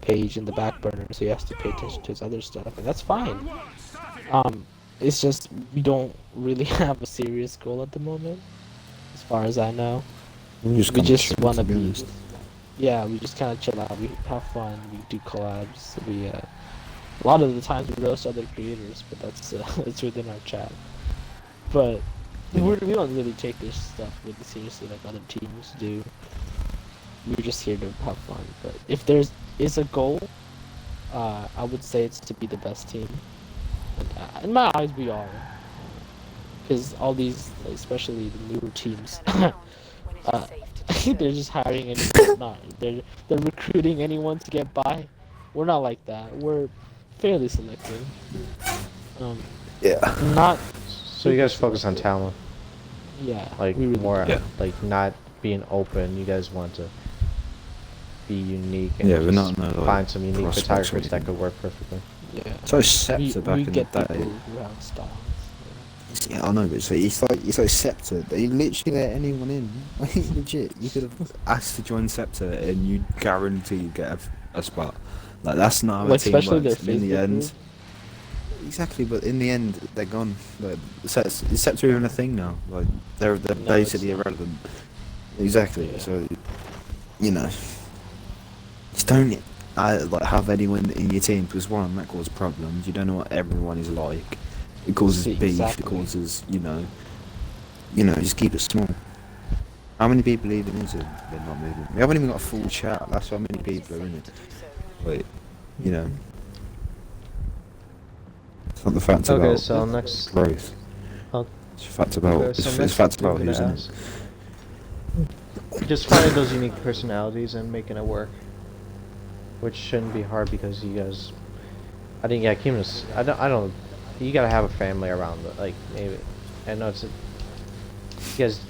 Speaker 2: page in the back burner, so he has to pay attention to his other stuff, and that's fine. It's just we don't really have a serious goal at the moment, as far as I know. We just want to be, yeah, we just kind of chill out. We have fun. We do collabs. A lot of the times we roast other creators, but that's it's within our chat. But we don't really take this stuff really seriously like other teams do. We're just here to have fun. But if there's a goal, I would say it's to be the best team. And, in my eyes, we are. Because all these, especially the newer teams, they're just hiring anyone. They're recruiting anyone to get by. We're not like that. We're fairly selective.
Speaker 4: Yeah.
Speaker 2: Not.
Speaker 1: So you guys focus on talent,
Speaker 2: Yeah.
Speaker 1: like
Speaker 2: we really
Speaker 1: more,
Speaker 2: do.
Speaker 1: like not being open. You guys want to be unique and
Speaker 3: Yeah, we're
Speaker 1: just
Speaker 3: not no, like,
Speaker 1: find some unique
Speaker 3: prospects or
Speaker 1: photographers that
Speaker 3: anything.
Speaker 1: could work perfectly.
Speaker 2: Yeah.
Speaker 3: So Scepter back
Speaker 2: we
Speaker 3: in the
Speaker 2: get
Speaker 3: day.
Speaker 2: people who have styles.
Speaker 4: Yeah, I know, but it's like Scepter. They literally let anyone in. Like, legit. You could have.
Speaker 3: Asked to join Scepter and you guarantee you get a spot. Like, that's not how a
Speaker 2: Like,
Speaker 3: team
Speaker 2: especially
Speaker 3: works.
Speaker 2: their
Speaker 3: And in the
Speaker 2: Facebook
Speaker 3: end,
Speaker 2: group.
Speaker 4: Exactly, but in the end, they're gone.
Speaker 3: like, is Scepter even a thing now? Like, they're
Speaker 2: No,
Speaker 3: basically
Speaker 2: it's not.
Speaker 3: irrelevant.
Speaker 4: Exactly.
Speaker 2: Yeah.
Speaker 4: So, you know, just don't like have anyone in your team, because one, that causes problems. You don't know what everyone is like. It causes beef.
Speaker 2: Exactly.
Speaker 4: It causes, you know, just keep it small. How many people even is it? They're not moving. We haven't even got a full chat. That's how many people are in it. But, you know, it's not the fact
Speaker 1: Okay,
Speaker 4: about
Speaker 1: so next,
Speaker 4: growth.
Speaker 1: Oh,
Speaker 4: It's a fact about.
Speaker 1: okay, so
Speaker 4: It's
Speaker 1: next
Speaker 4: fact
Speaker 1: thing I'm
Speaker 4: about
Speaker 1: gonna
Speaker 4: who's in it.
Speaker 1: ask, just finding those unique personalities and making it work, which shouldn't be hard because you guys, I think, yeah, Kima's, I don't, you gotta have a family around it, like, maybe, I know you guys,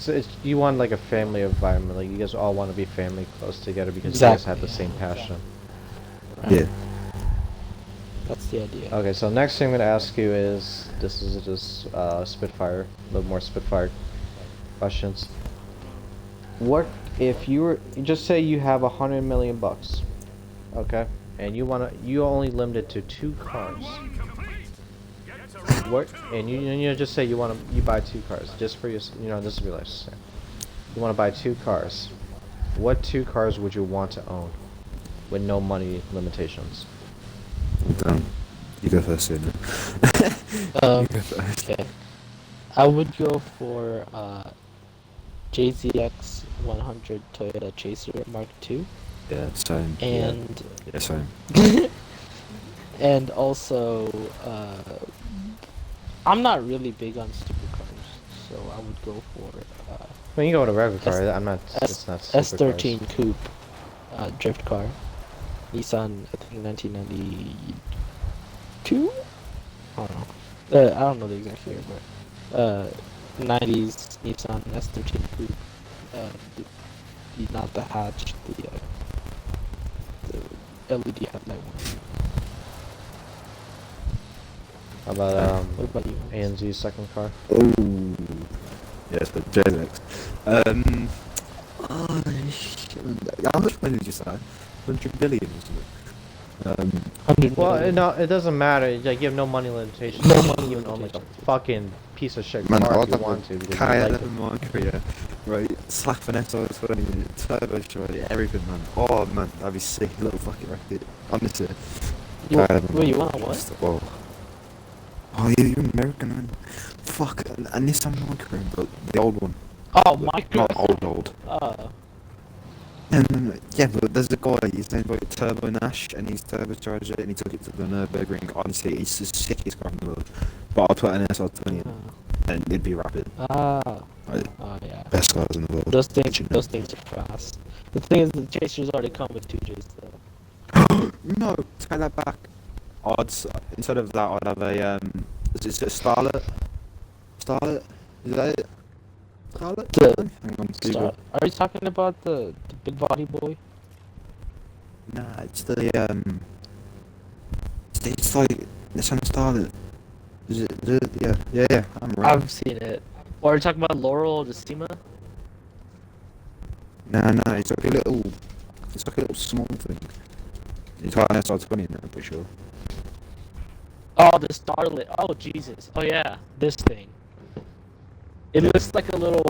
Speaker 1: it's, you want like a family environment, like, you guys all want to be family close together because you guys have the same passion.
Speaker 2: Right.
Speaker 4: Yeah.
Speaker 2: That's the idea.
Speaker 1: Okay, so next thing I'm gonna ask you is, this is just Spitfire, a little more Spitfire questions. What if you were just say you have $100 million, okay, and you only limited to 2 cars. What and you just say you buy 2 cars just for your this is your lifestyle. You want to buy 2 cars. What 2 cars would you want to own with no money limitations?
Speaker 4: Damn. You go first, soon.
Speaker 2: Um,
Speaker 4: You go first.
Speaker 2: okay. I would go for JZX 100 Toyota Chaser Mark II,
Speaker 3: Yeah, same.
Speaker 2: and
Speaker 3: Yeah, same.
Speaker 2: and also I'm not really big on supercars, so I would go for
Speaker 1: When you go with a regular car,
Speaker 2: S-
Speaker 1: I'm not. It's not
Speaker 2: S13
Speaker 1: supercars.
Speaker 2: Coupe drift car, Nissan, I think 1992. I don't know. I don't know the exact year, but 90s Nissan S13 Coupe. Not the hatch, the LED headlight one.
Speaker 1: How about
Speaker 2: What about you?
Speaker 1: ANZ's second car?
Speaker 4: Oh, yes, but JLX. Oh, shit. How much money did you say? 100 billion or something?
Speaker 2: 100
Speaker 1: Well,
Speaker 2: million.
Speaker 1: no, it doesn't matter. Like, you have no money limitations.
Speaker 2: No
Speaker 1: You
Speaker 2: money
Speaker 1: can even own like a
Speaker 2: limitations.
Speaker 1: fucking piece of shit
Speaker 4: Man,
Speaker 1: car
Speaker 4: I'd
Speaker 1: if you
Speaker 4: have
Speaker 1: want to.
Speaker 4: a
Speaker 1: Because you
Speaker 4: Kai
Speaker 1: like it.
Speaker 4: 11 Micro, yeah. Right, slap an SR20, turbo shred, everything, man. Oh, man, that'd be sick. Little fucking rocket. Honestly.
Speaker 2: You, wait, you want what?
Speaker 4: Oh. Oh, yeah, you're American, man. Fuck, a Nissan Micro, but the old one.
Speaker 2: Oh, micro.
Speaker 4: Not old. Yeah, but there's a guy, his name's like Turbo Nash, and he's turbocharged it, and he took it to the Nürburgring. Honestly, it's the sickest car in the world. But I'll put an SR20 in, and it'd be rapid.
Speaker 2: Oh
Speaker 4: Like,
Speaker 2: yeah.
Speaker 4: best cars in the world.
Speaker 2: Those things
Speaker 4: You know.
Speaker 2: are fast. The thing is, the Chasers already come with 2Js though.
Speaker 4: No, take that back. Instead of that, I'd have a, is it a Starlet? Starlet? Is that it? Starlet?
Speaker 2: The
Speaker 4: Hang on, Google.
Speaker 2: Are you talking about the big body boy?
Speaker 4: Nah, it's the, it's like, it's on Starlet. Is it, yeah, I'm right.
Speaker 2: I've seen it. Or are you talking about Laurel or the Sema?
Speaker 4: Nah, it's like a little small thing. It's got an SR20 in there, I'm pretty sure.
Speaker 2: Oh, the Starlet. Oh, Jesus. Oh, yeah. This thing. It looks like a little.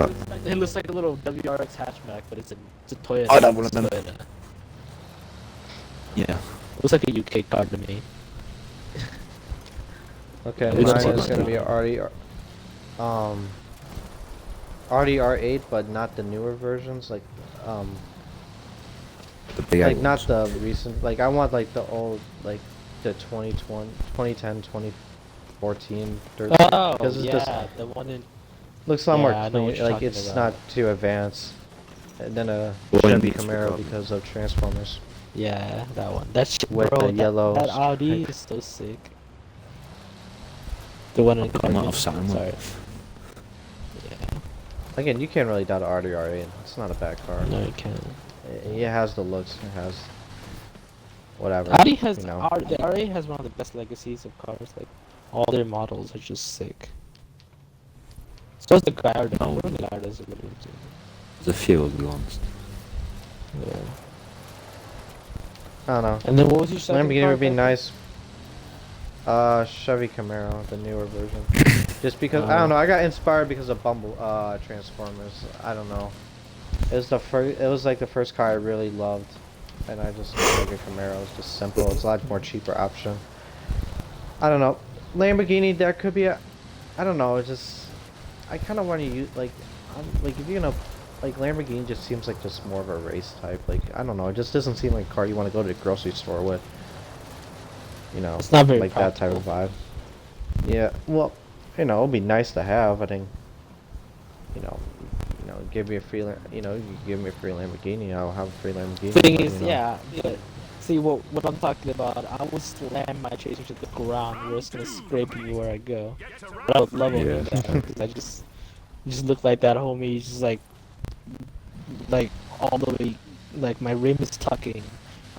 Speaker 2: It looks like a little WRX hatchback, but it's a Toyota.
Speaker 4: I'd have one of them.
Speaker 2: Toyota.
Speaker 4: Yeah.
Speaker 2: It looks like a UK car to me.
Speaker 1: Okay,
Speaker 2: It
Speaker 1: mine
Speaker 2: looks
Speaker 1: is
Speaker 2: like
Speaker 1: gonna
Speaker 2: that.
Speaker 1: be RDR8, but not the newer versions. Like
Speaker 4: The big
Speaker 1: like
Speaker 4: ones.
Speaker 1: not the recent. Like I want like the old, like the 2020, 2010, 2014.
Speaker 2: Oh,
Speaker 1: because it's
Speaker 2: yeah,
Speaker 1: just
Speaker 2: the one in.
Speaker 1: looks a lot
Speaker 2: Yeah,
Speaker 1: more
Speaker 2: I know
Speaker 1: clean.
Speaker 2: what you're
Speaker 1: Like
Speaker 2: talking
Speaker 1: it's
Speaker 2: about.
Speaker 1: not too advanced. And then a
Speaker 4: Well,
Speaker 1: Chevy
Speaker 4: it's the
Speaker 1: Camaro
Speaker 4: problem.
Speaker 1: because of Transformers.
Speaker 2: Yeah, that one. That shit,
Speaker 1: With
Speaker 2: bro.
Speaker 1: the yellow
Speaker 2: That Audi
Speaker 1: stripe.
Speaker 2: is so sick. The one in
Speaker 3: I've got my
Speaker 2: Cardigan.
Speaker 3: offset one.
Speaker 2: Sorry. Yeah.
Speaker 1: Again, you can't really doubt RDR8. It's not a bad car.
Speaker 2: No, you can't.
Speaker 1: It has the looks. It has whatever.
Speaker 2: Audi has
Speaker 1: you know.
Speaker 2: the R8 has one of the best legacies of cars. Like all their models are just sick. So is the Gallardo.
Speaker 3: No.
Speaker 2: The Gallardo's a little too.
Speaker 3: There's a few ugly ones.
Speaker 2: Yeah.
Speaker 1: I don't know.
Speaker 2: And then what was your second
Speaker 1: Lamborghini
Speaker 2: car,
Speaker 1: would be
Speaker 2: Patrick?
Speaker 1: nice. Chevy Camaro, the newer version. Just because I don't know, I got inspired because of Transformers. I don't know. It was the first. It was like the first car I really loved, and I just like a Camaro. It's just simple. It's a lot more cheaper option. I don't know. Lamborghini, there could be a. I don't know. It's just. I kind of want to use like if you're gonna like Lamborghini just seems like just more of a race type. Like I don't know. It just doesn't seem like a car you want to go to the grocery store with. You know,
Speaker 2: It's not very
Speaker 1: like that type of vibe. Yeah, well, you know, it'd be nice to have. I think, you know, give me a free, you know, you give me a free Lamborghini, I'll have a free Lamborghini.
Speaker 2: Thing
Speaker 1: but,
Speaker 2: is,
Speaker 1: you know.
Speaker 2: yeah. See what I'm talking about. I will slam my chaser to the ground. Where it's gonna scrape me where I go. But I would love owning
Speaker 3: Yeah.
Speaker 2: that because I just look like that homie. He's just like all the way, like my rim is tucking.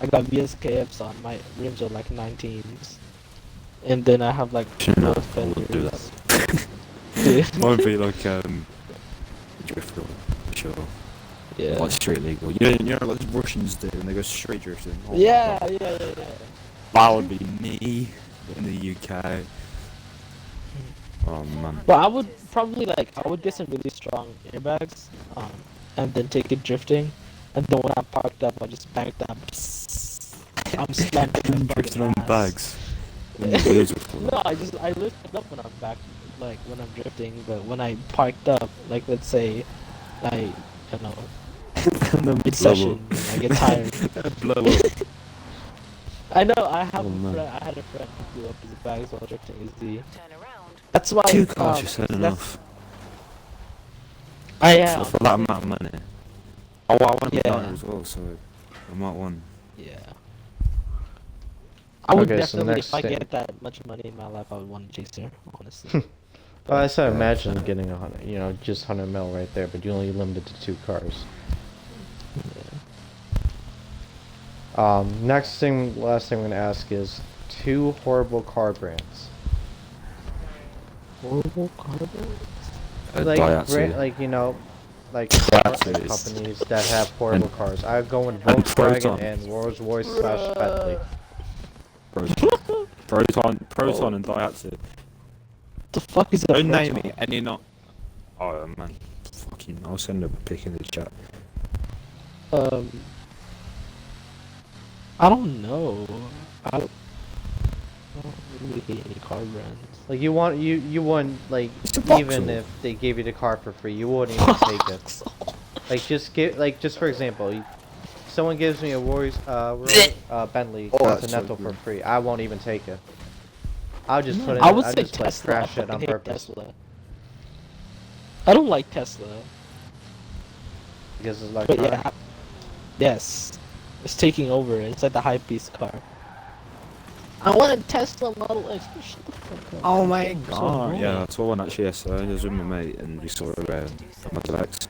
Speaker 2: I got VSKFs on. My rims are like 19s, and then I have like
Speaker 3: No,
Speaker 2: both
Speaker 3: I wouldn't do
Speaker 2: fenders.
Speaker 3: Might be like drift car, sure.
Speaker 2: Yeah.
Speaker 3: Like street legal. You know like Russians do when they go street drifting. Oh my
Speaker 2: Yeah,
Speaker 3: God.
Speaker 2: yeah.
Speaker 3: That would be me in the UK. Oh man.
Speaker 2: But I would probably I would get some really strong airbags, and then take it drifting, and then when I parked up, I just banked up. I'm slamming my
Speaker 3: Drifting
Speaker 2: fucking
Speaker 3: on
Speaker 2: ass.
Speaker 3: bags. When the wheels are full.
Speaker 2: No, I lift it up when I'm back, when I'm drifting. But when I parked up, let's say, I don't know, mid session, I get tired.
Speaker 3: Blow up.
Speaker 2: I know I have
Speaker 3: Oh, man.
Speaker 2: I had a friend who blew up his bags while drifting his D. That's why
Speaker 3: 2 cars just said
Speaker 2: that's-
Speaker 3: enough.
Speaker 2: I am.
Speaker 3: For that amount of money. Oh, I want to
Speaker 2: Yeah.
Speaker 3: die as well, so I might want.
Speaker 2: Yeah. I would
Speaker 1: Okay, so the
Speaker 2: definitely,
Speaker 1: next
Speaker 2: if I
Speaker 1: thing-
Speaker 2: get that much money in my life, I would want to chase her, honestly.
Speaker 1: Well, I said imagine getting 100, just 100 mil right there, but you only limited to 2 cars. Last thing I'm gonna ask is 2 horrible car brands.
Speaker 2: Horrible carbon?
Speaker 1: Like,
Speaker 3: Daihatsu.
Speaker 1: Like companies that have horrible cars. I go with
Speaker 3: and
Speaker 1: Volkswagen
Speaker 3: Proton.
Speaker 1: and Rolls-Royce / Bentley.
Speaker 3: Proton and Daihatsu.
Speaker 2: The fuck is that?
Speaker 3: Don't name me any not. Oh man, fucking! I'll send a pic in the chat.
Speaker 2: I don't know. I don't really hate any car brands.
Speaker 1: Like you wouldn't like
Speaker 3: It's a
Speaker 1: even
Speaker 3: Vauxhall.
Speaker 1: if they gave you the car for free, you wouldn't even take it. Like just for example, someone gives me a Bentley Continental for free, I won't even take it. I'll just put it.
Speaker 2: I would
Speaker 1: I'll
Speaker 2: say
Speaker 1: just like
Speaker 2: Tesla.
Speaker 1: crash
Speaker 2: I
Speaker 1: it on
Speaker 2: fucking hate
Speaker 1: purpose
Speaker 2: Tesla. I don't like Tesla.
Speaker 1: because it's like.
Speaker 2: But yeah, yes, it's taking over. It's like the hype beast car. I want a Tesla Model X. Shut the fuck up.
Speaker 3: Oh my
Speaker 2: It's so
Speaker 3: god!
Speaker 2: annoying.
Speaker 3: Yeah, I saw one actually yesterday. I was with my mate and we saw it around Model X,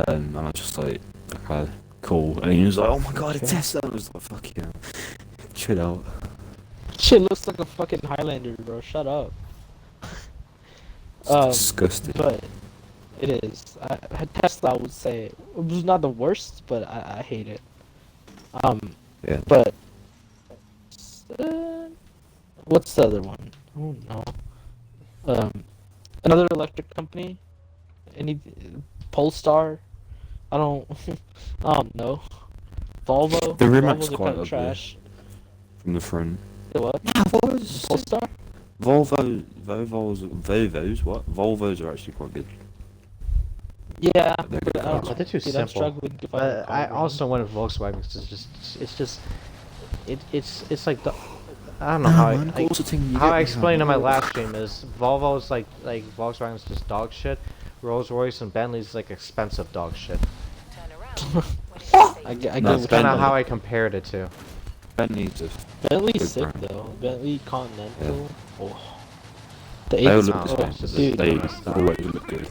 Speaker 3: and I was just like, okay, cool. And he was like, oh my god, a Tesla! I was like, fuck yeah, chill out.
Speaker 2: Shit looks like a fucking Highlander, bro. Shut up.
Speaker 3: It's disgusting.
Speaker 2: But it is. Tesla, I would say, it was not the worst, but I hate it.
Speaker 3: Yeah.
Speaker 2: But what's the other one? I don't know. Another electric company. Any Polestar? I don't. I don't know. Volvo.
Speaker 3: The Rimax
Speaker 2: Volvos are
Speaker 3: quite
Speaker 2: kinda
Speaker 3: ugly.
Speaker 2: trash.
Speaker 3: From the front.
Speaker 2: The what? Polestar?
Speaker 3: Volvos are actually quite good.
Speaker 2: Yeah,
Speaker 3: They're good
Speaker 2: but I don't
Speaker 3: cars.
Speaker 2: know.
Speaker 1: But they're too
Speaker 2: Dude, I'm
Speaker 1: simple.
Speaker 2: struggling to find a car
Speaker 1: I
Speaker 2: brand.
Speaker 1: also went with Volkswagen because it's like the I don't know how how I explained in my last stream is Volvo's like Volkswagen's just dog shit, Rolls Royce and Bentley's like expensive dog shit.
Speaker 2: I get
Speaker 3: No,
Speaker 2: what
Speaker 1: Kind
Speaker 2: you
Speaker 1: of
Speaker 2: mean.
Speaker 1: how I compared it to.
Speaker 3: Bentley's a
Speaker 2: Bentley's
Speaker 3: good
Speaker 2: sick
Speaker 3: brand.
Speaker 2: though. Bentley Continental. Oh. The
Speaker 3: They all
Speaker 2: 8's
Speaker 3: look
Speaker 1: Oh,
Speaker 3: the
Speaker 1: okay,
Speaker 3: same.
Speaker 1: so this
Speaker 2: dude.
Speaker 3: They
Speaker 1: is the
Speaker 3: always look good.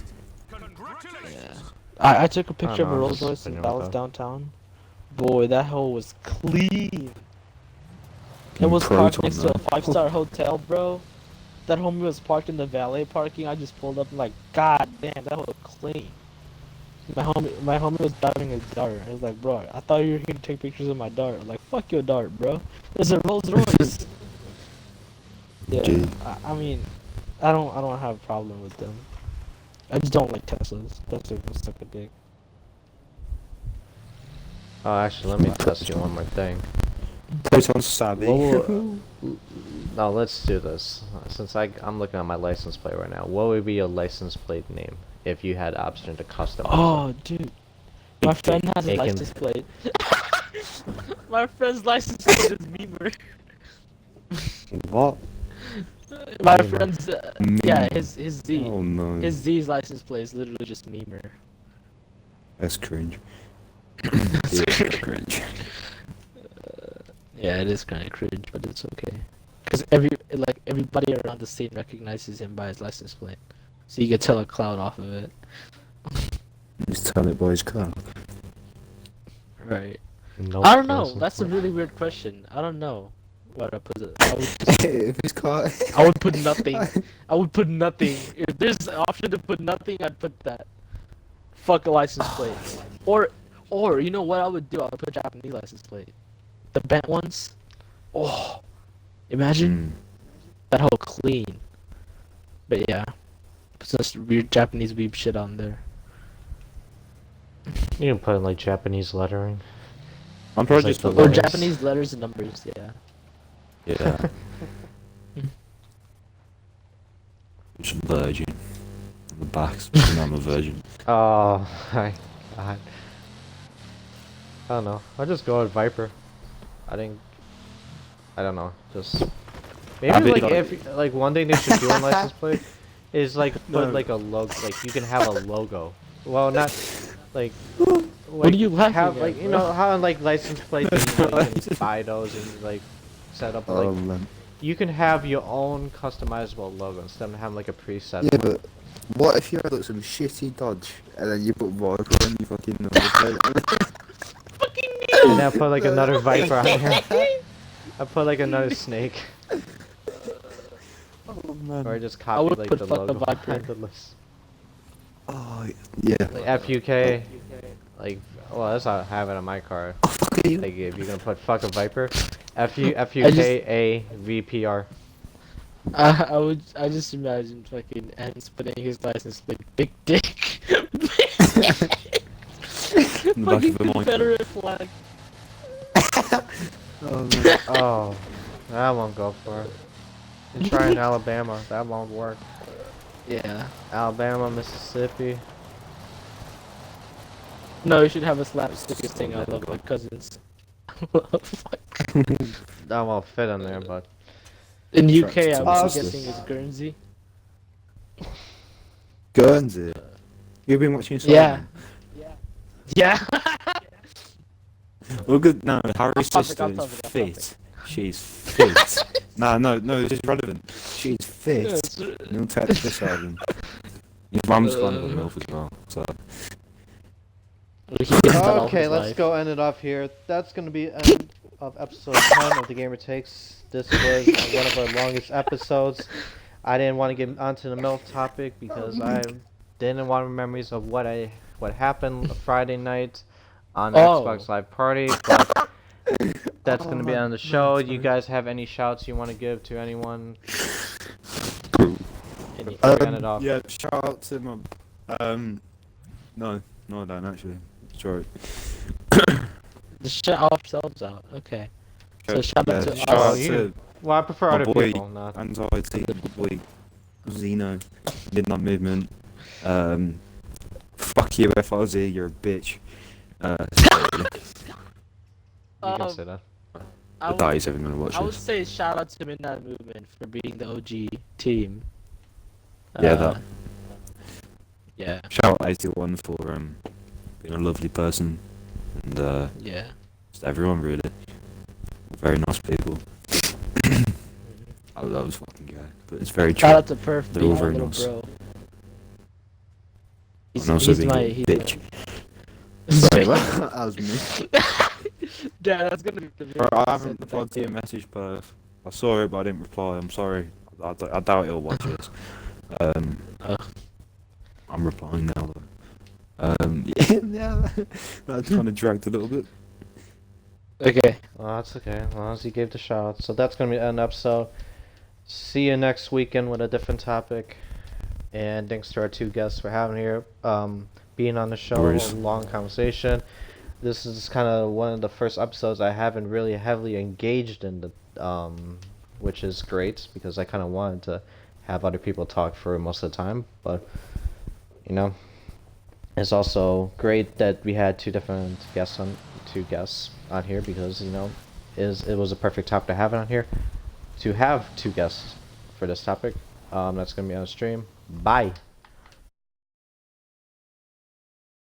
Speaker 2: Yeah. I took a picture of a
Speaker 1: know, I'm
Speaker 2: Rolls
Speaker 1: just
Speaker 2: Royce in
Speaker 1: opinion with
Speaker 2: Dallas
Speaker 1: that.
Speaker 2: downtown. Boy, that hole was clean. It
Speaker 3: And
Speaker 2: was parked
Speaker 3: Proton,
Speaker 2: next to a
Speaker 3: though.
Speaker 2: 5-star hotel, bro. That homie was parked in the valet parking. I just pulled up and like, god damn, that was clean. My homie was driving a dart. I was like, bro, I thought you were here to take pictures of my dart. I'm like, fuck your dart, bro. There's a Rolls Royce. Yeah,
Speaker 3: Gee.
Speaker 2: I mean, I don't have a problem with them. I just don't like Teslas. Teslas will suck a dick.
Speaker 1: Oh, actually, let me test you one more thing.
Speaker 3: Proton's savvy.
Speaker 1: No, let's do this. Since I'm looking at my license plate right now, what would be your license plate name if you had option to customize it?
Speaker 2: Oh, dude. My friend has a
Speaker 1: Aiken.
Speaker 2: license plate. My friend's license plate is Memer.
Speaker 3: What?
Speaker 2: My
Speaker 1: Memer.
Speaker 2: friend's, yeah, his Z.
Speaker 3: Oh no.
Speaker 2: His Z's license plate is literally just Memer.
Speaker 3: That's cringe. Yeah, cringe.
Speaker 2: Yeah, it is kind of cringe, but it's okay. Cause everybody around the scene recognizes him by his license plate, so you can tell a cloud off of it.
Speaker 3: Just tell it boys club.
Speaker 2: Right.
Speaker 1: Nope,
Speaker 2: I don't know.
Speaker 1: license
Speaker 2: That's a
Speaker 1: plate.
Speaker 2: really weird question. I don't know what I put it. I would, just,
Speaker 3: If it's car.
Speaker 2: I would put nothing. I would put nothing. If there's an option to put nothing, I'd put that. Fuck a license plate. Or you know what I would do? I would put Japanese license plate. The bent ones. Oh, imagine that whole clean. But yeah, put some weird Japanese weeb shit on there.
Speaker 1: You can put in like Japanese lettering.
Speaker 3: I'm probably
Speaker 1: It's
Speaker 3: just
Speaker 1: like
Speaker 3: put
Speaker 1: the
Speaker 2: Or
Speaker 1: letters.
Speaker 2: Japanese letters and numbers. Yeah.
Speaker 3: Yeah. Some virgin. On the back, I'm a virgin.
Speaker 1: Oh my god. I don't know. I'll just go with Viper. I don't know. Just maybe
Speaker 3: I mean,
Speaker 1: like
Speaker 3: like-
Speaker 1: if like one thing they should do on license plate is like put
Speaker 3: No.
Speaker 1: like a logo. Like you can have a logo. Well, not like.
Speaker 2: What are you laughing
Speaker 1: have,
Speaker 2: at,
Speaker 1: like, you
Speaker 2: bro?
Speaker 1: know how on like license plates you can buy those and like set up like
Speaker 4: Oh man.
Speaker 1: you can have your own customizable logo instead of having like a preset
Speaker 4: Yeah,
Speaker 1: one.
Speaker 4: but what if you had like some shitty Dodge and then you put Viper on your fucking number plate?
Speaker 1: And then I put like another Viper on here. I put like another snake.
Speaker 4: Oh man.
Speaker 1: Or I just
Speaker 2: I
Speaker 1: copy
Speaker 2: would
Speaker 1: like
Speaker 2: put
Speaker 1: the
Speaker 2: fuck the
Speaker 1: logo
Speaker 2: Viper.
Speaker 1: on the list.
Speaker 4: Oh yeah.
Speaker 1: Like FUK. Like, well, that's how I have it on my car.
Speaker 4: Oh fuck you.
Speaker 1: Like if you're gonna put fuck a Viper, FUKA VPR.
Speaker 2: I just imagine fucking Ends putting his license plate big dick.
Speaker 3: In the back
Speaker 2: Fucking
Speaker 3: of the mic.
Speaker 2: Confederate flag.
Speaker 4: Oh man.
Speaker 1: Oh, that won't go for it. And try in Alabama, that won't work.
Speaker 2: Yeah.
Speaker 1: Alabama, Mississippi.
Speaker 2: No, you should have a slap sticker thing. I love my cousins. Fuck.
Speaker 1: That won't fit in there, but
Speaker 2: In UK,
Speaker 3: Attracted
Speaker 2: I'm
Speaker 3: to
Speaker 1: my
Speaker 2: guessing
Speaker 3: sisters.
Speaker 2: it's Guernsey.
Speaker 4: Guernsey. You've been watching
Speaker 2: Yeah.
Speaker 4: Cyberpunk?
Speaker 2: Yeah.
Speaker 3: Well, good. No, Harry's
Speaker 2: topic,
Speaker 3: sister
Speaker 2: off
Speaker 3: is
Speaker 2: topic, off
Speaker 3: fit. She's fit. no, this is relevant. She's fit.
Speaker 2: Yes.
Speaker 3: You'll take the piss out of him. His mum's gone to milk as well, so.
Speaker 2: He gets that all
Speaker 1: okay,
Speaker 2: his
Speaker 1: let's
Speaker 2: life.
Speaker 1: go end it off here. That's gonna be end of episode 10 of the Gamer Takes. This was one of our longest episodes. I didn't want to get onto the milk topic because I didn't want memories of what happened Friday night on
Speaker 2: Oh.
Speaker 1: Xbox Live Party, but that's gonna be on the show. You guys have any shouts you want to give to anyone?
Speaker 2: Any-
Speaker 1: Before we end it off.
Speaker 3: Yeah, shout out to my. No, I don't actually. Sorry.
Speaker 2: Just shut ourselves out. Okay. So shout out to
Speaker 3: shout
Speaker 2: us.
Speaker 3: out
Speaker 1: you-
Speaker 3: to
Speaker 1: Well, I prefer
Speaker 3: my
Speaker 1: other
Speaker 3: boy,
Speaker 1: people, not.
Speaker 3: anzziiety, my boy, Xeno, Midnight Movement. Fuck you, FRZ, you're a bitch.
Speaker 1: You can
Speaker 2: Um,
Speaker 1: say that.
Speaker 2: I
Speaker 3: I
Speaker 2: would,
Speaker 3: doubt he's ever gonna watch
Speaker 2: I would
Speaker 3: this.
Speaker 2: say shout out to Midnight Movement for being the OG team.
Speaker 3: Yeah, that.
Speaker 2: Yeah.
Speaker 3: Shout out 81 for being a lovely person and
Speaker 2: Yeah.
Speaker 3: just everyone really. Very nice people. I was fucking gay, but it's very true.
Speaker 2: Shout out to Perf
Speaker 3: They're
Speaker 2: being
Speaker 3: all
Speaker 2: my
Speaker 3: very
Speaker 2: little
Speaker 3: nice.
Speaker 2: bro.
Speaker 3: And also being a bitch.
Speaker 4: Wait, what? That was me.
Speaker 2: Yeah, that's gonna be the
Speaker 3: Bro,
Speaker 2: video
Speaker 3: I haven't replied to your message, but I saw it, but I didn't reply. I'm sorry. I doubt he'll watch this. I'm replying now though. Yeah, that kind of dragged a little bit.
Speaker 2: Okay.
Speaker 1: Well, that's okay, as long as you gave the shout. So that's going to be an episode. See you next weekend with a different topic. And thanks to our two guests for having here, being on the show,
Speaker 3: No worries.
Speaker 1: a long conversation. This is kind of one of the first episodes I haven't really heavily engaged in, which is great because I kind of wanted to have other people talk for most of the time. But, you know, it's also great that we had two guests on here because, you know, it was a perfect topic to have on here. To have two guests for this topic. That's going to be on stream. Bye.